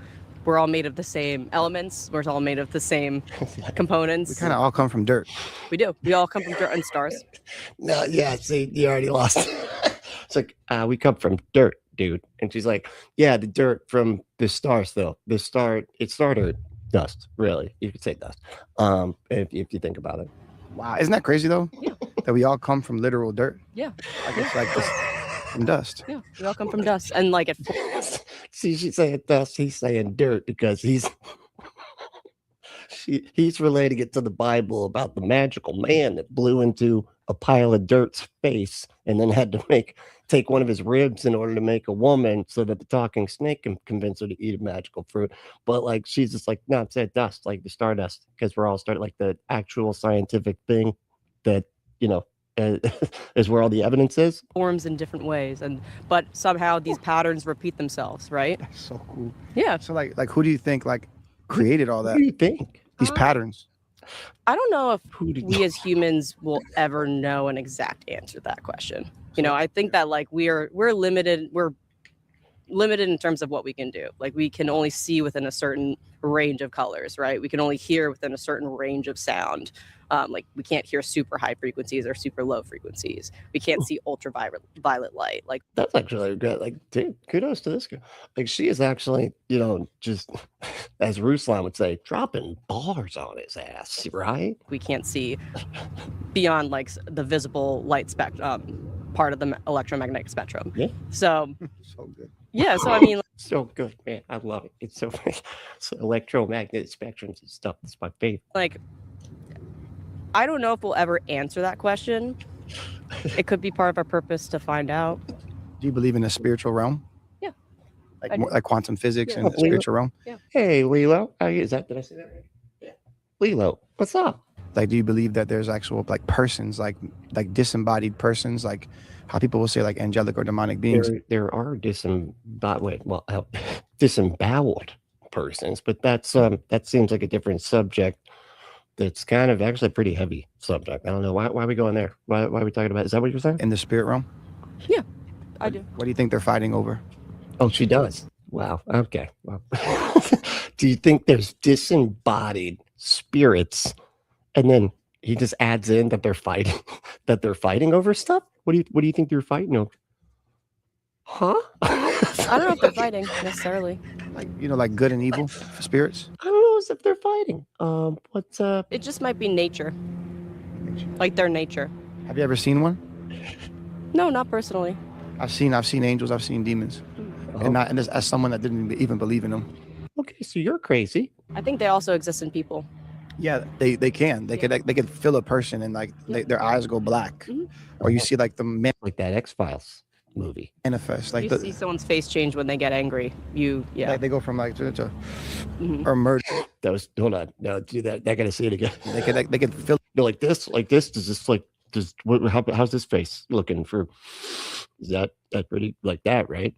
We're all made of the same elements. We're all made of the same components. We kind of all come from dirt. We do. We all come from dirt and stars. No, yeah, see, you already lost. It's like, we come from dirt, dude. And she's like, yeah, the dirt from the stars, though. It's star dirt. Dust, really. You could say dust, if you think about it. Wow, isn't that crazy, though? Yeah. That we all come from literal dirt? Yeah. Like it's like this. from dust. Yeah, we all come from dust. And like See, she's saying dust, he's saying dirt because he's relating it to the Bible about the magical man that blew into a pile of dirt's face and then had to take one of his ribs in order to make a woman so that the talking snake can convince her to eat a magical fruit. But like she's just like, no, it's that dust, like the stardust, because we're all starting like the actual scientific thing that, you know, is where all the evidence is. Forms in different ways, but somehow these patterns repeat themselves, right? That's so cool. Yeah. So like who do you think like created all that? Who do you think? These patterns. I don't know if we as humans will ever know an exact answer to that question. You know, I think that like we're limited in terms of what we can do. Like we can only see within a certain range of colors, right? We can only hear within a certain range of sound. Like we can't hear super high frequencies or super low frequencies. We can't see ultraviolet light. Like that's actually good. Like, dude, kudos to this girl. Like she is actually, you know, just as Ruslan would say, dropping bars on his ass, right? We can't see beyond like the visible light spectrum, part of the electromagnetic spectrum. Yeah. So good. Yeah. So I mean, so good, man. I love it. It's so electromagnetic spectrums and stuff. That's my favorite. Like, I don't know if we'll ever answer that question. It could be part of our purpose to find out. Do you believe in the spiritual realm? Yeah. Like more, like quantum physics and the spiritual realm? Yeah. Hey, Lilo. Did I say that right? Yeah. Lilo, what's up? Like, do you believe that there's actual like persons, like disembodied persons, like how people will say like angelic or demonic beings? There are disemboweled persons, but that seems like a different subject. It's kind of actually a pretty heavy subject. I don't know why are we going there? Why are we talking about? Is that what you're saying? In the spirit realm? Yeah, I do. What do you think they're fighting over? Oh, she does. Wow. Okay. Well, do you think there's disembodied spirits, and then he just adds in that they're fighting over stuff? What do you think they're fighting over? Huh? I don't know if they're fighting necessarily. Like, you know, like good and evil spirits? I don't know if they're fighting. What's It just might be nature. Like their nature. Have you ever seen one? No, not personally. I've seen angels, I've seen demons. And as someone that didn't even believe in them. Okay, so you're crazy. I think they also exist in people. Yeah, they can. They could feel a person and like their eyes go black. Mm-hmm. Or you see like the man, like that X-Files movie manifest. Like you see someone's face change when they get angry. Like they go from like to mm-hmm. or murder. Hold on. No, do that. I gotta see it again. They could feel like this. Does this like how's this face looking for? Is that pretty like that, right?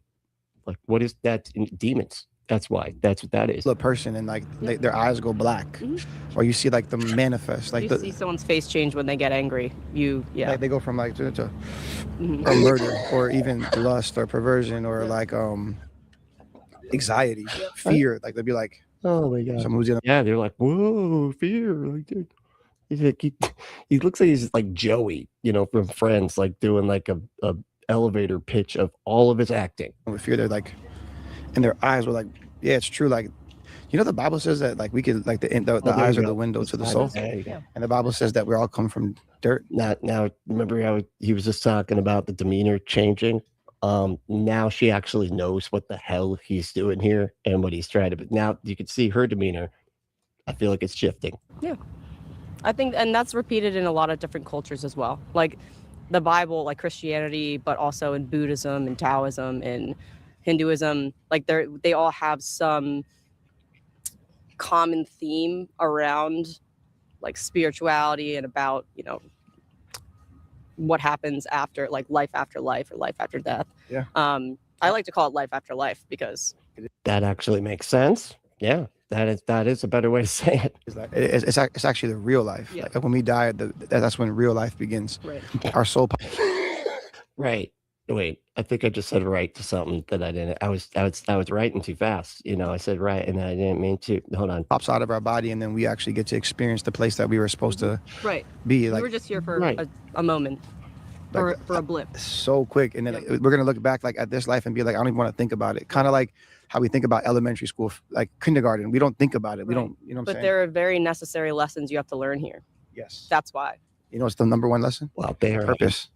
Like what is that in demons? That's why. That's what that is. A person and like their eyes go black, mm-hmm. or you see like the manifest. Like you see someone's face change when they get angry. Like they go from like to mm-hmm. or murder, or even lust or perversion, or like anxiety, fear. Like they'll be like, oh my god, someone who's gonna. Yeah, they're like, whoa, fear. Like, dude. He looks like he's like Joey, you know, from Friends, like doing like a elevator pitch of all of his acting. With fear, they're like. And their eyes were like, yeah, it's true. Like, you know, the Bible says that like we could like the eyes are the window to the soul. And the Bible says that we all come from dirt. Now, remember how he was just talking about the demeanor changing? Now she actually knows what the hell he's doing here and what he's trying to. But now you can see her demeanor. I feel like it's shifting. Yeah, I think, and that's repeated in a lot of different cultures as well. Like the Bible, like Christianity, but also in Buddhism and Taoism and Hinduism, like they all have some common theme around like spirituality and about, you know, what happens after, like life after life or life after death. Yeah. I like to call it life after life because that actually makes sense. Yeah, that is a better way to say it. It's actually the real life. Yeah. Like when we die, that's when real life begins. Right. Our soul. Right. Wait, I think I just said right to something that I didn't. I was writing too fast. You know, I said right and I didn't mean to. Hold on. Pops out of our body and then we actually get to experience the place that we were supposed to be. Like we were just here for a moment, for a blip. So quick, and then we're gonna look back like at this life and be like, I don't even want to think about it. Kind of like how we think about elementary school, like kindergarten. We don't think about it. We don't. You know what I'm saying? But there are very necessary lessons you have to learn here. Yes. That's why. You know, it's the number one lesson. Well, there. Purpose.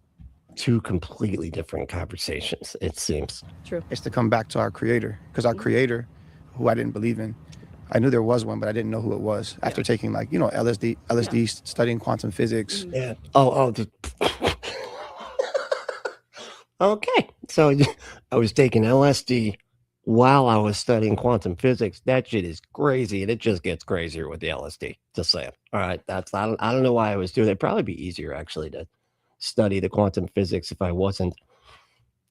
two completely different conversations, it seems. True. It's to come back to our creator, because our creator, who I didn't believe in, I knew there was one, but I didn't know who it was after taking like, you know, LSD, studying quantum physics. Yeah. Okay. So I was taking LSD while I was studying quantum physics. That shit is crazy, and it just gets crazier with the LSD. Just saying. All right. I don't know why I was doing it. It'd probably be easier actually to study the quantum physics if I wasn't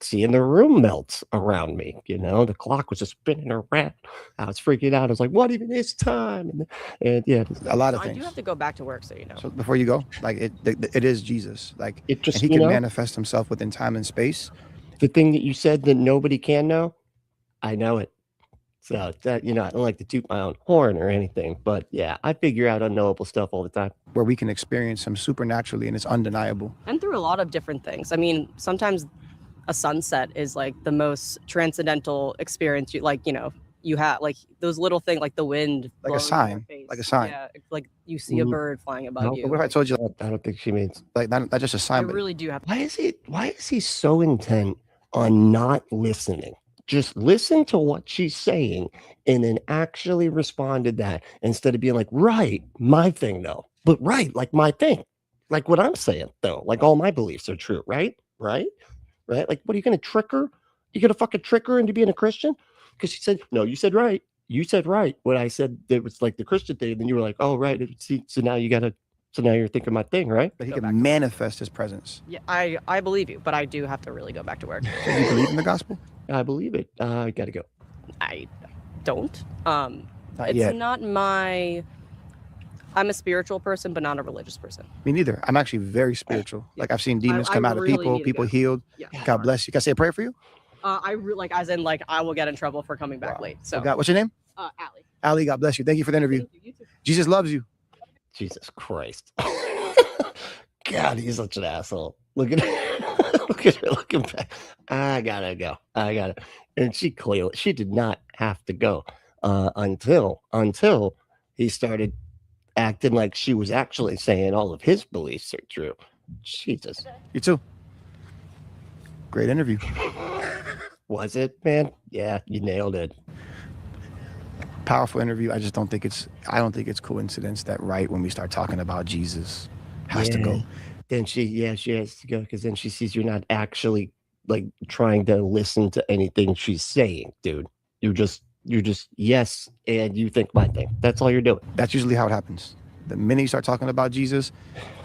seeing the room melt around me. You know, the clock was just spinning around. I was freaking out. I was like, what even is time? And yeah, a lot of I things. do have to go back to work, so you know. So before you go, like it is Jesus. Like it just, and he can manifest himself within time and space. The thing that you said that nobody can know, I know it. So that, you know, I don't like to toot my own horn or anything, but yeah, I figure out unknowable stuff all the time. Where we can experience him supernaturally and it's undeniable. And through a lot of different things. I mean, sometimes a sunset is like the most transcendental experience you have, like those little things, like the wind, like a sign. Yeah, like you see a bird flying above you. What if I told you? I don't think she means like that's just a sign. I really do have. Why is he so intent on not listening? Just listen to what she's saying and then actually respond to that instead of being like, right, my thing though, but right, like my thing, like what I'm saying though, like all my beliefs are true, right? Like, what are you going to trick her? You going to fucking trick her into being a Christian? Because she said, no, you said right. You said right. When I said it was like the Christian thing, then you were like, oh, right. See, so now you're thinking my thing, right? But he can manifest his presence. Yeah, I believe you, but I do have to really go back to work. Do you believe in the gospel? I believe it. I gotta go. I don't. Not it's yet. not my. I'm a spiritual person, but not a religious person. Me neither. I'm actually very spiritual. Like I've seen demons come out of really people healed. Yeah. God bless you. Can I say a prayer for you? As in like I will get in trouble for coming back late. So God, what's your name? Allie. Allie, God bless you. Thank you for the interview. You too. Jesus loves you. Jesus Christ. God, he's such an asshole. Look at her looking back. I gotta go. And she did not have to go until he started acting like she was actually saying all of his beliefs are true. Jesus. You too. Great interview. Was it, man? Yeah, you nailed it. Powerful interview. I don't think it's coincidence that right when we start talking about Jesus has to go. Then she has to go because then she sees you're not actually like trying to listen to anything she's saying, dude. You're just yes, and you think my thing. That's all you're doing. That's usually how it happens. The minute you start talking about Jesus,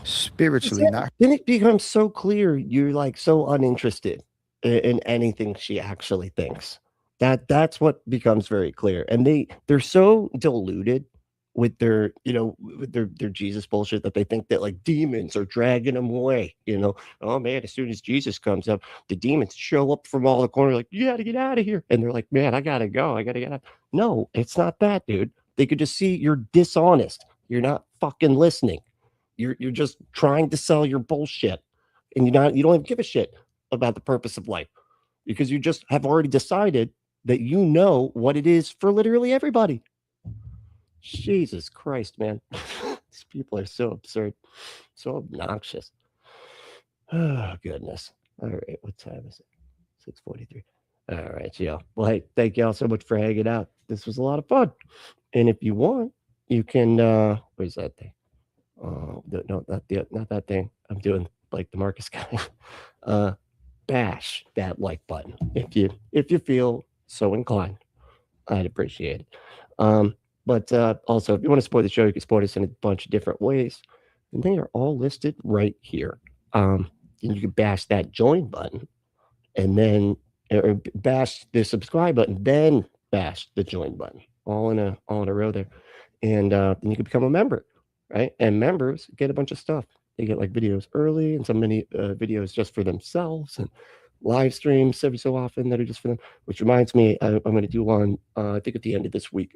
spiritually, then it becomes so clear you're like so uninterested in anything she actually thinks. That's what becomes very clear. And they're so deluded with their Jesus bullshit that they think that like demons are dragging them away. Oh man, as soon as Jesus comes up, the demons show up from all the corners like, you gotta get out of here. And they're like, man, I gotta go. I gotta get out. No, it's not that, dude. They could just see you're dishonest. You're not fucking listening. You're just trying to sell your bullshit. And you don't even give a shit about the purpose of life because you just have already decided that you know what it is for literally everybody. Jesus Christ, man. These people are so absurd, so obnoxious. Oh, goodness. All right, what time is it? 6:43. All right, y'all. Well, hey, thank y'all so much for hanging out. This was a lot of fun. And if you want, you can, where's that thing? No, not that thing. I'm doing like the Marcus guy. Bash that like button if you feel so inclined. I'd appreciate it. But also, if you want to support the show, you can support us in a bunch of different ways. And they are all listed right here. And you can bash that join button and then or bash the subscribe button, then bash the join button. All in a row there. And then you can become a member, right? And members get a bunch of stuff. They get like videos early and so many videos just for themselves and live streams every so often that are just for them, which reminds me, I'm going to do one, I think at the end of this week,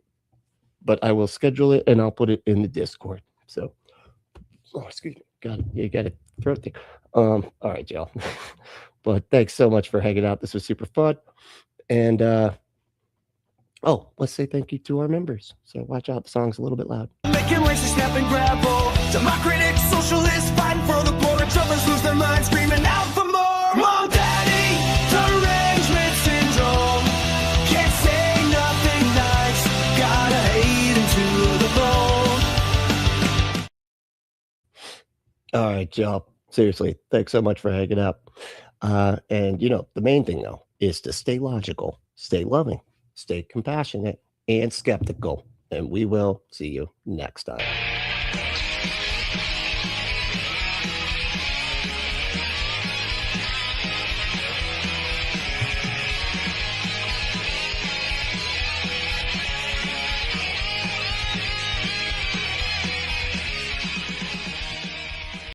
but I will schedule it and I'll put it in the Discord. So, excuse me, you got a throat thing. All right, y'all. But thanks so much for hanging out. This was super fun. And, let's say thank you to our members. So watch out, the song's a little bit loud. Making ways to snap and grab hold. Democratic socialists fighting for the poor. Troublers lose their minds, screaming out for more. right, y'all. Seriously, thanks so much for hanging out. And, you know, the main thing, though, is to stay logical, stay loving, stay compassionate, and skeptical. And we will see you next time.